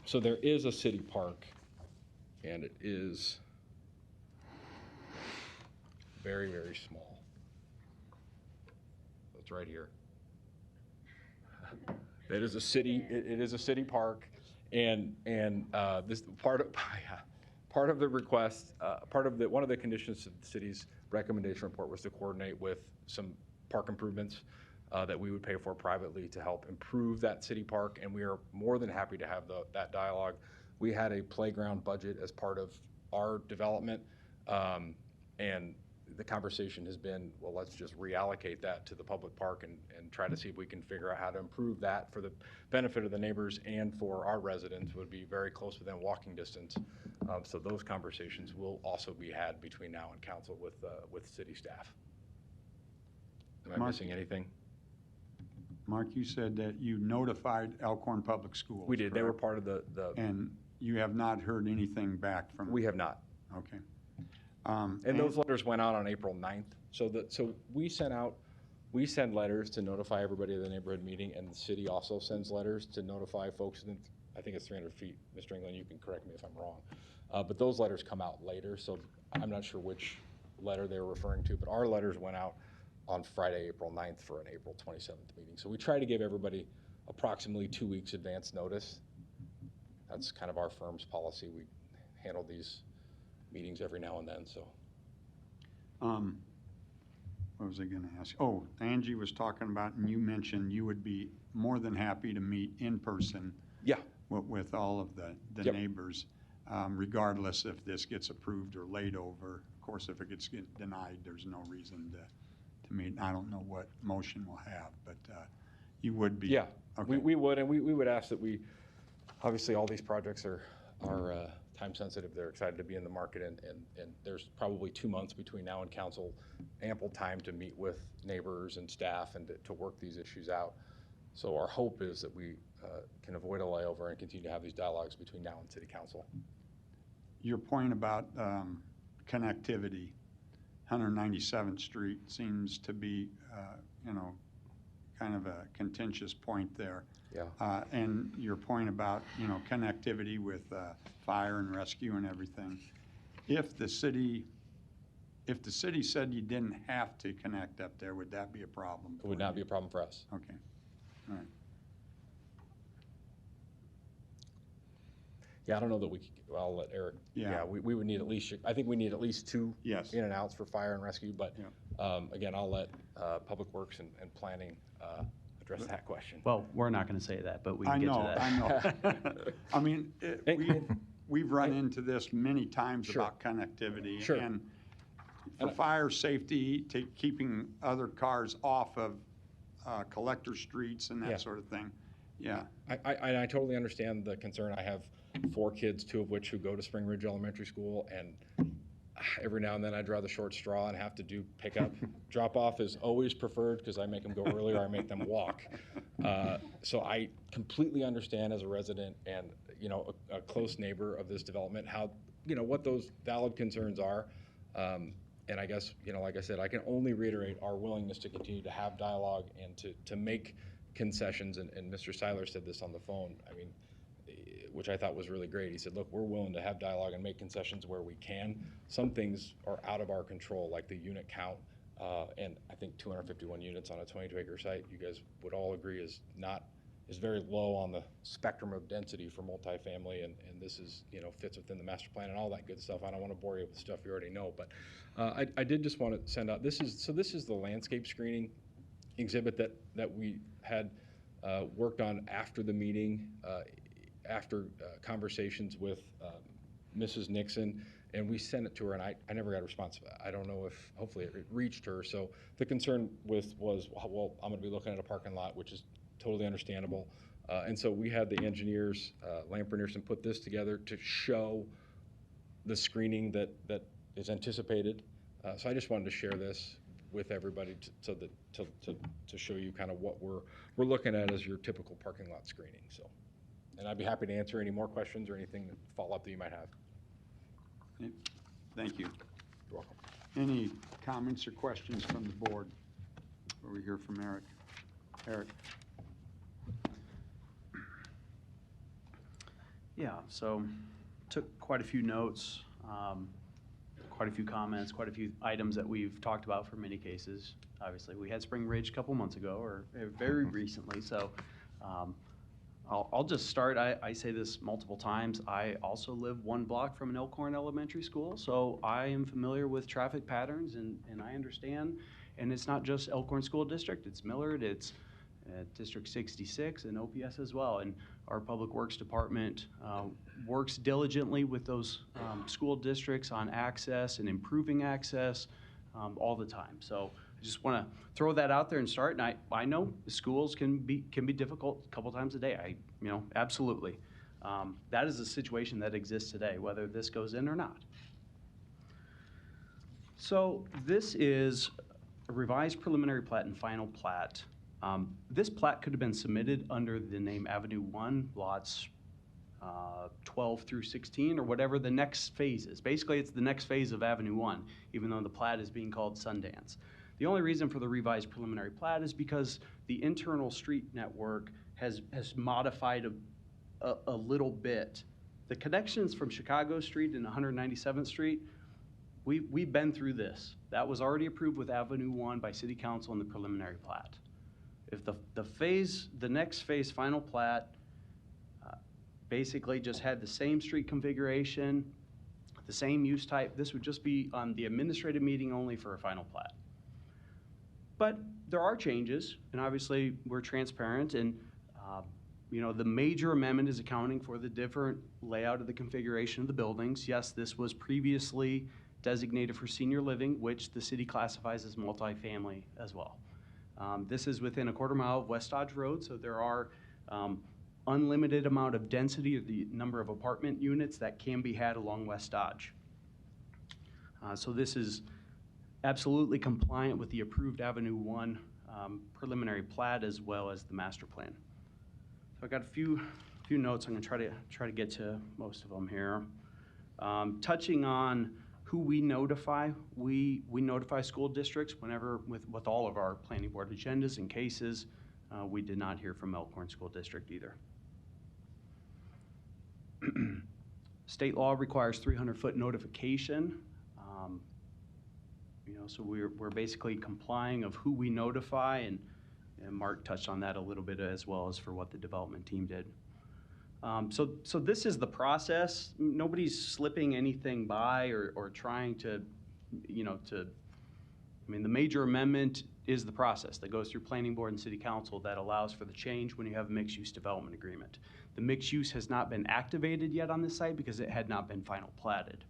P: So there is a city park, and it is very, very small. It's right here. It is a city. It is a city park, and this part of the request, one of the conditions of the city's recommendation report was to coordinate with some park improvements that we would pay for privately to help improve that city park, and we are more than happy to have that dialogue. We had a playground budget as part of our development, and the conversation has been, well, let's just reallocate that to the public park and try to see if we can figure out how to improve that for the benefit of the neighbors and for our residents. Would be very close within walking distance. So those conversations will also be had between now and council with city staff. Am I missing anything?
B: Mark, you said that you notified Elkhorn Public Schools.
P: We did.
B: Correct?
P: They were part of the.
B: And you have not heard anything back from them?
P: We have not.
B: Okay.
P: And those letters went out on April 9th. So we send letters to notify everybody at the neighborhood meeting, and the city also sends letters to notify folks within, I think it's 300 feet. Mr. England, you can correct me if I'm wrong. But those letters come out later, so I'm not sure which letter they were referring to, but our letters went out on Friday, April 9th for an April 27th meeting. So we try to give everybody approximately 2 weeks advance notice. That's kind of our firm's policy. We handle these meetings every now and then, so.
B: What was I gonna ask? Oh, Angie was talking about, and you mentioned you would be more than happy to meet in person.
P: Yeah.
B: With all of the
P: Yep.
B: neighbors, regardless if this gets approved or laid over. Of course, if it gets denied, there's no reason to meet. I don't know what motion we'll have, but you would be.
P: Yeah,
B: Okay.
P: we would, and we would ask that obviously all these projects are time sensitive. They're excited to be in the market, and there's probably 2 months between now and council, ample time to meet with neighbors and staff and to work these issues out. So our hope is that we can avoid a layover and continue to have these dialogues between now and city council.
B: Your point about connectivity, 197th Street seems to be, kind of a contentious point there.
P: Yeah.
B: And your point about, connectivity with fire and rescue and everything. If the city said you didn't have to connect up there, would that be a problem?
P: It would not be a problem for us.
B: Okay, all right.
P: Yeah, I don't know that we could, well, I'll let Eric,
B: Yeah.
P: we would need at least, I think we need at least 2
B: Yes.
P: in and outs for fire and rescue, but again, I'll let Public Works and Planning address that question.
F: Well, we're not going to say that, but we
B: I
F: can get
B: know,
F: to that.
B: I know. I mean, we've run into this many times
P: Sure.
B: about connectivity.
P: Sure.
B: And for fire safety, to keeping other cars off of collector streets and that
P: Yeah.
B: sort of thing. Yeah.
P: I totally understand the concern. I have 4 kids, 2 of which who go to Spring Ridge Elementary School, and every now and then I draw the short straw and have to do pickup. Drop off is always preferred because I make them go early or I make them walk. So I completely understand as a resident and, you know, a close neighbor of this development, how, you know, what those valid concerns are. And I guess, you know, like I said, I can only reiterate our willingness to continue to have dialogue and to make concessions. And Mr. Seiler said this on the phone, I mean, which I thought was really great. He said, look, we're willing to have dialogue and make concessions where we can. Some things are out of our control, like the unit count. And I think 251 units on a 22-acre site, you guys would all agree is very low on the spectrum of density for multifamily, and this is, you know, fits within the master plan and all that good stuff. I don't want to bore you with stuff you already know, but I did just want to send out, this is the landscape screening exhibit that we had worked on after the meeting, after conversations with Mrs. Nixon, and we sent it to her, and I never got a response. I don't know if, hopefully it reached her. So the concern was, well, I'm going to be looking at a parking lot, which is totally understandable. And so we had the engineers, Lamper Anderson, put this together to show the screening that is anticipated. So I just wanted to share this with everybody to show you kind of what we're looking at as your typical parking lot screening. So, and I'd be happy to answer any more questions or anything follow-up that you might have.
B: Thank you.
P: You're welcome.
B: Any comments or questions from the board? Or we hear from Eric. Eric.
F: Yeah, so took quite a few notes, quite a few comments, quite a few items that we've talked about for many cases. Obviously, we had Spring Ridge a couple months ago, or very recently, so I'll just start. I say this multiple times. I also live 1 block from an Elkhorn Elementary School, so I am familiar with traffic patterns, and I understand. And it's not just Elkhorn School District, it's Millard, it's District 66 and OPS as well. And our Public Works Department works diligently with those school districts on access and improving access all the time. So I just want to throw that out there and start. And I know schools can be difficult a couple times a day. Absolutely. That is a situation that exists today, whether this goes in or not. So this is a revised preliminary plat and final plat. This plat could have been submitted under the name Avenue 1, lots 12 through 16, or whatever the next phase is. Basically, it's the next phase of Avenue 1, even though the plat is being called Sundance. The only reason for the revised preliminary plat is because the internal street network has modified a little bit. The connections from Chicago Street and 197th Street, we've been through this. That was already approved with Avenue 1 by City Council in the preliminary plat. If the next phase final plat basically just had the same street configuration, the same use type, this would just be on the administrative meeting only for a final plat. But there are changes, and obviously we're transparent, and the major amendment is accounting for the different layout of the configuration of the buildings. Yes, this was previously designated for senior living, which the city classifies as multifamily as well. This is within a quarter mile of West Dodge Road, so there are unlimited amount of density of the number of apartment units that can be had along West Dodge. So this is absolutely compliant with the approved Avenue 1 preliminary plat as well as the master plan. So I got a few notes. I'm going to try to get to most of them here. Touching on who we notify, we notify school districts whenever with all of our planning board agendas and cases. We did not hear from Elkhorn School District either. State law requires 300-foot notification. So we're basically complying of who we notify, and Mark touched on that a little bit as well as for what the development team did. So this is the process. Nobody's slipping anything by or trying to, I mean, the major amendment is the process that goes through planning board and city council that allows for the change when you have a mixed-use development agreement. The mixed use has not been activated yet on this site because it had not been final platted.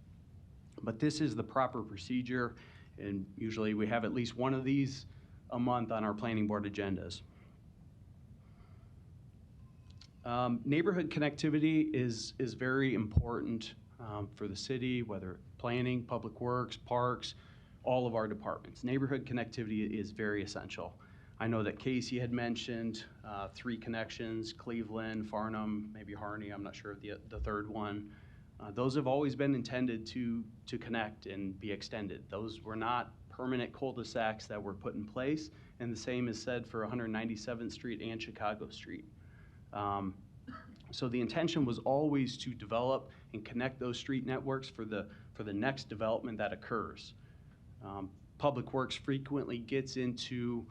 F: But this is the proper procedure, and usually we have at least one of these a month on our planning board agendas. Neighborhood connectivity is very important for the city, whether planning, public works, parks, all of our departments. Neighborhood connectivity is very essential. I know that Casey had mentioned 3 connections, Cleveland, Farnham, maybe Harney, I'm not sure of the third one. Those have always been intended to connect and be extended. Those were not permanent cul-de-sacs that were put in place, and the same is said for 197th Street and Chicago Street. So the intention was always to develop and connect those street networks for the next development that occurs. Public Works frequently gets into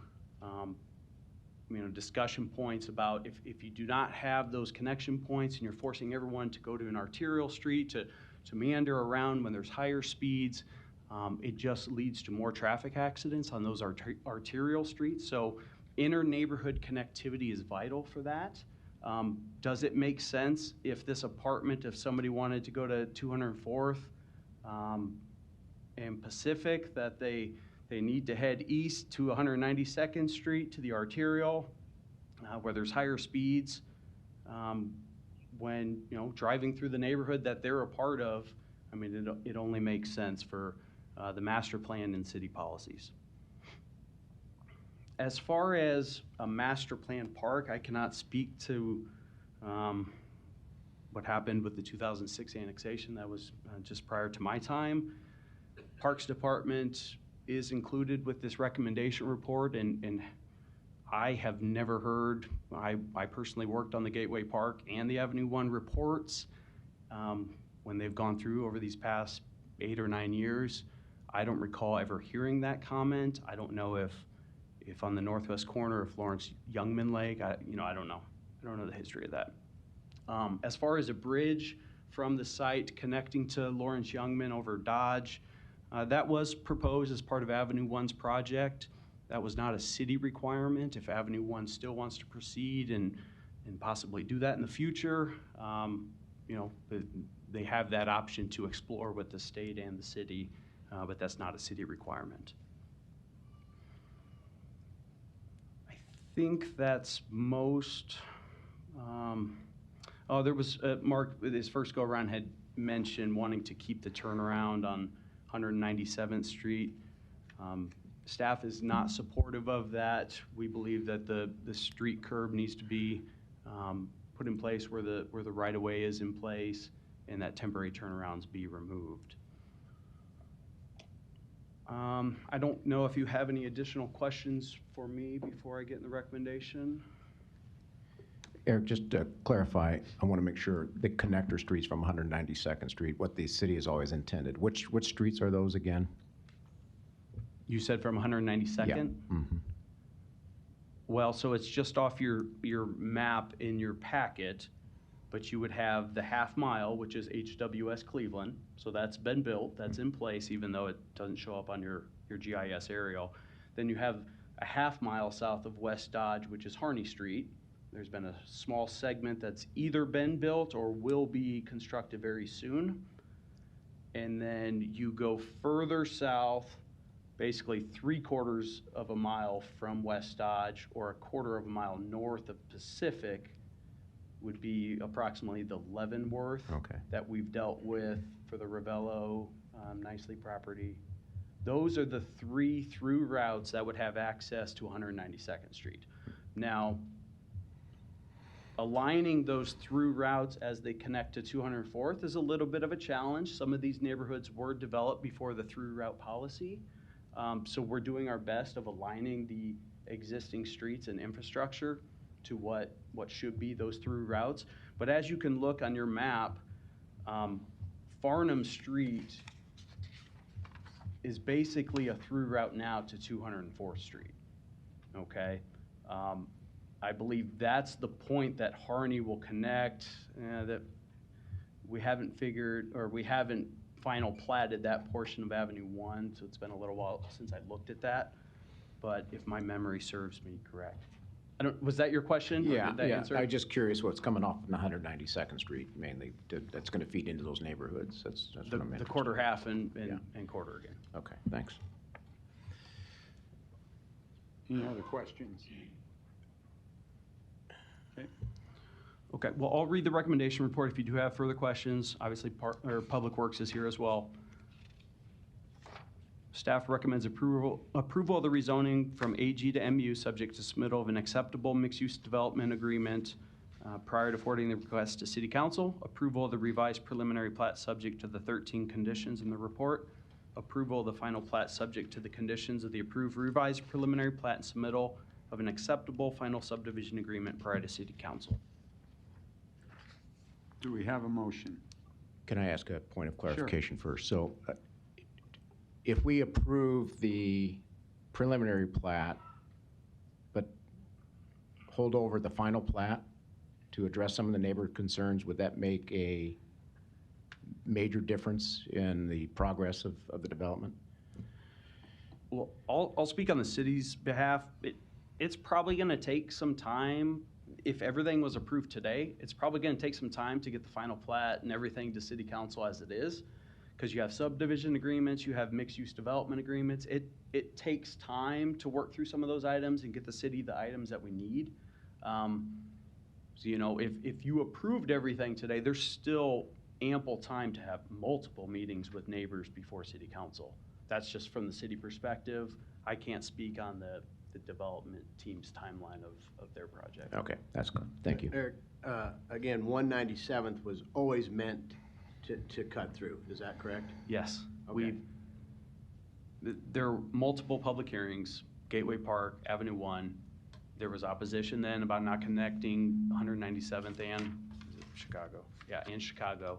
F: discussion points about if you do not have those connection points and you're forcing everyone to go to an arterial street to meander around when there's higher speeds, it just leads to more traffic accidents on those arterial streets. So inter-neighborhood connectivity is vital for that. Does it make sense if this apartment, if somebody wanted to go to 204th and Pacific, that they need to head east to 192nd Street to the arterial where there's higher speeds when driving through the neighborhood that they're a part of? I mean, it only makes sense for the master plan and city policies. As far as a master plan park, I cannot speak to what happened with the 2006 annexation. That was just prior to my time. Parks Department is included with this recommendation report, and I have never heard, I personally worked on the Gateway Park and the Avenue 1 reports when they've gone through over these past 8 or 9 years. I don't recall ever hearing that comment. I don't know if on the northwest corner of Lawrence Youngman Lake, I don't know. I don't know the history of that. As far as a bridge from the site connecting to Lawrence Youngman over Dodge, that was proposed as part of Avenue 1's project. That was not a city requirement. If Avenue 1 still wants to proceed and possibly do that in the future, they have that option to explore with the state and the city, but that's not a city requirement. I think that's most. There was Mark, with his first go-around, had mentioned wanting to keep the turnaround on 197th Street. Staff is not supportive of that. We believe that the street curb needs to be put in place where the right-of-way is in place, and that temporary turnarounds be removed. I don't know if you have any additional questions for me before I get in the recommendation.
H: Eric, just to clarify, I want to make sure the connector streets from 192nd Street, what the city has always intended. Which streets are those again?
F: You said from 192nd?
H: Yeah. Mm-hmm.
F: Well, so it's just off your map in your packet, but you would have the half mile, which is HWS Cleveland. So that's been built, that's in place, even though it doesn't show up on your GIS aerial. Then you have a half mile south of West Dodge, which is Harney Street. There's been a small segment that's either been built or will be constructed very soon. And then you go further south, basically 3/4 of a mile from West Dodge, or 1/4 of a mile north of Pacific, would be approximately the Leavenworth that we've dealt with for the Ravello Nicely property. Those are the 3 through routes that would have access to 192nd Street. Now, aligning those through routes as they connect to 204th is a little bit of a challenge. Some of these neighborhoods were developed before the through route policy. So we're doing our best of aligning the existing streets and infrastructure to what should be those through routes. But as you can look on your map, Farnham Street is basically a through route now to 204th Street, okay? I believe that's the point that Harney will connect, that we haven't figured, or we haven't final platted that portion of Avenue 1, so it's been a little while since I looked at that, but if my memory serves me correct. Was that your question? Or
H: Yeah,
F: did that
H: yeah.
F: answer?
H: I'm just curious what's coming off on 192nd Street mainly, that's going to feed into those neighborhoods. That's what I'm interested
F: The quarter
H: in.
F: half and quarter again.
H: Okay, thanks.
B: Any other questions? Okay.
F: Okay, well, I'll read the recommendation report if you do have further questions. Obviously, Public Works is here as well. Staff recommends approval of the rezoning from AG to MU, subject to submittal of an acceptable mixed-use development agreement prior to forwarding the request to City Council. Approval of the revised preliminary plat subject to the 13 conditions in the report. Approval of the final plat subject to the conditions of the approved revised preliminary plat and submittal of an acceptable final subdivision agreement prior to City Council.
B: Do we have a motion?
H: Can I ask a point of clarification first? So if we approve the preliminary plat, but hold over the final plat to address some of the neighbor concerns, would that make a major difference in the progress of the development?
F: Well, I'll speak on the city's behalf. It's probably going to take some time. If everything was approved today, it's probably going to take some time to get the final plat and everything to City Council as it is, because you have subdivision agreements, you have mixed-use development agreements. It takes time to work through some of those items and get the city the items that we need. So, you know, if you approved everything today, there's still ample time to have multiple meetings with neighbors before City Council. That's just from the city perspective. I can't speak on the development team's timeline of their project.
H: Okay, that's good. Thank you.
O: Eric, again, 197th was always meant to cut through. Is that correct?
F: Yes.
O: Okay.
F: There are multiple public hearings, Gateway Park, Avenue 1. There was opposition then about not connecting 197th and Chicago. Yeah, and Chicago.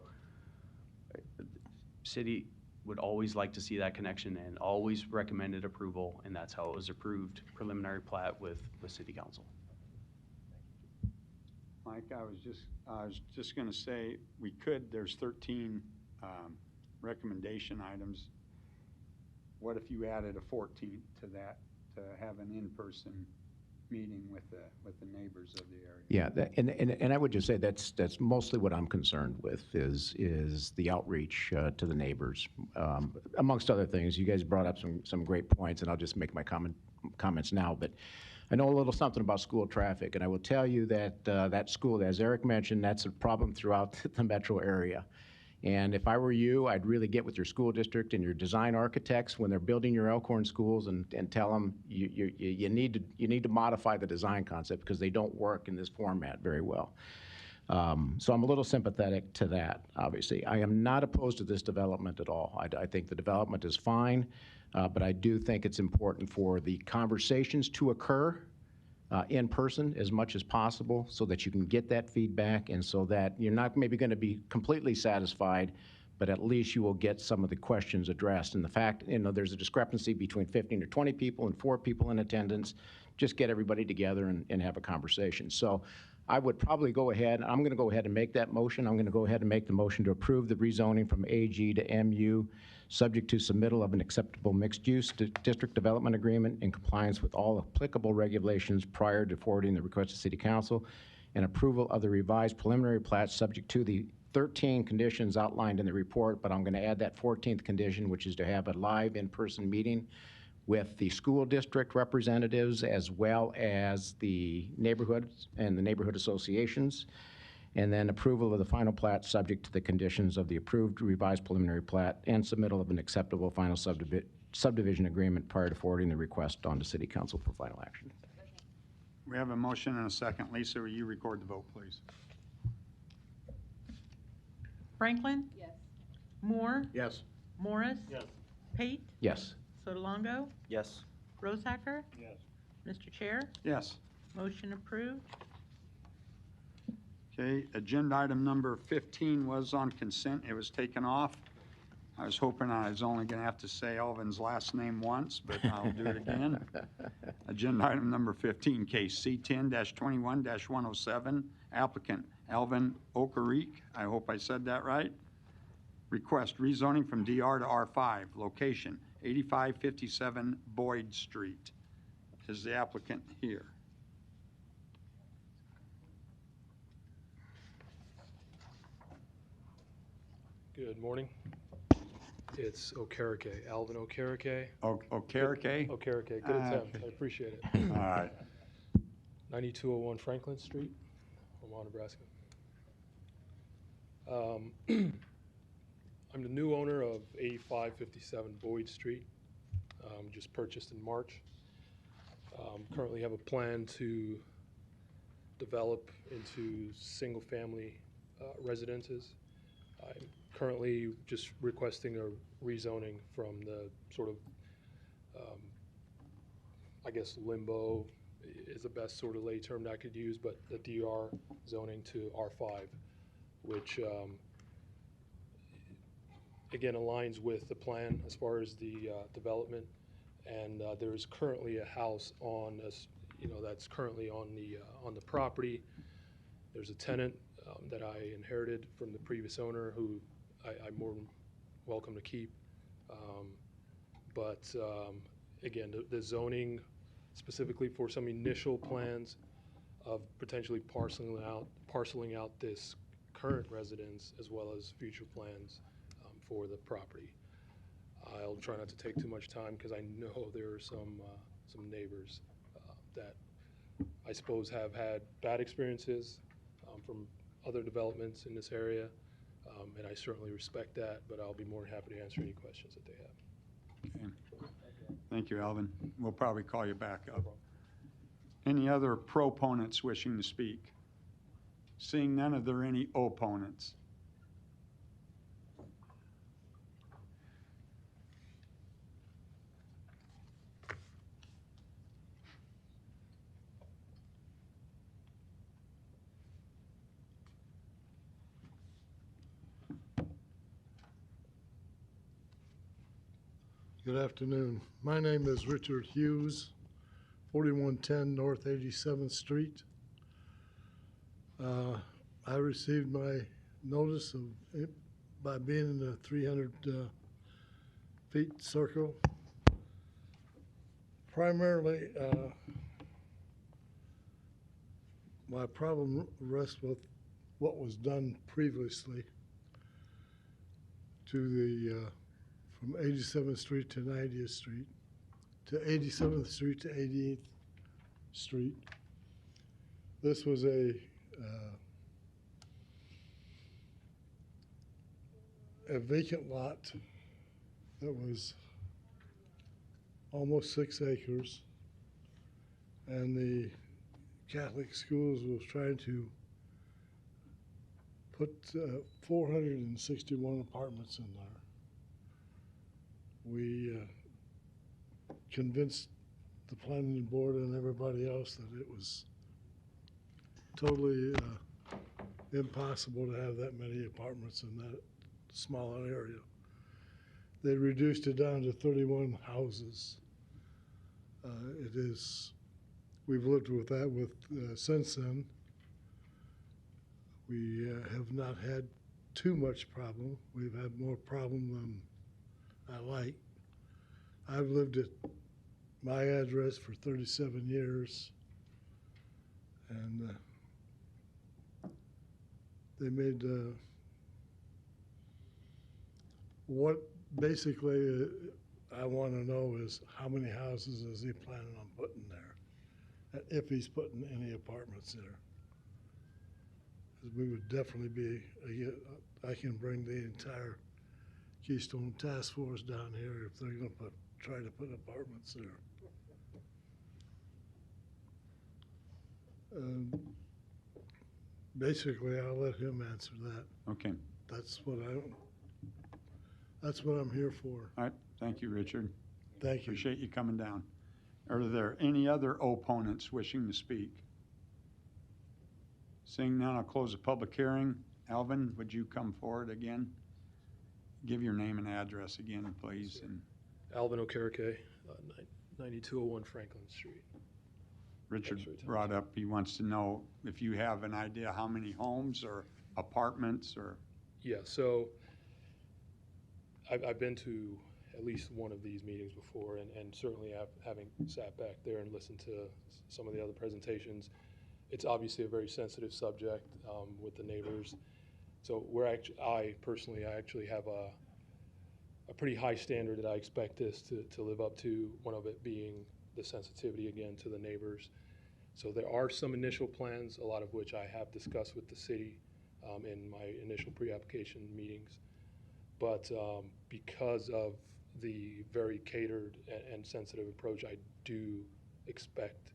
F: City would always like to see that connection and always recommended approval, and that's how it was approved, preliminary plat with City Council.
B: Mike, I was just going to say, there's 13 recommendation items. What if you added a 14th to that, to have an in-person meeting with the neighbors of the area?
H: Yeah, and I would just say that's mostly what I'm concerned with is the outreach to the neighbors. Amongst other things, you guys brought up some great points, and I'll just make my comments now. But I know a little something about school traffic, and I will tell you that that school, as Eric mentioned, that's a problem throughout the metro area. And if I were you, I'd really get with your school district and your design architects when they're building your Elkhorn schools and tell them you need to modify the design concept because they don't work in this format very well. So I'm a little sympathetic to that, obviously. I am not opposed to this development at all. I think the development is fine, but I do think it's important for the conversations to occur in person as much as possible so that you can get that feedback and so that you're not maybe going to be completely satisfied, but at least you will get some of the questions addressed. And the fact, there's a discrepancy between 15 or 20 people and 4 people in attendance, just get everybody together and have a conversation. So I would probably go ahead, I'm going to go ahead and make that motion. I'm going to go ahead and make the motion to approve the rezoning from AG to MU, subject to submittal of an acceptable mixed-use district development agreement in compliance with all applicable regulations prior to forwarding the request to City Council, and approval of the revised preliminary plat subject to the 13 conditions outlined in the report, but I'm going to add that 14th condition, which is to have a live in-person meeting with the school district representatives as well as the neighborhoods and the neighborhood associations, and then approval of the final plat subject to the conditions of the approved revised preliminary plat and submittal of an acceptable final subdivision agreement prior to forwarding the request on to City Council for final action.
B: We have a motion and a second. Lisa, will you record the vote, please?
C: Franklin?
E: Yes.
C: Moore?
O: Yes.
C: Morris?
D: Yes.
C: Pate?
H: Yes.
C: Sotolongo?
F: Yes.
C: Rosacker?
D: Yes.
C: Mr. Chair?
B: Yes.
C: Motion approved.
B: Okay, agenda item number 15 was on consent. It was taken off. I was hoping I was only going to have to say Alvin's last name once, but I'll do it again. Agenda item number 15, case C10-21-107, applicant Alvin Okarik. I hope I said that right. Request rezoning from DR to R5, location 8557 Boyd Street. Is the applicant here?
G: Good morning. It's Okereke, Alvin Okereke.
B: Okereke?
G: Okereke, good attempt. I appreciate it.
B: All right.
G: 9201 Franklin Street, Omaha, Nebraska. I'm the new owner of 8557 Boyd Street, just purchased in March. Currently have a plan to develop into single-family residences. I'm currently just requesting a rezoning from the sort of, I guess, limbo is the best sort of lay term that I could use, but the DR zoning to R5, which again aligns with the plan as far as the development. And there is currently a house on this, that's currently on the property. There's a tenant that I inherited from the previous owner who I'm more than welcome to keep. But again, the zoning specifically for some initial plans of potentially parceling out this current residence as well as future plans for the property. I'll try not to take too much time because I know there are some neighbors that I suppose have had bad experiences from other developments in this area, and I certainly respect that, but I'll be more than happy to answer any questions that they have.
B: Okay. Thank you, Alvin. We'll probably call you back up. Any other proponents wishing to speak? Seeing none, are there any opponents?
V: Good afternoon. My name is Richard Hughes, 4110 North 87th Street. I received my notice of it by being in the 300 feet circle. Primarily, my problem rests with what was done previously to the from 87th Street to 90th Street, to 87th Street to 88th Street. This was a vacant lot that was almost 6 acres, and the Catholic schools was trying to put 461 apartments in there. We convinced the planning board and everybody else that it was totally impossible to have that many apartments in that small an area. They reduced it down to 31 houses. We've lived with that since then. We have not had too much problem. We've had more problem than I like. I've lived at my address for 37 years, and they made what basically I want to know is how many houses is he planning on putting there, if he's putting any apartments there. 'Cause we would definitely be, I can bring the entire Keystone Task Force down here if they're going to try to put apartments there. Basically, I'll let him answer that.
B: Okay.
V: That's what I'm here for.
B: All right. Thank you, Richard.
V: Thank you.
B: Appreciate you coming down. Are there any other opponents wishing to speak? Seeing none, I'll close the public hearing. Alvin, would you come forward again? Give your name and address again, please. And
G: Alvin Okereke, 9201 Franklin Street.
B: Richard
G: Thanks for your time.
B: brought up, he wants to know if you have an idea how many homes or apartments or?
G: Yeah, so I've been to at least one of these meetings before, and certainly having sat back there and listened to some of the other presentations, it's obviously a very sensitive subject with the neighbors. So I personally actually have a pretty high standard that I expect this to live up to, one of it being the sensitivity, again, to the neighbors. So there are some initial plans, a lot of which I have discussed with the city in my initial pre-application meetings. But because of the very catered and sensitive approach, I do expect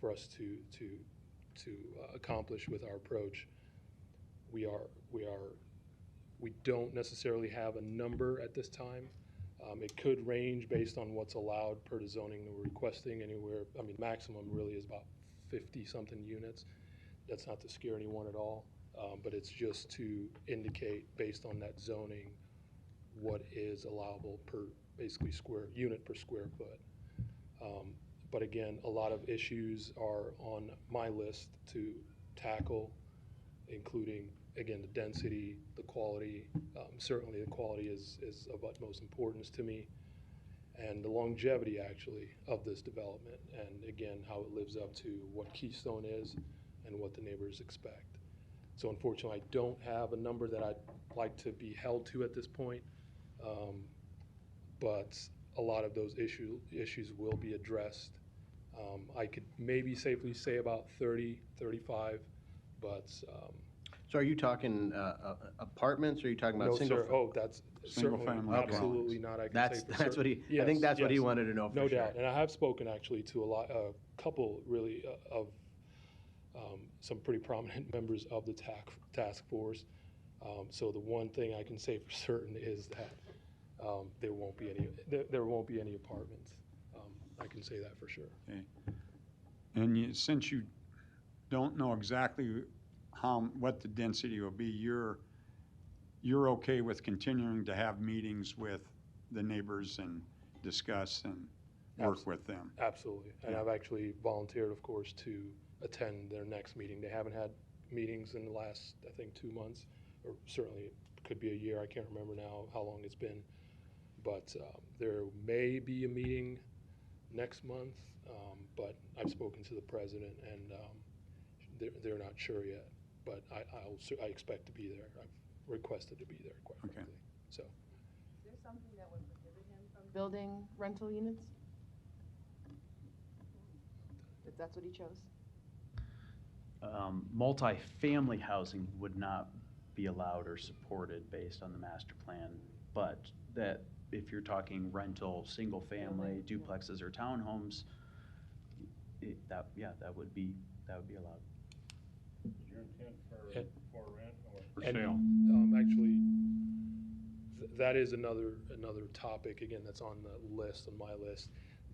G: for us to accomplish with our approach. We don't necessarily have a number at this time. It could range based on what's allowed per the zoning that we're requesting anywhere. I mean, maximum really is about 50-something units. That's not to scare anyone at all, but it's just to indicate based on that zoning what is allowable per basically unit per square foot. But again, a lot of issues are on my list to tackle, including, again, the density, the quality. Certainly the quality is of utmost importance to me, and the longevity, actually, of this development, and again, how it lives up to what Keystone is and what the neighbors expect. So unfortunately, I don't have a number that I'd like to be held to at this point, but a lot of those issues will be addressed. I could maybe safely say about 30, 35, but
O: So are you talking apartments, or are you talking about
G: no,
O: single?
G: sir. Oh, that's certainly
B: family
G: absolutely not. I can
O: That's
G: say for
O: that's
G: certain.
O: what he.
G: Yes,
O: I think that's what he
G: yes,
O: wanted to know. For
G: no
O: sure.
G: doubt. And I have spoken actually to a couple really of some pretty prominent members of the task force. So the one thing I can say for certain is that there won't be any apartments. I can say that for sure.
B: Okay. And since you don't know exactly what the density will be, you're okay with continuing to have meetings with the neighbors and discuss and work with them?
G: Absolutely. And
B: Yeah.
G: I've actually volunteered, of course, to attend their next meeting. They haven't had meetings in the last, I think, 2 months, or certainly it could be a year. I can't remember now how long it's been. But there may be a meeting next month, but I've spoken to the president, and they're not sure yet. But I expect to be there. I've requested to be there, quite frankly. So.
E: Is there something that would prohibit him from building rental units? If that's what he chose?
F: Multifamily housing would not be allowed or supported based on the master plan, but that if you're talking rental, single family, duplexes or townhomes, that would be allowed.
D: Is your intent for rent or for
G: And,
D: sale?
G: Actually, that is another topic, again, that's on the list, on my list.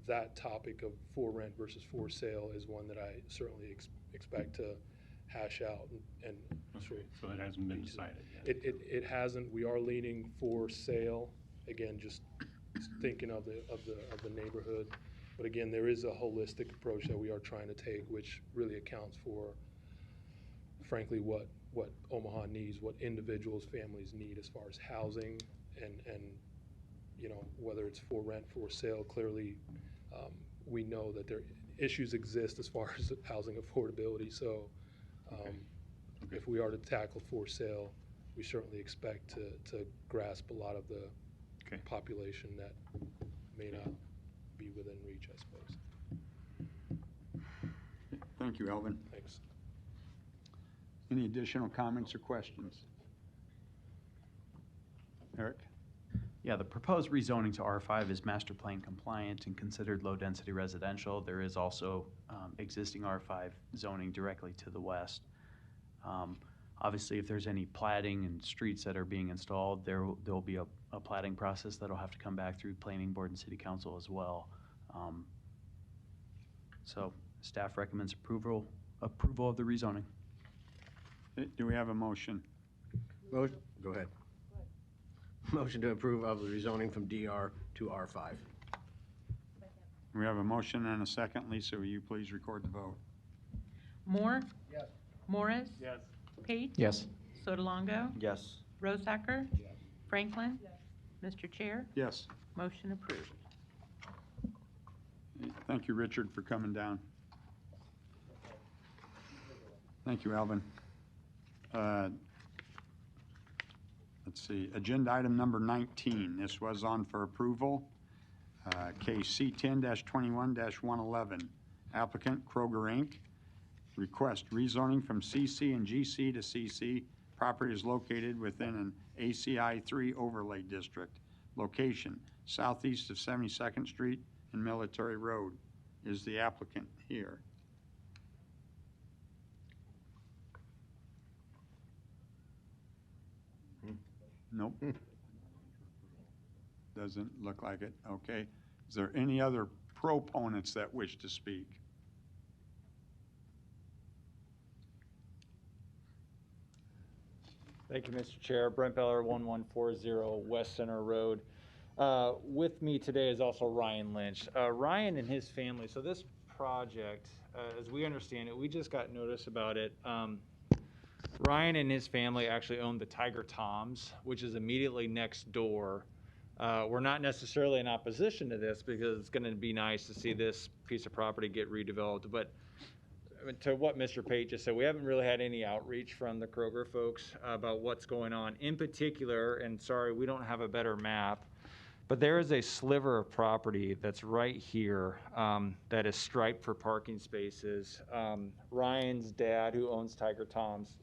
G: That topic of for rent versus for sale is one that I certainly expect to hash out and
D: So it hasn't been decided yet?
G: It hasn't. We are leaning for sale, again, just thinking of the neighborhood. But again, there is a holistic approach that we are trying to take, which really accounts for, frankly, what Omaha needs, what individuals, families need as far as housing, and whether it's for rent, for sale. Clearly, we know that there issues exist as far as housing affordability. So if we are to tackle for sale, we certainly expect to grasp a lot of the population that may not be within reach, I suppose.
B: Thank you, Elvin.
G: Thanks.
B: Any additional comments or questions? Eric?
F: Yeah, the proposed rezoning to R5 is master plan compliant and considered low-density residential. There is also existing R5 zoning directly to the west. Obviously, if there's any platting and streets that are being installed, there will be a platting process that'll have to come back through planning board and city council as well. So staff recommends approval of the rezoning.
B: Do we have a motion?
O: Motion. Go ahead. Motion to approve of the rezoning from DR to R5.
B: We have a motion and a second. Lisa, will you please record the vote?
C: Moore?
G: Yes.
C: Morris?
G: Yes.
C: Pate?
H: Yes.
C: Sotolongo?
F: Yes.
C: Rosacker? Franklin? Mr. Chair?
B: Yes.
C: Motion approved.
B: Thank you, Richard, for coming down. Thank you, Alvin. Let's see, agenda item number 19. This was on for approval. Case C10-21-111. Applicant Kroger Inc. Request rezoning from CC and GC to CC. Property is located within an ACI 3 overlay district. Location, southeast of 72nd Street and Military Road. Is the applicant here? Nope. Doesn't look like it. Okay. Is there any other proponents that wish to speak?
A: Thank you, Mr. Chair. Brent Beller, 1140 West Center Road. With me today is also Ryan Lynch. Ryan and his family, so this project, as we understand it, we just got notice about it. Ryan and his family actually own the Tiger Toms, which is immediately next door. We're not necessarily in opposition to this because it's going to be nice to see this piece of property get redeveloped. But to what Mr. Pate just said, we haven't really had any outreach from the Kroger folks about what's going on. In particular, and sorry, we don't have a better map, but there is a sliver of property that's right here that is striped for parking spaces. Ryan's dad, who owns Tiger Tom's,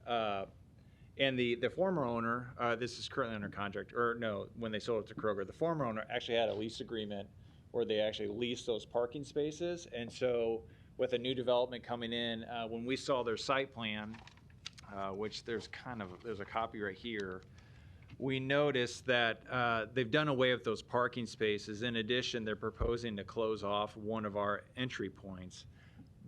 A: and the former owner, this is currently under contract, or no, when they sold it to Kroger, the former owner actually had a lease agreement where they actually leased those parking spaces. And so with a new development coming in, when we saw their site plan, which there's a copy right here, we noticed that they've done away with those parking spaces. In addition, they're proposing to close off one of our entry points.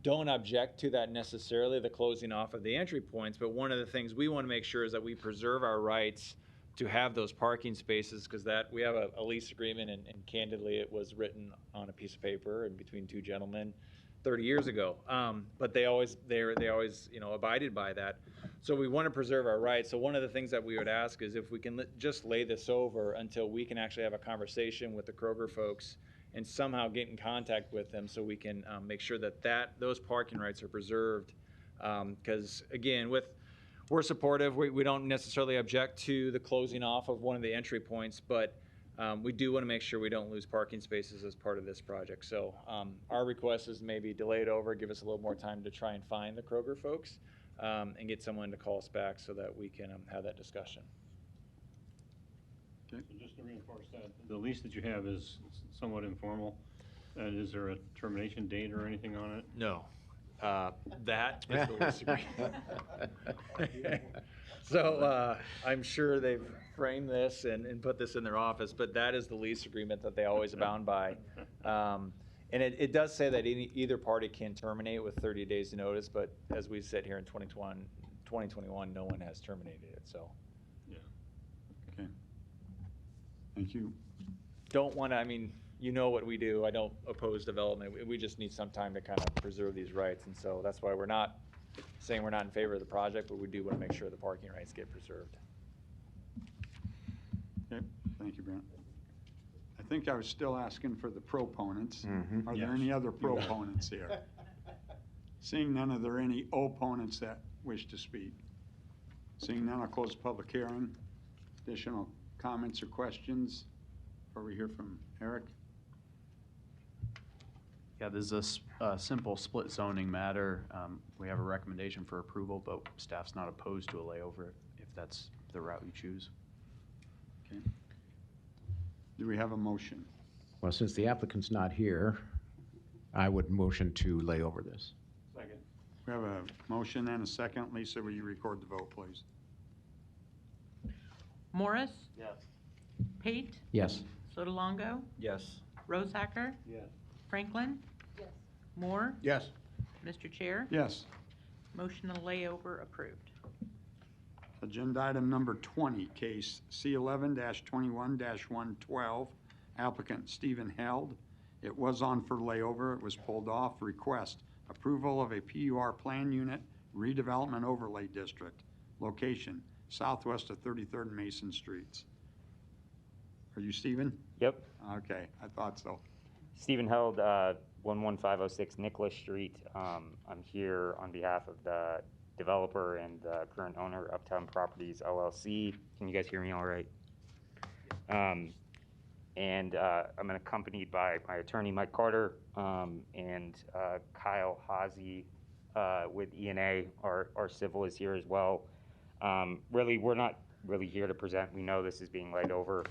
A: Don't object to that necessarily, the closing off of the entry points, but one of the things we want to make sure is that we preserve our rights to have those parking spaces, because that we have a lease agreement, and candidly it was written on a piece of paper and between two gentlemen 30 years ago, but they always abided by that. So we want to preserve our rights. So one of the things that we would ask is if we can just lay this over until we can actually have a conversation with the Kroger folks and somehow get in contact with them so we can make sure that those parking rights are preserved. Because again, we're supportive. We don't necessarily object to the closing off of one of the entry points, but we do want to make sure we don't lose parking spaces as part of this project. So our request is maybe delay it over, give us a little more time to try and find the Kroger folks and get someone to call us back so that we can have that discussion.
D: So just to reinforce that, the lease that you have is somewhat informal. And is there a termination date or anything on it?
A: No. That is the lease agreement. So I'm sure they've framed this and put this in their office, but that is the lease agreement that they always abound by. And it does say that either party can terminate with 30 days notice, but as we said here in 2021, no one has terminated it, so.
D: Yeah.
B: Okay. Thank you.
A: You know what we do. I don't oppose development. We just need some time to kind of preserve these rights, and so that's why we're not saying we're not in favor of the project, but we do want to make sure the parking rights get preserved.
B: Okay, thank you, Brent. I think I was still asking for the proponents.
H: Mhm.
B: Are there any other proponents here? Seeing none, are there any opponents that wish to speak? Seeing none, I'll close the public hearing. Additional comments or questions before we hear from Eric?
F: Yeah, this is a simple split zoning matter. We have a recommendation for approval, but staff's not opposed to a layover if that's the route you choose.
B: Okay. Do we have a motion?
H: Well, since the applicant's not here, I would motion to lay over this.
D: Second.
B: We have a motion and a second. Lisa, will you record the vote, please?
C: Morris?
D: Yes.
C: Pate?
H: Yes.
C: Sotolongo?
F: Yes.
C: Rosacker?
D: Yes.
C: Franklin?
E: Yes.
C: Moore?
O: Yes.
C: Mr. Chair?
B: Yes.
C: Motion to layover approved.
B: Agenda item number 20, case C11-21-112, applicant Stephen Held. It was on for layover. It was pulled off. Request approval of a PUR plan unit redevelopment overlay district. Location southwest of 33rd and Mason Streets. Are you Stephen?
J: Yep.
B: Okay, I thought so.
J: Stephen Held, 11506 Nicholas Street. I'm here on behalf of the developer and the current owner, Uptown Properties LLC. Can you guys hear me all right? And I'm accompanied by my attorney, Mike Carter, and Kyle Hazy with E&A. Our civil is here as well. Really, we're not really here to present. We know this is being laid over.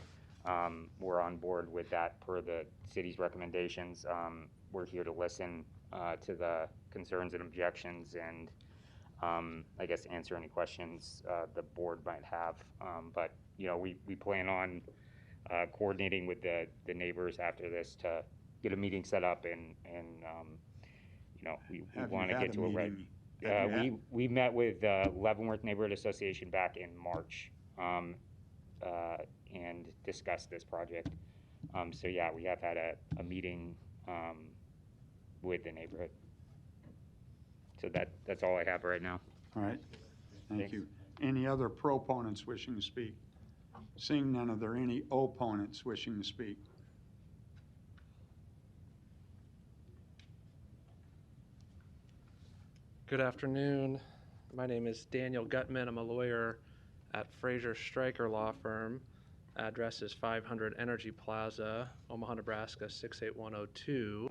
J: We're on board with that per the city's recommendations. We're here to listen to the concerns and objections and I guess answer any questions the board might have. But, you know, we plan on coordinating with the neighbors after this to get a meeting set up and you know, we want to get to it right. We met with Leavenworth Neighborhood Association back in March and discussed this project. So yeah, we have had a meeting with the neighborhood. So that's all I have right now.
B: All right, thank
J: Thanks.
B: you. Any other proponents wishing to speak? Seeing none, are there any opponents wishing to speak?
K: Good afternoon. My name is Daniel Gutman. I'm a lawyer at Fraser Stryker Law Firm. Address is 500 Energy Plaza, Omaha, Nebraska 68102.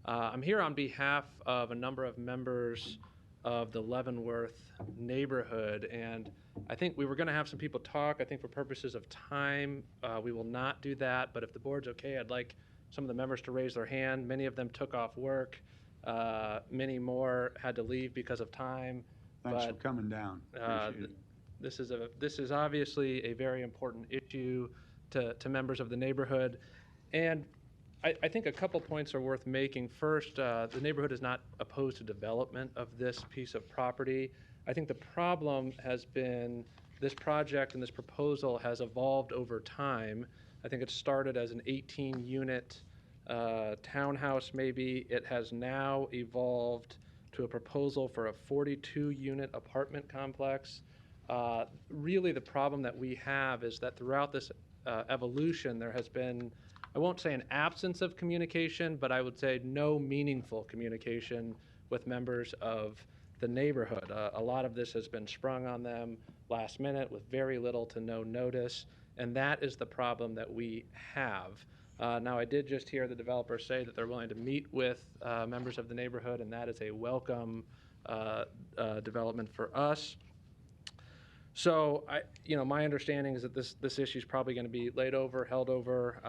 K: I'm here on behalf of a number of members of the Leavenworth neighborhood, and I think we were going to have some people talk. I think for purposes of time, we will not do that, but if the board's okay, I'd like some of the members to raise their hand. Many of them took off work. Many more had to leave because of time.
B: Thanks for coming down. Appreciate it.
K: This is obviously a very important issue to members of the neighborhood, and I think a couple points are worth making. First, the neighborhood is not opposed to development of this piece of property. I think the problem has been this project and this proposal has evolved over time. I think it started as an 18-unit townhouse maybe. It has now evolved to a proposal for a 42-unit apartment complex. Really the problem that we have is that throughout this evolution there has been, I won't say an absence of communication, but I would say no meaningful communication with members of the neighborhood. A lot of this has been sprung on them last minute with very little to no notice, and that is the problem that we have. Now, I did just hear the developer say that they're willing to meet with members of the neighborhood, and that is a welcome development for us. So, my understanding is that this issue is probably going to be laid over, held over.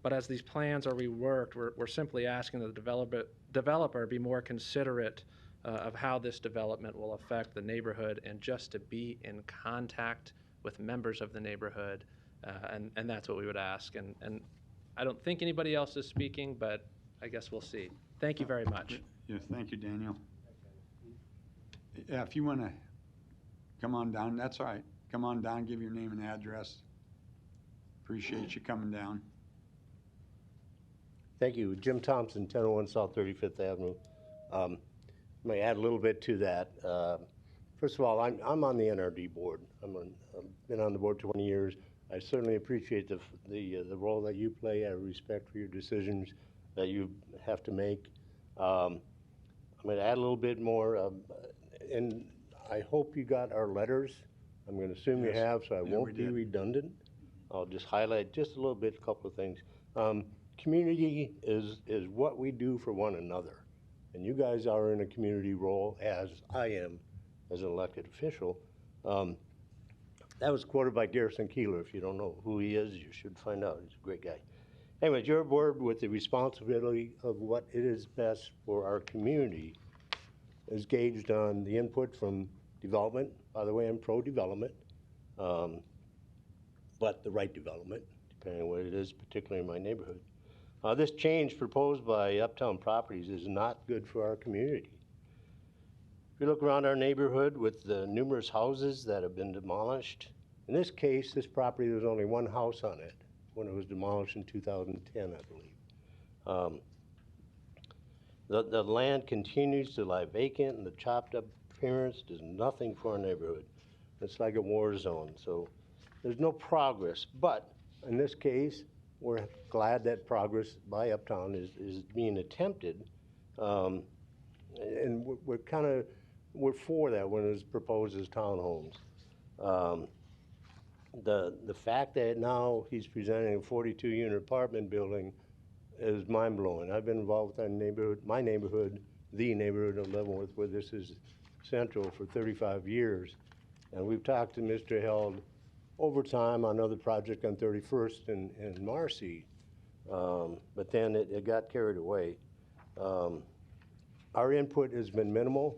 K: But as these plans are reworked, we're simply asking that the developer be more considerate of how this development will affect the neighborhood and just to be in contact with members of the neighborhood. And that's what we would ask. And I don't think anybody else is speaking, but I guess we'll see. Thank you very much.
B: Yeah, thank you, Daniel. Yeah, if you want to come on down, that's all right. Come on down, give your name and address. Appreciate you coming down.
W: Thank you. Jim Thompson, 1001 South 35th Avenue. May add a little bit to that. First of all, I'm on the NRD board. I've been on the board 20 years. I certainly appreciate the role that you play. I have respect for your decisions that you have to make. I'm going to add a little bit more, and I hope you got our letters. I'm going to assume you have, so I won't be redundant. I'll just highlight just a little bit, a couple of things. Community is what we do for one another, and you guys are in a community role, as I am as an elected official. That was quoted by Garrison Keillor. If you don't know who he is, you should find out. He's a great guy. Anyways, you're aboard with the responsibility of what it is best for our community is gauged on the input from development. By the way, I'm pro-development, but the right development, depending on what it is, particularly in my neighborhood. This change proposed by Uptown Properties is not good for our community. If you look around our neighborhood with the numerous houses that have been demolished, in this case, this property, there was only one house on it when it was demolished in 2010, I believe. The land continues to lie vacant, and the chopped up appearance does nothing for our neighborhood. It's like a war zone, so there's no progress. But in this case, we're glad that progress by Uptown is being attempted. And we're for that when it was proposed as townhomes. The fact that now he's presenting a 42-unit apartment building is mind-blowing. I've been involved with that neighborhood, my neighborhood, the neighborhood of Leavenworth, where this is central, for 35 years. And we've talked to Mr. Held over time on other project on 31st and Marcy, but then it got carried away. Our input has been minimal.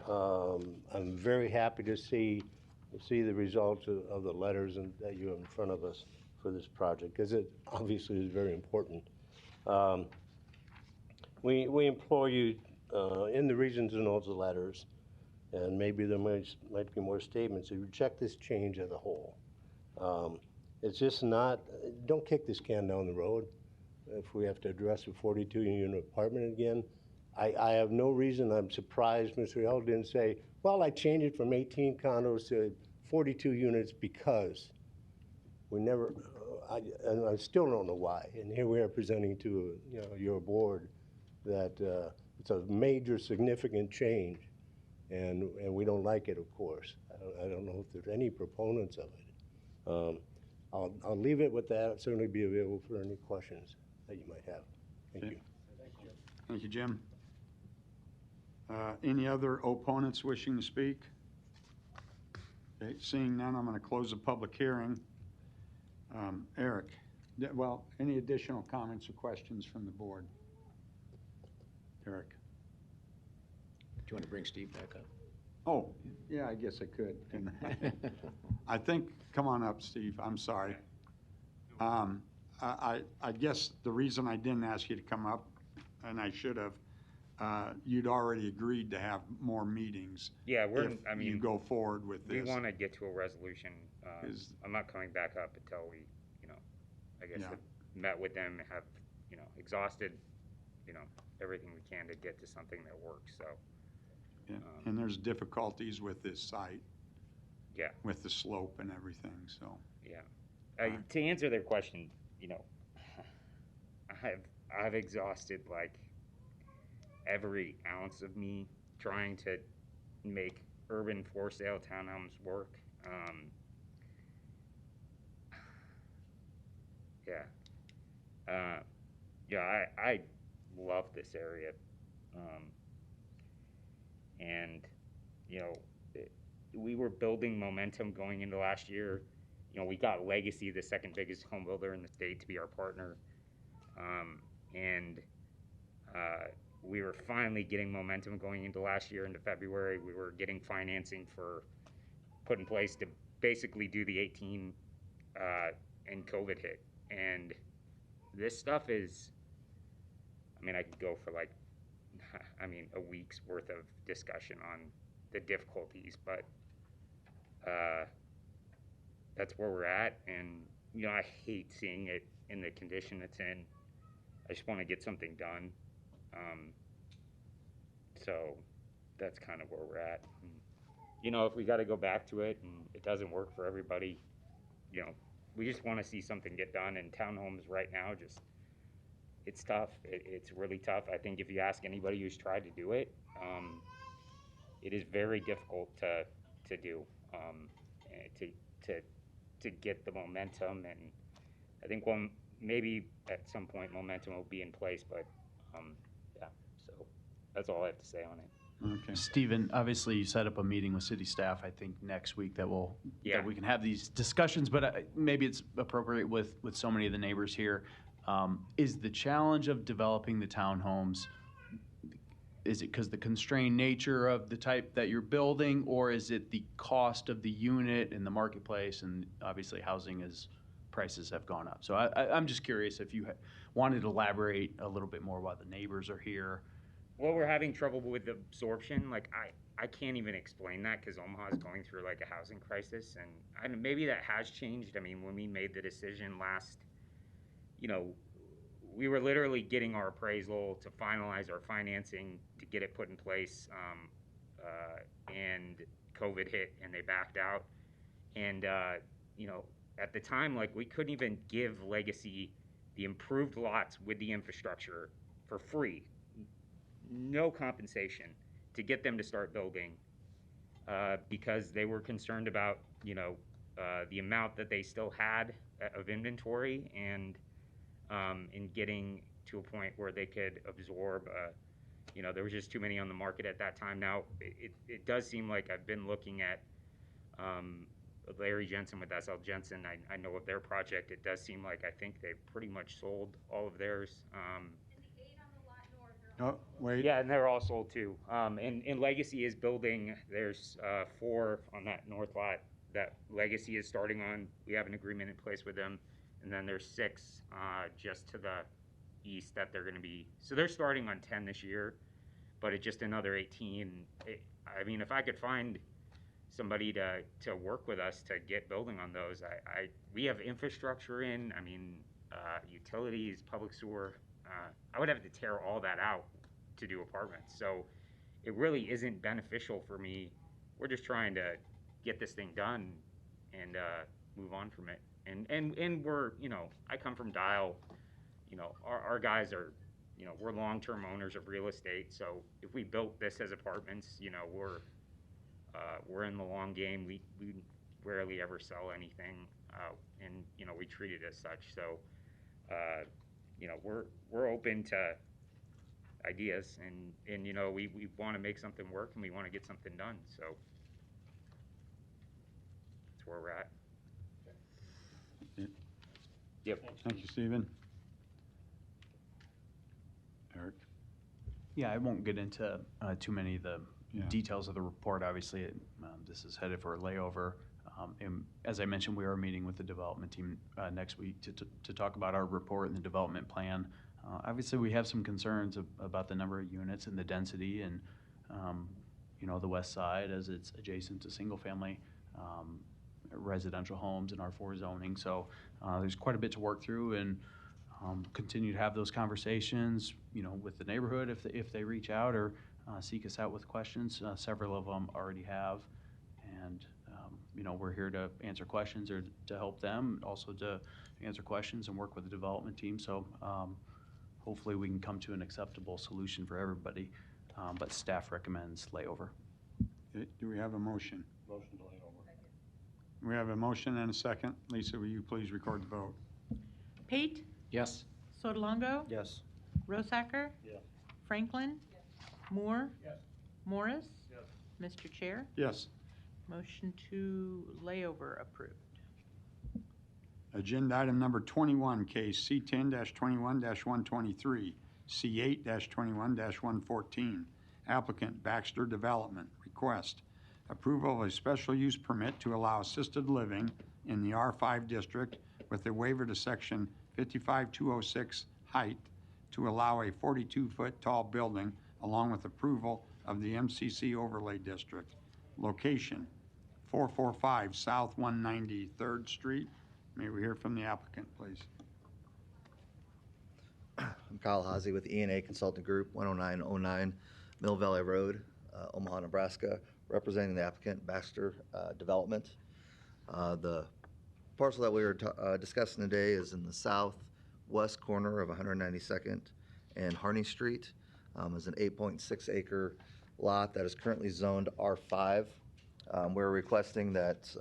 W: I'm very happy to see the results of the letters that you have in front of us for this project, because it obviously is very important. We implore you in the reasons and notes of the letters, and maybe there might be more statements, to reject this change as a whole. It's just not, don't kick this can down the road. If we have to address a 42-unit apartment again, I have no reason. I'm surprised Mr. Held didn't say, well, I changed it from 18 condos to 42 units because we never, and I still don't know why. And here we are presenting to your board that it's a major significant change, and we don't like it, of course. I don't know if there's any proponents of it. I'll leave it with that. I'll certainly be available for any questions that you might have. Thank you.
B: Thank you, Jim. Any other opponents wishing to speak? Okay, seeing none, I'm going to close the public hearing. Eric, well, any additional comments or questions from the board? Eric.
H: Do you want to bring Steve back up?
B: Oh, yeah, I guess I could. I think, come on up, Steve. I'm sorry. I guess the reason I didn't ask you to come up, and I should have, you'd already agreed to have more meetings.
J: Yeah,
B: you go forward with this.
J: We want to get to a resolution. I'm not coming back up until we, I guess, have met with them, have, exhausted, everything we can to get to something that works, so.
B: Yeah. And there's difficulties with this site.
J: Yeah.
B: With the slope and everything, so.
J: Yeah. To answer their question, I've exhausted like every ounce of me trying to make urban for sale townhomes work. I love this area. And, we were building momentum going into last year. We got Legacy, the second biggest home builder in the state, to be our partner. And we were finally getting momentum going into last year, into February. We were getting financing put in place to basically do the 18 and COVID hit. And this stuff is, I could go for a week's worth of discussion on the difficulties, but that's where we're at. And, I hate seeing it in the condition it's in. I just want to get something done. So that's kind of where we're at. And, if we got to go back to it and it doesn't work for everybody, we just want to see something get done. And townhomes right now, it's tough. It's really tough. I think if you ask anybody who's tried to do it, it is very difficult to do, to get the momentum. And I think maybe at some point momentum will be in place, but so that's all I have to say on it.
B: Okay.
F: Stephen, obviously you set up a meeting with city staff, I think next week that we can have these discussions, but maybe it's appropriate with so many of the neighbors here. Is the challenge of developing the townhomes, is it because the constrained nature of the type that you're building, or is it the cost of the unit in the marketplace? And obviously prices have gone up. So I'm just curious if you wanted to elaborate a little bit more while the neighbors are here.
J: Well, we're having trouble with absorption. I can't even explain that because Omaha is going through like a housing crisis, and maybe that has changed. I mean, when we made the decision last, we were literally getting our appraisal to finalize our financing to get it put in place, and COVID hit and they backed out. And at the time, like we couldn't even give Legacy the improved lots with the infrastructure for free, no compensation, to get them to start building, because they were concerned about the amount that they still had of inventory, and in getting to a point where they could absorb. There was just too many on the market at that time. Now it does seem like I've been looking at Larry Jensen with SL Jensen. I know of their project. It does seem like I think they've pretty much sold all of theirs.
B: Oh, wait.
J: Yeah, and they're all sold too. And Legacy is building. There's 4 on that north lot that Legacy is starting on. We have an agreement in place with them. And then there's 6 just to the east that they're going to be. So they're starting on 10 this year, but it's just another 18. I mean, if I could find somebody to work with us to get building on those, we have infrastructure in. I mean, utilities, public sewer. I would have to tear all that out to do apartments. So it really isn't beneficial for me. We're just trying to get this thing done and move on from it. And we're, I come from Dial. Our guys are, we're long-term owners of real estate. So if we built this as apartments, we're in the long game. We rarely ever sell anything, and we treat it as such. So we're open to ideas, and we want to make something work, and we want to get something done. So that's where we're at. Yep.
B: Thank you, Stephen. Eric?
F: Yeah, I won't get into too many of the details of the report. Obviously, this is headed for a layover. And as I mentioned, we are meeting with the development team next week to talk about our report and the development plan. Obviously, we have some concerns about the number of units and the density, and the west side, as it's adjacent to single-family residential homes in R4 zoning. So there's quite a bit to work through, and continue to have those conversations, with the neighborhood if they reach out or seek us out with questions. Several of them already have, and we're here to answer questions or to help them, also to answer questions and work with the development team. So hopefully we can come to an acceptable solution for everybody, but staff recommends layover.
B: Do we have a motion?
D: Motion to lay over.
B: We have a motion and a second. Lisa, will you please record the vote?
C: Pate,
H: Yes.
C: Sotolongo,
H: Yes.
C: Rosacker,
D: Yes.
C: Franklin, Moore,
D: Yes.
C: Morris,
D: Yes.
C: Mr. Chair.
B: Yes.
C: Motion to layover approved.
B: Agenda item number 21, case C10-21-123, C8-21-114. Applicant Baxter Development. Request approval of a special use permit to allow assisted living in the R5 district with a waiver to section 55206 height to allow a 42-foot tall building along with approval of the MCC overlay district. Location 445 South 193rd Street. May we hear from the applicant, please?
L: I'm Kyle Hazy with E&A Consulting Group, 10909 Mill Valley Road, Omaha, Nebraska, representing the applicant Baxter Development. The parcel that we were discussing today is in the southwest corner of 192nd and Harney Street. It's an 8.6 acre lot that is currently zoned R5. We're requesting that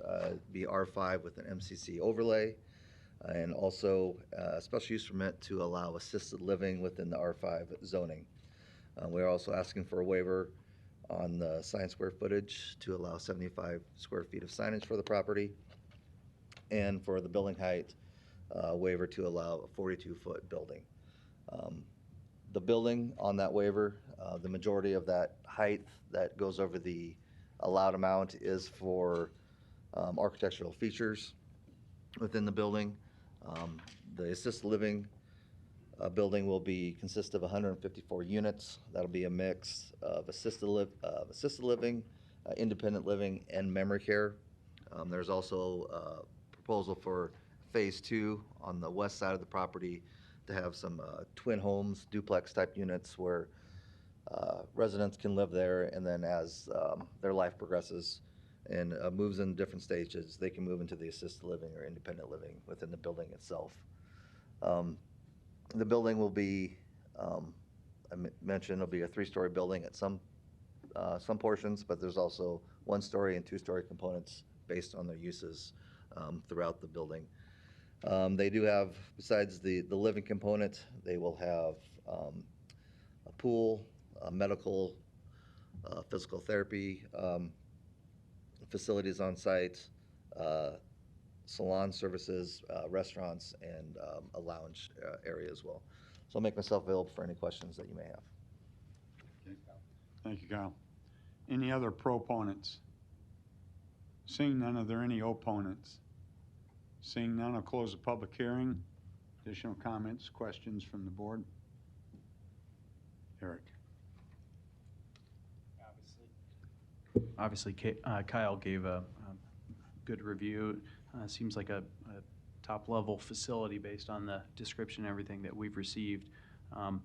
L: be R5 with an MCC overlay, and also a special use permit to allow assisted living within the R5 zoning. We're also asking for a waiver on the sign square footage to allow 75 square feet of signage for the property, and for the building height waiver to allow a 42-foot building. The building on that waiver, the majority of that height that goes over the allowed amount is for architectural features within the building. The assisted living Building will consist of 154 units. That'll be a mix of assisted living, independent living, and memory care. There's also a proposal for Phase 2 on the west side of the property to have some twin homes, duplex type units where residents can live there, and then as their life progresses and moves in different stages, they can move into the assisted living or independent living within the building itself. The building will be, I mentioned, it'll be a 3-story building at some portions, but there's also 1-story and 2-story components based on their uses throughout the building. They do have, besides the living component, they will have a pool, medical, physical therapy facilities on site, salon services, restaurants, and a lounge area as well. So I'll make myself available for any questions that you may have.
B: Thank you, Kyle. Any other proponents? Seeing none, are there any opponents? Seeing none, I'll close the public hearing. Additional comments, questions from the board? Eric.
F: Obviously, Kyle gave a good review. Seems like a top-level facility based on the description and everything that we've received.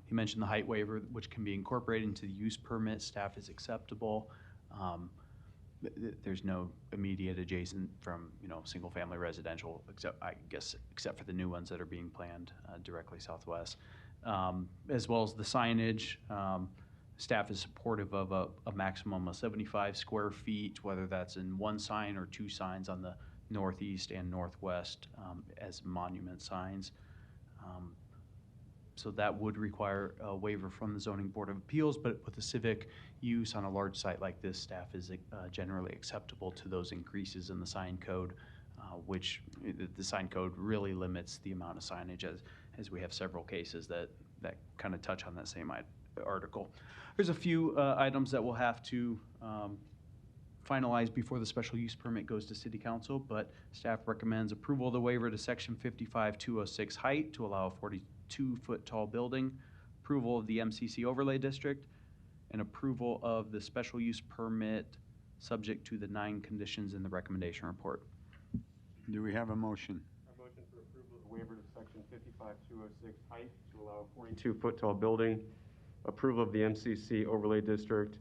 F: He mentioned the height waiver, which can be incorporated into the use permit. Staff is acceptable. There's no immediate adjacent from, single-family residential, except for the new ones that are being planned directly southwest. As well as the signage, staff is supportive of a maximum of 75 square feet, whether that's in one sign or 2 signs on the northeast and northwest as monument signs. So that would require a waiver from the Zoning Board of Appeals, but with the civic use on a large site like this, staff is generally acceptable to those increases in the sign code, which the sign code really limits the amount of signage as we have several cases that kind of touch on that same article. There's a few items that we'll have to finalize before the special use permit goes to City Council, but staff recommends approval of the waiver to Section 55-206 height to allow a 42-foot tall building, approval of the MCC overlay district, and approval of the special use permit subject to the 9 conditions in the recommendation report.
B: Do we have a motion?
I: A motion for approval of the waiver to Section 55-206 height to allow a 42-foot tall building, approval of the MCC overlay district,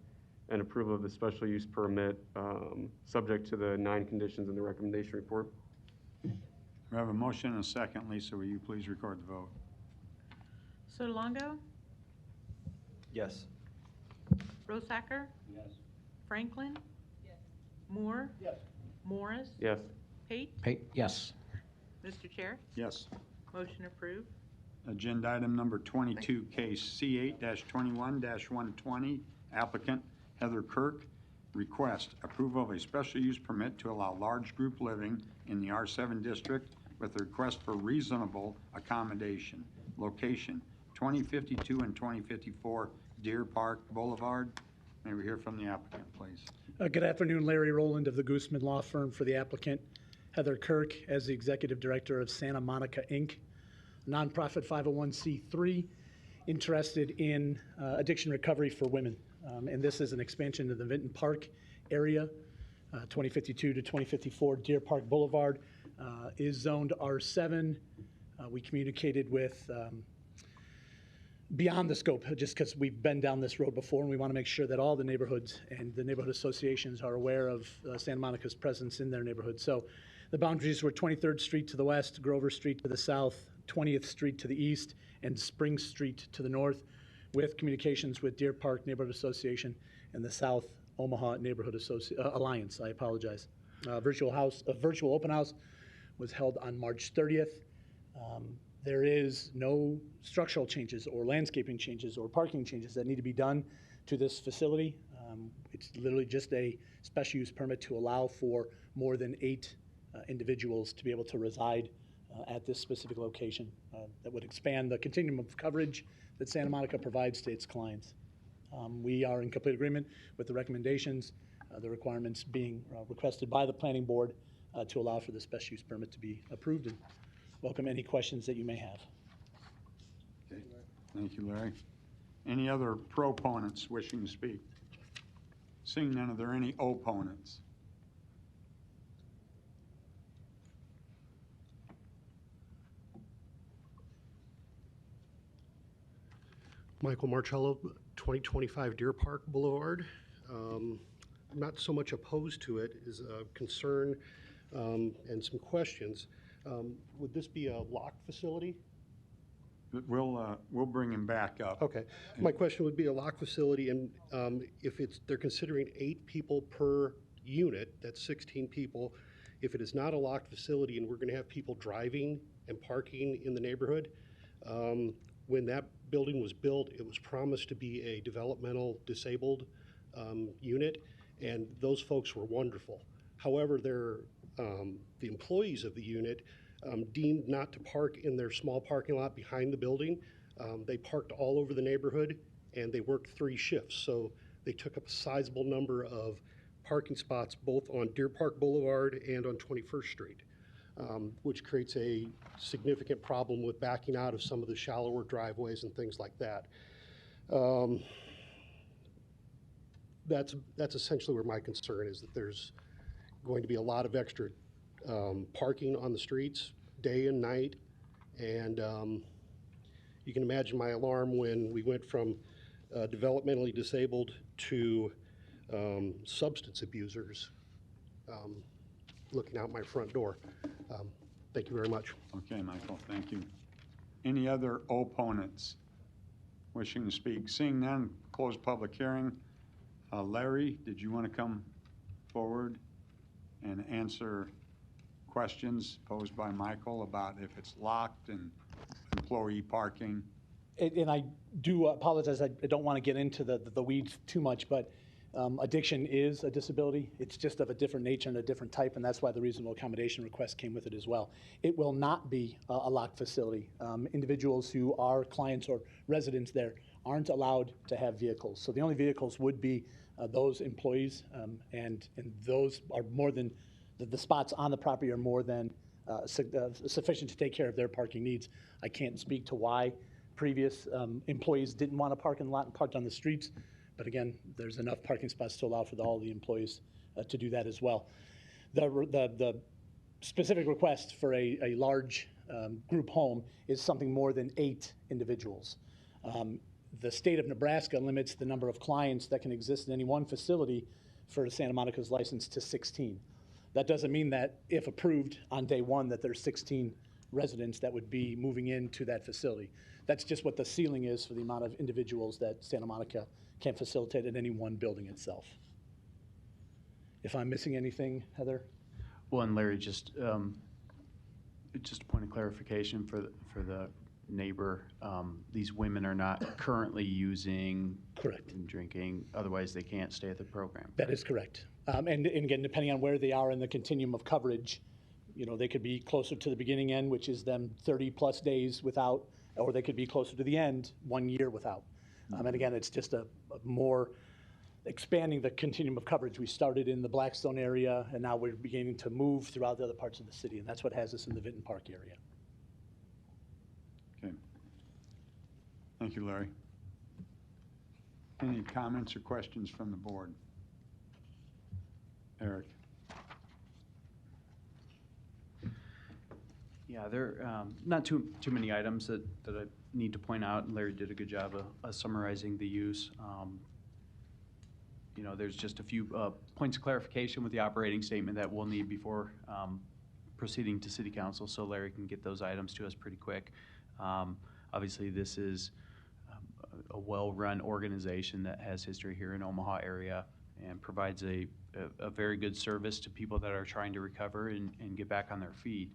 I: and approval of the special use permit subject to the 9 conditions in the recommendation report.
B: We have a motion and a second. Lisa, will you please record the vote?
C: Sotolongo?
F: Yes.
C: Rosacker?
D: Yes.
C: Franklin? Yes. Moore?
D: Yes.
C: Morris?
I: Yes.
C: Pate?
H: Pate, yes.
C: Mr. Chair?
B: Yes.
C: Motion approved.
B: Agenda item number 22, case C8-21-120, applicant Heather Kirk, request approval of a special use permit to allow large group living in the R7 district with a request for reasonable accommodation. Location 2052 and 2054 Deer Park Boulevard. May we hear from the applicant, please?
M: Good afternoon, Larry Rowland of the Gooseman Law Firm for the applicant, Heather Kirk as the Executive Director of Santa Monica, Inc., a nonprofit 501c3 interested in addiction recovery for women. And this is an expansion of the Vinton Park area, 2052 to 2054 Deer Park Boulevard is zoned R7. We communicated with beyond the scope, just because we've been down this road before, and we want to make sure that all the neighborhoods and the neighborhood associations are aware of Santa Monica's presence in their neighborhood. So the boundaries were 23rd Street to the west, Grover Street to the south, 20th Street to the east, and Spring Street to the north, with communications with Deer Park Neighborhood Association and the South Omaha Neighborhood Alliance. I apologize. Virtual open house was held on March 30th. There is no structural changes or landscaping changes or parking changes that need to be done to this facility. It's literally just a special use permit to allow for more than 8 individuals to be able to reside at this specific location. That would expand the continuum of coverage that Santa Monica provides to its clients. We are in complete agreement with the recommendations, the requirements being requested by the Planning Board to allow for the special use permit to be approved, and welcome any questions that you may have.
B: Okay. Thank you, Larry. Any other proponents wishing to speak? Seeing none, are there any opponents?
N: Michael Marcello, 2025 Deer Park Boulevard. I'm not so much opposed to it as a concern and some questions. Would this be a locked facility?
B: We'll bring him back up.
N: Okay. My question would be a locked facility, and if they're considering 8 people per unit, that's 16 people. If it is not a locked facility and we're going to have people driving and parking in the neighborhood, when that building was built, it was promised to be a developmental disabled unit, and those folks were wonderful. However, the employees of the unit deemed not to park in their small parking lot behind the building. They parked all over the neighborhood, and they worked 3 shifts. So they took up a sizable number of parking spots both on Deer Park Boulevard and on 21st Street, which creates a significant problem with backing out of some of the shallower driveways and things like that. That's essentially where my concern is, that there's going to be a lot of extra parking on the streets day and night, and you can imagine my alarm when we went from developmentally disabled to substance abusers looking out my front door. Thank you very much.
B: Okay, Michael, thank you. Any other opponents wishing to speak? Seeing none, close public hearing. Larry, did you want to come forward and answer questions posed by Michael about if it's locked and employee parking?
M: And I do apologize, I don't want to get into the weeds too much, but addiction is a disability. It's just of a different nature and a different type, and that's why the reasonable accommodation request came with it as well. It will not be a locked facility. Individuals who are clients or residents there aren't allowed to have vehicles. So the only vehicles would be those employees, and those are more than, the spots on the property are more than sufficient to take care of their parking needs. I can't speak to why previous employees didn't want to park in the lot and parked on the streets, but again, there's enough parking spots to allow for all the employees to do that as well. The specific request for a large group home is something more than 8 individuals. The state of Nebraska limits the number of clients that can exist in any one facility for Santa Monica's license to 16. That doesn't mean that if approved on day 1 that there's 16 residents that would be moving into that facility. That's just what the ceiling is for the amount of individuals that Santa Monica can facilitate in any one building itself. If I'm missing anything, Heather?
F: Well, and Larry, just a point of clarification for the neighbor. These women are not currently using and drinking, otherwise they can't stay at the program.
M: That is correct. And again, depending on where they are in the continuum of coverage, you know, they could be closer to the beginning end, which is them 30+ days without, or they could be closer to the end, 1 year without. And again, it's just a more expanding the continuum of coverage. We started in the Blackstone area, and now we're beginning to move throughout the other parts of the city, and that's what has us in the Vinton Park area.
B: Okay. Thank you, Larry. Any comments or questions from the board? Eric.
F: Yeah, there are not too many items that I need to point out, and Larry did a good job of summarizing the use. You know, there's just a few points of clarification with the operating statement that we'll need before proceeding to City Council, so Larry can get those items to us pretty quick. Obviously, this is a well-run organization that has history here in Omaha area and provides a very good service to people that are trying to recover and get back on their feet.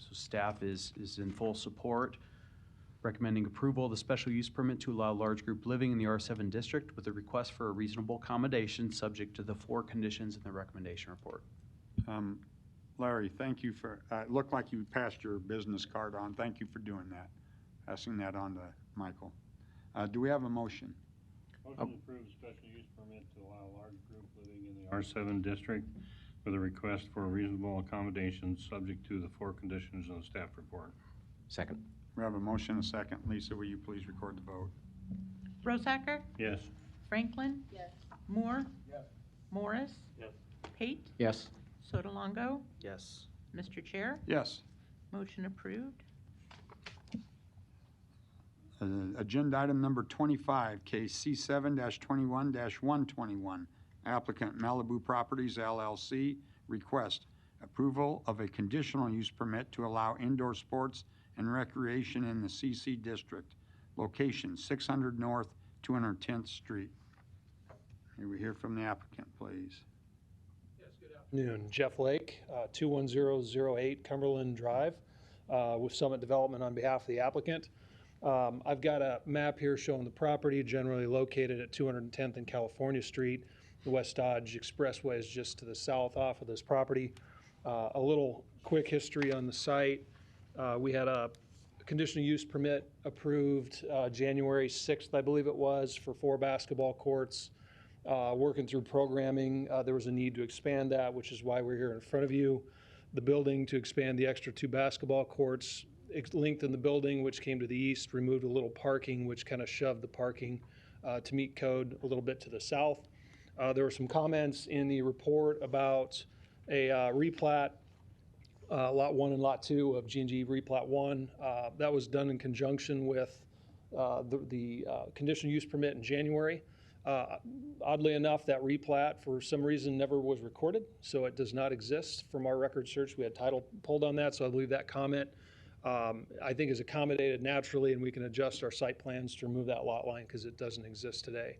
F: So staff is in full support, recommending approval of the special use permit to allow large group living in the R7 district with a request for a reasonable accommodation subject to the 4 conditions in the recommendation report.
B: Larry, thank you for, it looked like you passed your business card on. Thank you for doing that, passing that on to Michael. Do we have a motion?
D: Motion to approve special use permit to allow a large group living in the R7 district with a request for a reasonable accommodation subject to the 4 conditions in the staff report.
H: Second.
B: We have a motion and a second. Lisa, will you please record the vote?
C: Rosacker?
D: Yes.
C: Franklin?
E: Yes.
C: Moore? Morris?
D: Yes.
C: Pate?
H: Yes.
C: Sotolongo?
F: Yes.
C: Mr. Chair?
B: Yes.
C: Motion approved.
B: Agenda item number 25, case C7-21-121. Applicant Malibu Properties LLC request approval of a conditional use permit to allow indoor sports and recreation in the CC District. Location 600 North, 210th Street. May we hear from the applicant, please?
G: Afternoon, Jeff Lake, 21008 Cumberland Drive, with Summit Development on behalf of the applicant. I've got a map here showing the property generally located at 210th and California Street. The West Dodge Expressway is just to the south off of this property. A little quick history on the site. We had a conditional use permit approved January 6th, I believe it was, for 4 basketball courts. Working through programming, there was a need to expand that, which is why we're here in front of you. The building to expand the extra 2 basketball courts, lengthened the building, which came to the east, removed a little parking, which kind of shoved the parking to meet code a little bit to the south. There were some comments in the report about a replat, Lot 1 and Lot 2 of G&G Replat 1. That was done in conjunction with the conditional use permit in January. Oddly enough, that replat, for some reason, never was recorded, so it does not exist. From our record search, we had title pulled on that, so I believe that comment, I think, is accommodated naturally, and we can adjust our site plans to remove that lot line because it doesn't exist today.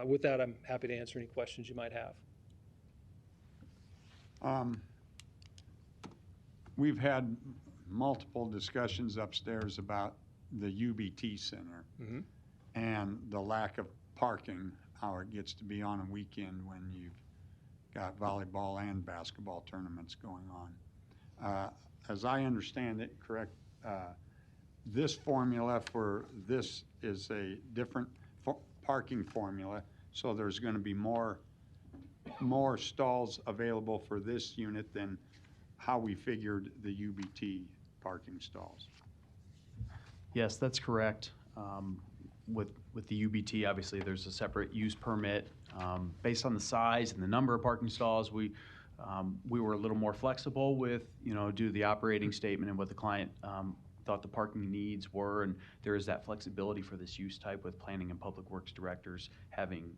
G: With that, I'm happy to answer any questions you might have.
B: We've had multiple discussions upstairs about the UBT Center and the lack of parking, how it gets to be on a weekend when you've got volleyball and basketball tournaments going on. As I understand it, correct, this formula for this is a different parking formula, so there's going to be more stalls available for this unit than how we figured the UBT parking stalls.
F: Yes, that's correct. With the UBT, obviously, there's a separate use permit. Based on the size and the number of parking stalls, we were a little more flexible with, due to the operating statement and what the client thought the parking needs were, and there is that flexibility for this use type with planning and public works directors having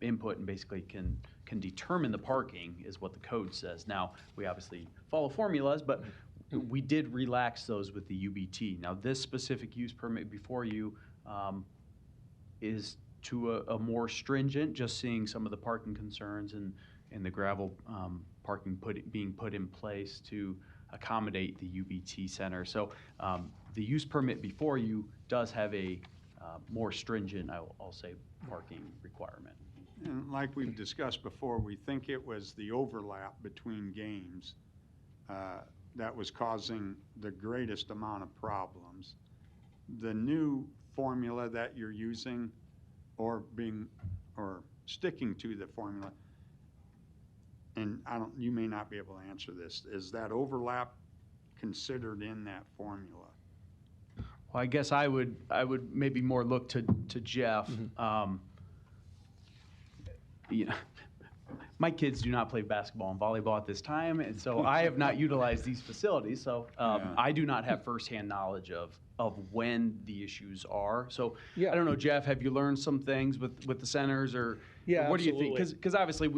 F: input and basically can determine the parking is what the code says. Now, we obviously follow formulas, but we did relax those with the UBT. Now, this specific use permit before you is to a more stringent, just seeing some of the parking concerns and the gravel parking being put in place to accommodate the UBT Center. So the use permit before you does have a more stringent, I'll say, parking requirement.
B: And like we've discussed before, we think it was the overlap between games that was causing the greatest amount of problems. The new formula that you're using or sticking to the formula, and you may not be able to answer this, is that overlap considered in that formula?
F: Well, I guess I would maybe more look to Jeff. My kids do not play basketball and volleyball at this time, and so I have not utilized these facilities. So I do not have firsthand knowledge of when the issues are. So I don't know, Jeff, have you learned some things with the centers, or what do you think? Because obviously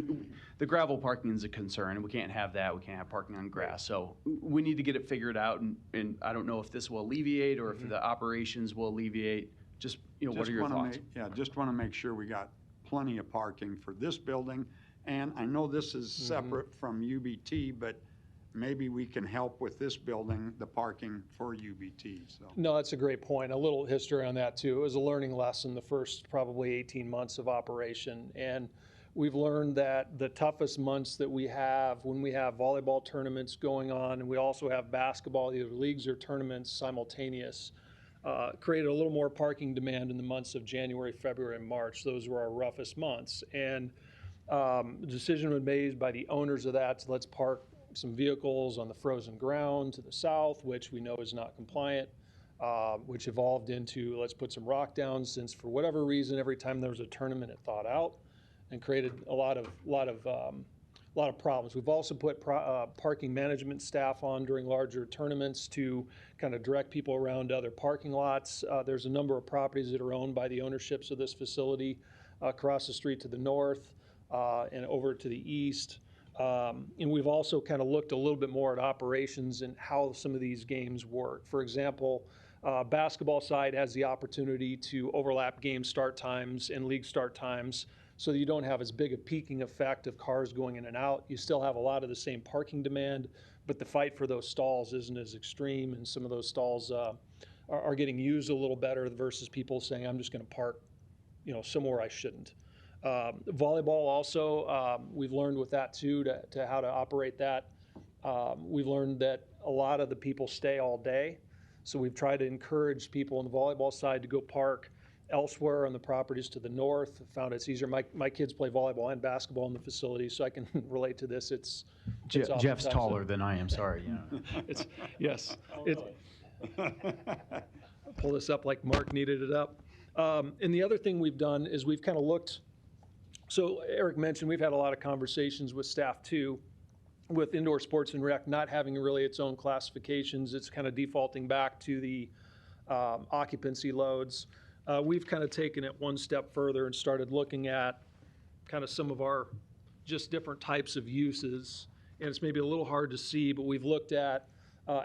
F: the gravel parking is a concern, and we can't have that. We can't have parking on grass. So we need to get it figured out, and I don't know if this will alleviate or if the operations will alleviate. Just what are your thoughts?
B: Just want to make sure we got plenty of parking for this building. And I know this is separate from UBT, but maybe we can help with this building, the parking for UBT. So.
G: No, that's a great point. A little history on that too. It was a learning lesson the first probably 18 months of operation. And we've learned that the toughest months that we have when we have volleyball tournaments going on, and we also have basketball, either leagues or tournaments simultaneous, created a little more parking demand in the months of January, February, and March. Those were our roughest months. And the decision was made by the owners of that to let's park some vehicles on the frozen ground to the south, which we know is not compliant. which evolved into let's put some rock down, since for whatever reason, every time there was a tournament, it thawed out and created a lot of problems. We've also put parking management staff on during larger tournaments to kind of direct people around to other parking lots. There's a number of properties that are owned by the ownerships of this facility across the street to the north and over to the east. And we've also kind of looked a little bit more at operations and how some of these games work. For example, basketball side has the opportunity to overlap game start times and league start times so that you don't have as big a peaking effect of cars going in and out. You still have a lot of the same parking demand, but the fight for those stalls isn't as extreme, and some of those stalls are getting used a little better versus people saying, I'm just going to park, somewhere I shouldn't. Volleyball also, we've learned with that too, to how to operate that. We've learned that a lot of the people stay all day. So we've tried to encourage people on the volleyball side to go park elsewhere on the properties to the north. Found it's easier. My kids play volleyball and basketball in the facility, so I can relate to this. It's
F: Jeff's taller than I am, sorry.
G: Yes. Pull this up like Mark needed it up. And the other thing we've done is we've kind of looked. So Eric mentioned we've had a lot of conversations with staff too, with indoor sports and rec not having really its own classifications. It's kind of defaulting back to the occupancy loads. We've kind of taken it one step further and started looking at kind of some of our just different types of uses. And it's maybe a little hard to see, but we've looked at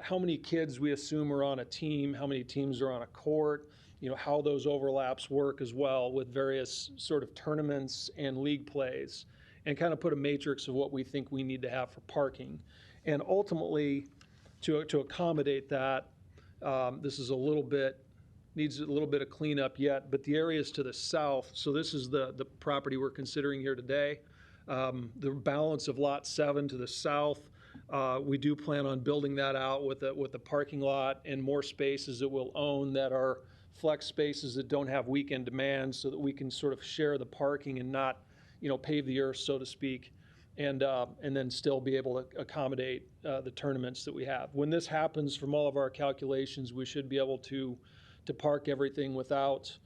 G: how many kids we assume are on a team, how many teams are on a court, how those overlaps work as well with various sort of tournaments and league plays, and kind of put a matrix of what we think we need to have for parking. And ultimately, to accommodate that, this is needs a little bit of cleanup yet, but the areas to the south, so this is the property we're considering here today. The balance of lot 7 to the south, we do plan on building that out with a parking lot and more spaces that we'll own that are flex spaces that don't have weekend demand, so that we can sort of share the parking and not, pave the earth, so to speak, and then still be able to accommodate the tournaments that we have. When this happens, from all of our calculations, we should be able to park everything without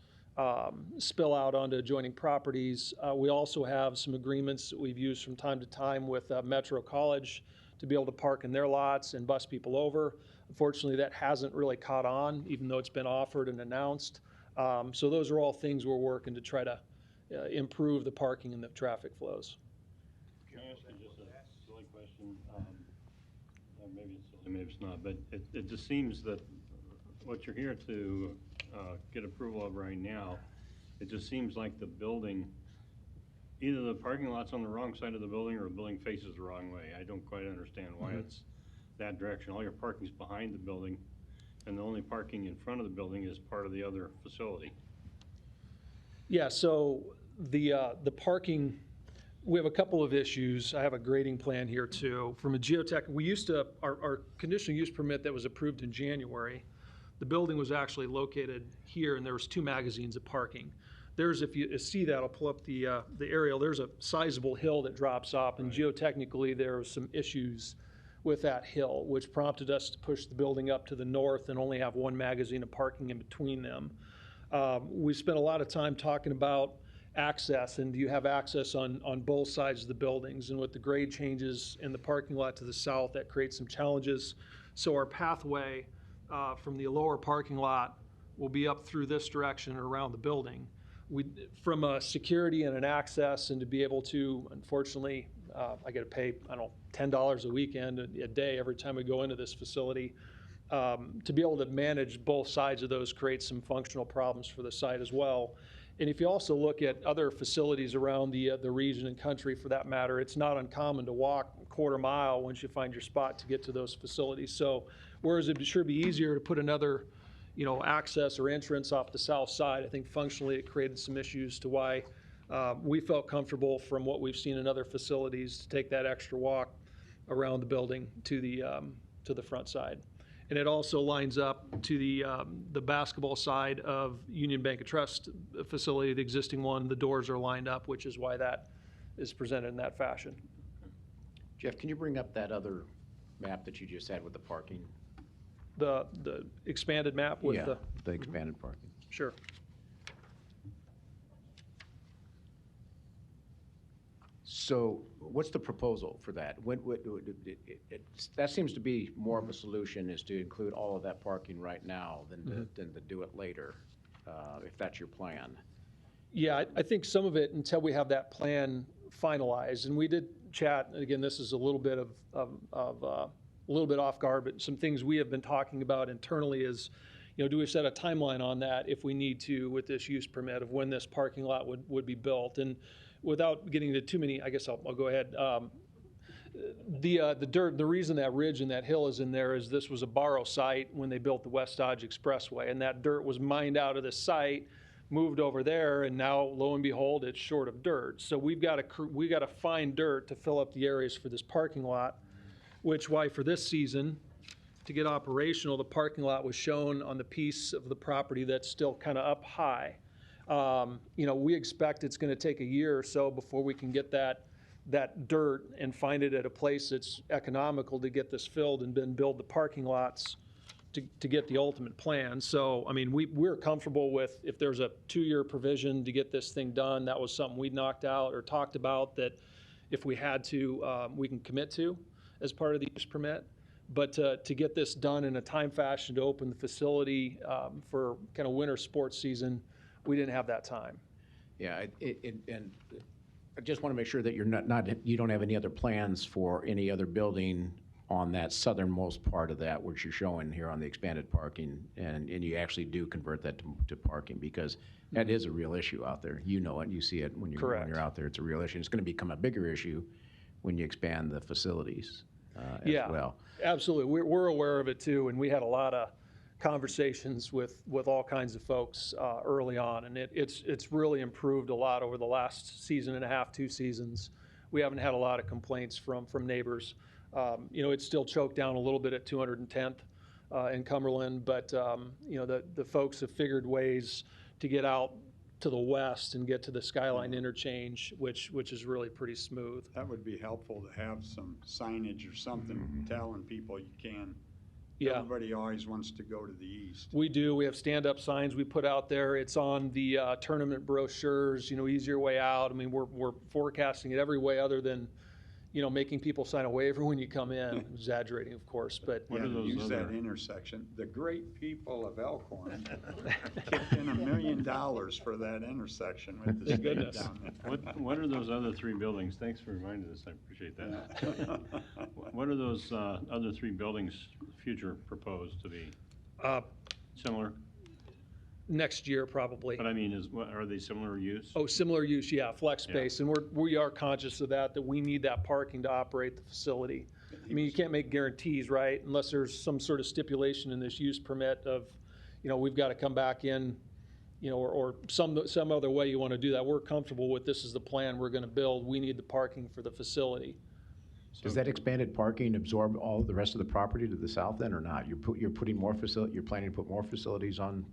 G: spill out onto adjoining properties. We also have some agreements that we've used from time to time with Metro College to be able to park in their lots and bus people over. Unfortunately, that hasn't really caught on, even though it's been offered and announced. So those are all things we're working to try to improve the parking and the traffic flows.
D: Can I ask you just a silly question? Maybe it's silly, maybe it's not, but it just seems that what you're here to get approval of right now, it just seems like the building, either the parking lot's on the wrong side of the building or the building faces the wrong way. I don't quite understand why it's that direction. All your parking's behind the building, and the only parking in front of the building is part of the other facility.
G: Yeah, so the parking, we have a couple of issues. I have a grading plan here too. From a geotech, we used to, our conditional use permit that was approved in January, the building was actually located here, and there was 2 magazines of parking. There's, if you see that, I'll pull up the aerial, there's a sizable hill that drops off, and geotechnically there were some issues with that hill, which prompted us to push the building up to the north and only have 1 magazine of parking in between them. We spent a lot of time talking about access, and do you have access on both sides of the buildings? And with the grade changes in the parking lot to the south, that creates some challenges. So our pathway from the lower parking lot will be up through this direction and around the building. From a security and an access, and to be able to, unfortunately, I got to pay, $10 a weekend, a day every time we go into this facility. To be able to manage both sides of those creates some functional problems for the site as well. And if you also look at other facilities around the region and country, for that matter, it's not uncommon to walk a quarter mile once you find your spot to get to those facilities. So whereas it'd sure be easier to put another access or entrance off the south side, I think functionally it created some issues to why we felt comfortable from what we've seen in other facilities to take that extra walk around the building to the front side. And it also lines up to the basketball side of Union Bank of Trust facility, the existing one. The doors are lined up, which is why that is presented in that fashion.
H: Jeff, can you bring up that other map that you just had with the parking?
Q: the expanded map with
H: Yeah, the expanded parking.
Q: Sure.
H: So what's the proposal for that? That seems to be more of a solution, is to include all of that parking right now than to do it later, if that's your plan.
Q: Yeah, I think some of it, until we have that plan finalized, and we did chat, again, this is a little bit a little bit off guard, but some things we have been talking about internally is, do we set a timeline on that if we need to with this use permit of when this parking lot would be built? And without getting into too many, I guess I'll go ahead. The dirt, the reason that ridge and that hill is in there is this was a borrow site when they built the West Dodge Expressway, and that dirt was mined out of the site, moved over there, and now lo and behold, it's short of dirt. So we got to find dirt to fill up the areas for this parking lot, which why for this season, to get operational, the parking lot was shown on the piece of the property that's still kind of up high. We expect it's going to take a year or so before we can get that dirt and find it at a place that's economical to get this filled and then build the parking lots to get the ultimate plan. So, I mean, we're comfortable with if there's a 2-year provision to get this thing done. That was something we knocked out or talked about that if we had to, we can commit to as part of the use permit. But to get this done in a time fashion to open the facility for kind of winter sports season, we didn't have that time.
H: Yeah, and I just want to make sure that you don't have any other plans for any other building on that southernmost part of that, which you're showing here on the expanded parking, and you actually do convert that to parking, because that is a real issue out there. You know it, you see it when you're out there. It's a real issue. It's going to become a bigger issue when you expand the facilities as well.
Q: Absolutely. We're aware of it too, and we had a lot of conversations with all kinds of folks early on, and it's really improved a lot over the last season and a half, 2 seasons. We haven't had a lot of complaints from neighbors. It's still choked down a little bit at 210th in Cumberland, but the folks have figured ways to get out to the west and get to the Skyline interchange, which is really pretty smooth.
B: That would be helpful to have some signage or something telling people you can.
Q: Yeah.
B: Everybody always wants to go to the east.
Q: We do. We have stand-up signs we put out there. It's on the tournament brochures, easier way out. I mean, we're forecasting it every way other than, making people sign a waiver when you come in. Exaggerating, of course, but
B: Use that intersection. The great people of Elkhorn kicked in $1 million for that intersection with the state down there.
D: What are those other 3 buildings? Thanks for reminding us. I appreciate that. What are those other 3 buildings future proposed to be? Similar?
Q: Next year, probably.
D: But I mean, are they similar use?
Q: Oh, similar use, yeah, flex space. And we are conscious of that we need that parking to operate the facility. I mean, you can't make guarantees, right? Unless there's some sort of stipulation in this use permit of, we've got to come back in, or some other way you want to do that. We're comfortable with this is the plan we're going to build. We need the parking for the facility.
H: Does that expanded parking absorb all of the rest of the property to the south then, or not? You're putting more you're planning to put more facilities on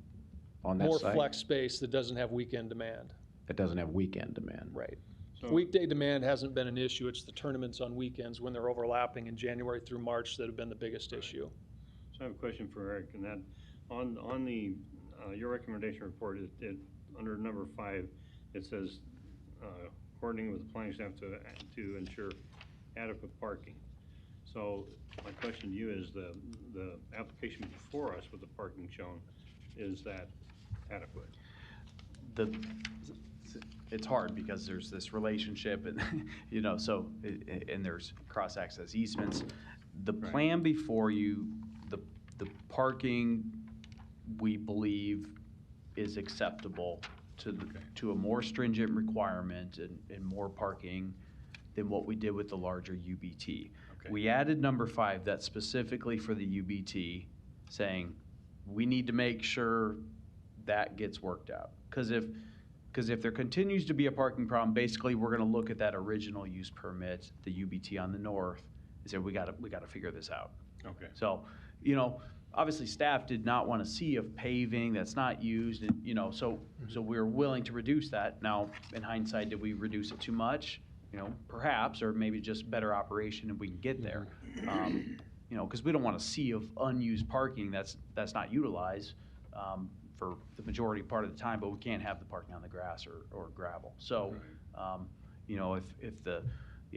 H: that
Q: more
H: site?
Q: flex space that doesn't have weekend demand.
H: That doesn't have weekend demand.
Q: Right. So weekday demand hasn't been an issue. It's the tournaments on weekends when they're overlapping in January through March that have been the biggest issue.
D: So I have a question for Eric, and that on the your recommendation report, under number 5, it says coordinating with the planning staff to ensure adequate parking. So my question to you is the application before us with the parking shown, is that adequate?
F: It's hard because there's this relationship and, and there's cross-access easements. The plan before you, the parking, we believe is acceptable to a more stringent requirement and more parking than what we did with the larger UBT. Okay. We added number 5, that's specifically for the UBT, saying we need to make sure that gets worked out. Because if there continues to be a parking problem, basically we're going to look at that original use permit, the UBT on the north, and say we got to figure this out.
D: Okay.
F: So, obviously staff did not want to see of paving that's not used, and so we're willing to reduce that. Now, in hindsight, did we reduce it too much? Perhaps, or maybe just better operation if we can get there. because we don't want a sea of unused parking that's not utilized for the majority part of the time, but we can't have the parking on the grass or gravel. So, if the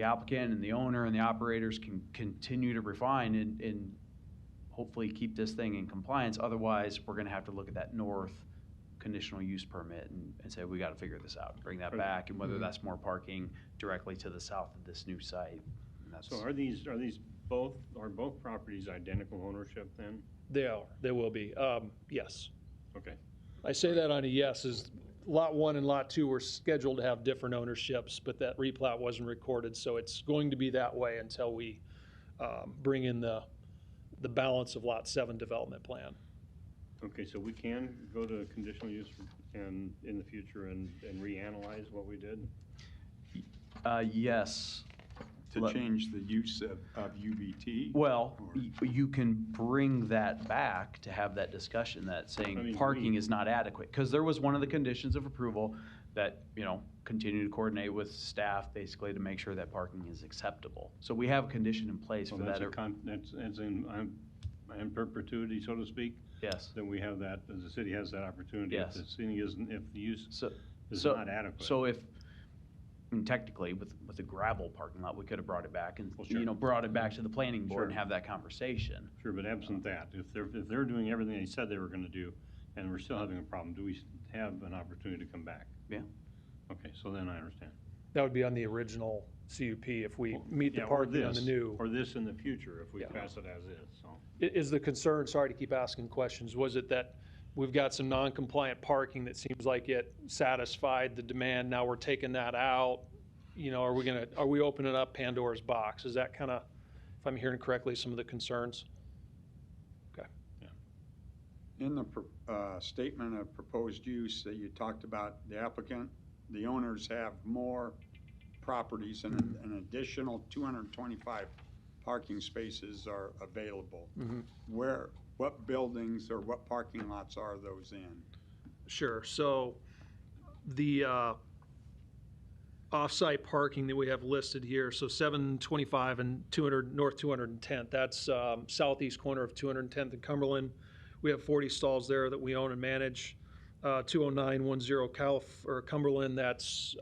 F: applicant and the owner and the operators can continue to refine and hopefully keep this thing in compliance, otherwise we're going to have to look at that north conditional use permit and say, we got to figure this out, bring that back, and whether that's more parking directly to the south of this new site.
D: So are both properties identical ownership then?
Q: They are. They will be. Yes.
D: Okay.
Q: I say that on a yes, is Lot 1 and Lot 2 were scheduled to have different ownerships, but that replat wasn't recorded, so it's going to be that way until we bring in the balance of Lot 7 development plan.
D: Okay, so we can go to conditional use and in the future and reanalyze what we did?
F: Yes.
B: To change the use of UBT?
F: Well, you can bring that back to have that discussion, that saying parking is not adequate. Because there was one of the conditions of approval that, continue to coordinate with staff basically to make sure that parking is acceptable. So we have a condition in place for that.
D: That's in perpetuity, so to speak?
F: Yes.
D: Then we have that, the city has that opportunity.
F: Yes.
D: If the use is not adequate.
F: So technically, with the gravel parking lot, we could have brought it back and, brought it back to the planning board and have that conversation.
D: Sure, but absent that, if they're doing everything they said they were gonna do, and we're still having a problem, do we have an opportunity to come back?
F: Yeah.
D: Okay, so then I understand.
Q: That would be on the original CUP if we meet the
D: Yeah,
Q: parking on the new.
D: Or this in the future, if we pass it as is, so.
Q: Is the concern, sorry to keep asking questions, was it that we've got some non-compliant parking that seems like it satisfied the demand, now we're taking that out? Are we opening up Pandora's box? Is that kind of, if I'm hearing correctly, some of the concerns? Okay.
B: In the statement of proposed use that you talked about, the applicant, the owners have more properties and an additional 225 parking spaces are available. What buildings or what parking lots are those in?
Q: Sure. So the off-site parking that we have listed here, so 725 and 200 North 210th, that's southeast corner of 210th and Cumberland. We have 40 stalls there that we own and manage. 20910 Cumberland, that's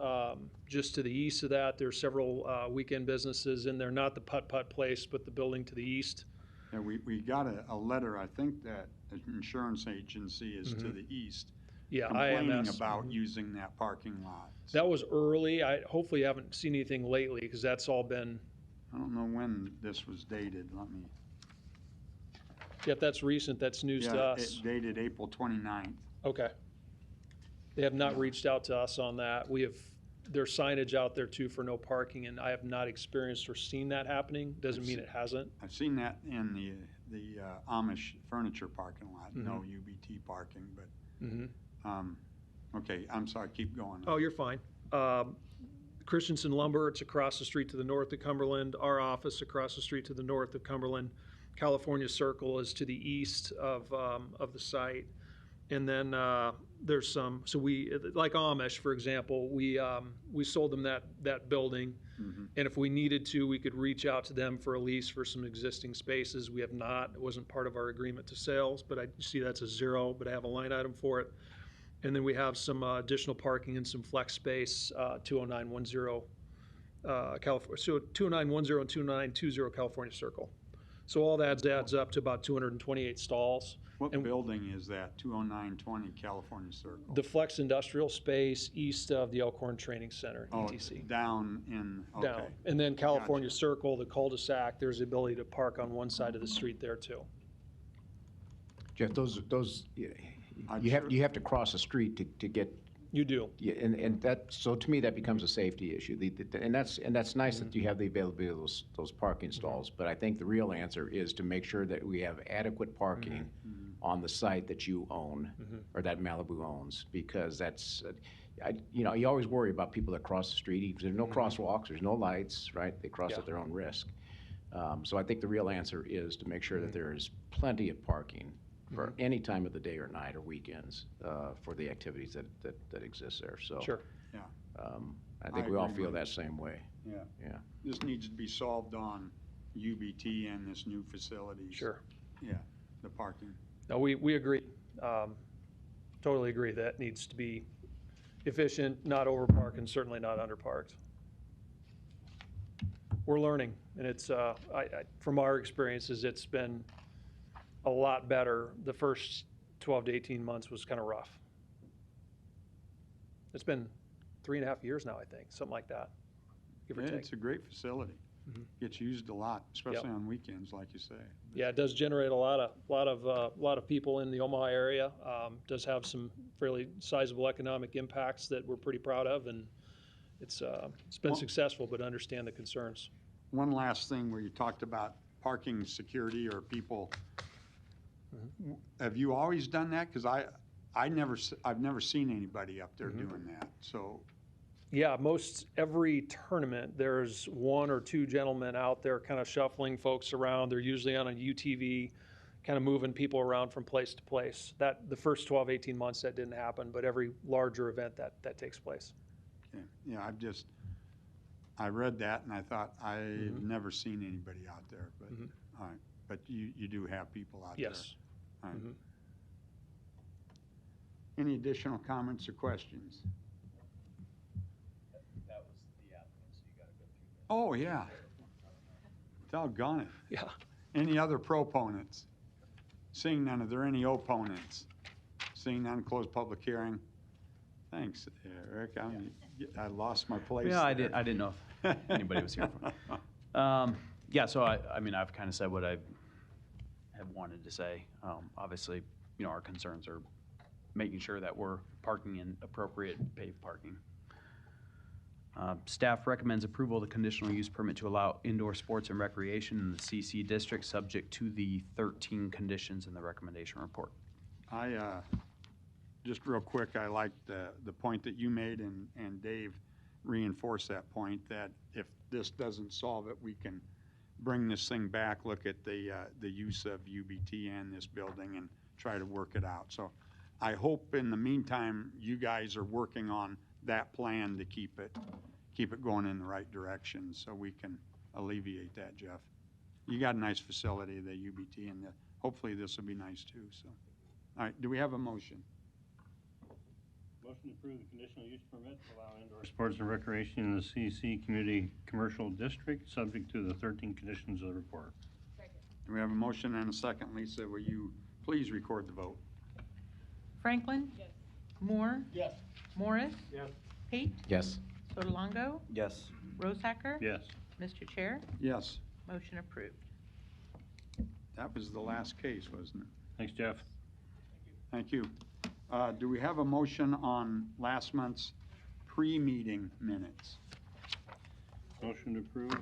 Q: just to the east of that. There's several weekend businesses in there, not the putt-putt place, but the building to the east.
B: Yeah, we got a letter, I think that the insurance agency is to the east.
Q: Yeah,
B: complaining
Q: IMS.
B: about using that parking lot.
Q: That was early. I hopefully haven't seen anything lately because that's all been.
B: I don't know when this was dated. Let me.
Q: Yeah, if that's recent, that's news to us.
B: It dated April 29th.
Q: Okay. They have not reached out to us on that. There's signage out there too for no parking, and I have not experienced or seen that happening. Doesn't mean it hasn't.
B: I've seen that in the Amish furniture parking lot. No UBT parking, but. Okay, I'm sorry, keep going.
Q: Oh, you're fine. Christensen Lumber, it's across the street to the north of Cumberland. Our office across the street to the north of Cumberland. California Circle is to the east of the site. And then there's some, so we, like Amish, for example, we sold them that building. And if we needed to, we could reach out to them for a lease for some existing spaces. We have not. It wasn't part of our agreement to sales, but I see that's a zero, but I have a line item for it. And then we have some additional parking and some flex space, 20910 California, so 20910 and 2920 California Circle. So all that adds up to about 228 stalls.
B: What building is that, 20920 California Circle?
Q: The flex industrial space east of the Elkhorn Training Center, ETC.
B: Down in, okay.
Q: Down. And then California Circle, the cul-de-sac, there's the ability to park on one side of the street there too.
H: Jeff, those you have to cross a street to get.
Q: You do.
H: Yeah, and that, so to me that becomes a safety issue. And that's nice that you have the availability of those parking stalls. But I think the real answer is to make sure that we have adequate parking on the site that you own or that Malibu owns, because that's. You always worry about people that cross the street. There's no crosswalks, there's no lights, right? They cross at their own risk. So I think the real answer is to make sure that there is plenty of parking for any time of the day or night or weekends for the activities that exist there. So
Q: sure.
H: I think we all feel that same way.
B: Yeah. This needs to be solved on UBT and this new facility.
Q: Sure.
B: Yeah, the parking.
Q: No, we agree. Totally agree. That needs to be efficient, not overparked, and certainly not underparked. We're learning, and it's, from our experiences, it's been a lot better. The first 12 to 18 months was kind of rough. It's been 3.5 years now, I think, something like that, give or
B: Yeah,
Q: take.
B: it's a great facility.
Q: Mhm.
B: Gets used a lot, especially
Q: Yep.
B: on weekends, like you say.
Q: Yeah, it does generate a lot of people in the Omaha area. Does have some fairly sizable economic impacts that we're pretty proud of, and it's been
B: Well-
Q: successful, but understand the concerns.
B: One last thing where you talked about parking security or people. Have you always done that? Because I've never seen anybody up there doing that. So
Q: Yeah, most every tournament, there's one or two gentlemen out there kind of shuffling folks around. They're usually on a UTV, kind of moving people around from place to place. That the first 12, 18 months that didn't happen, but every larger event that takes place.
B: yeah, I read that and I thought I've never seen anybody out there. But all right, but you do have people out
Q: Yes.
B: there. All right. Any additional comments or questions?
F: That was the applicant, so you got to go through that.
B: Oh, yeah. Doggone it.
Q: Yeah.
B: Any other proponents? Seeing none, are there any opponents? Seeing none, close public hearing. Thanks, Eric. I lost my place.
F: Yeah, I
B: there.
F: didn't know if anybody was here. Yeah, so I mean, I've kind of said what I have wanted to say. Obviously, our concerns are making sure that we're parking in appropriate paved parking. Staff recommends approval of the conditional use permit to allow indoor sports and recreation in the CC district, subject to the 13 conditions in the recommendation report.
B: Just real quick, I like the point that you made, and Dave reinforced that point, that if this doesn't solve it, we can bring this thing back, look at the use of UBT and this building and try to work it out. So I hope in the meantime, you guys are working on that plan to keep it going in the right direction so we can alleviate that, Jeff. You got a nice facility, the UBT, and hopefully this will be nice too. So, all right, do we have a motion?
D: Motion to approve the conditional use permit to allow indoor sports and recreation in the CC Community Commercial District, subject to the 13 conditions of the report.
B: Do we have a motion and a second? Lisa, will you please record the vote?
C: Franklin? Yes. Moore?
W: Yes.
C: Morris?
W: Yes.
C: Pate?
H: Yes.
C: Sotolongo?
F: Yes.
C: Rosehacker?
D: Yes.
C: Mr. Chair?
B: Yes.
C: Motion approved.
B: That was the last case, wasn't it?
D: Thanks, Jeff.
B: Thank you. Do we have a motion on last month's pre-meeting minutes?
D: Motion to approve.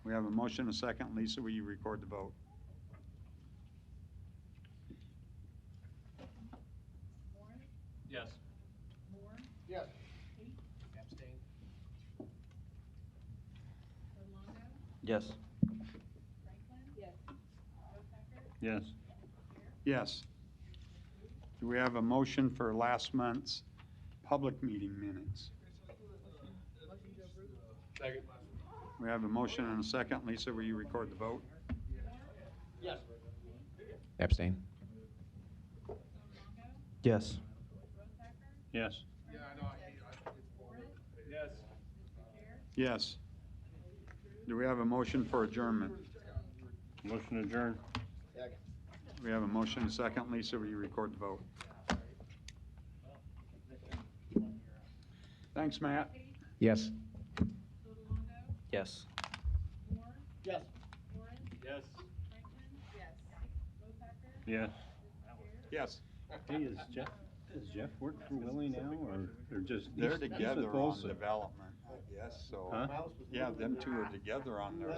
B: We have a motion, a second. Lisa, will you record the vote?
K: Yes.
W: Yes.
F: Yes.
D: Yes.
B: Yes. Do we have a motion for last month's public meeting minutes?
K: Second.
B: We have a motion and a second. Lisa, will you record the vote?
W: Yes.
H: Abstain.
F: Yes.
D: Yes.
K: Yes.
B: Yes. Do we have a motion for adjournment?
D: Motion adjourned.
B: We have a motion and a second. Lisa, will you record the vote? Thanks, Matt.
H: Yes.
F: Yes.
W: Yes.
K: Yes.
D: Yes.
B: Yes.
D: Hey, does Jeff work for Willie now, or they're just?
B: They're
D: he's
B: together
D: with
B: on
D: Olson.
B: development, I guess, so.
D: Huh?
B: Yeah, them two are together on their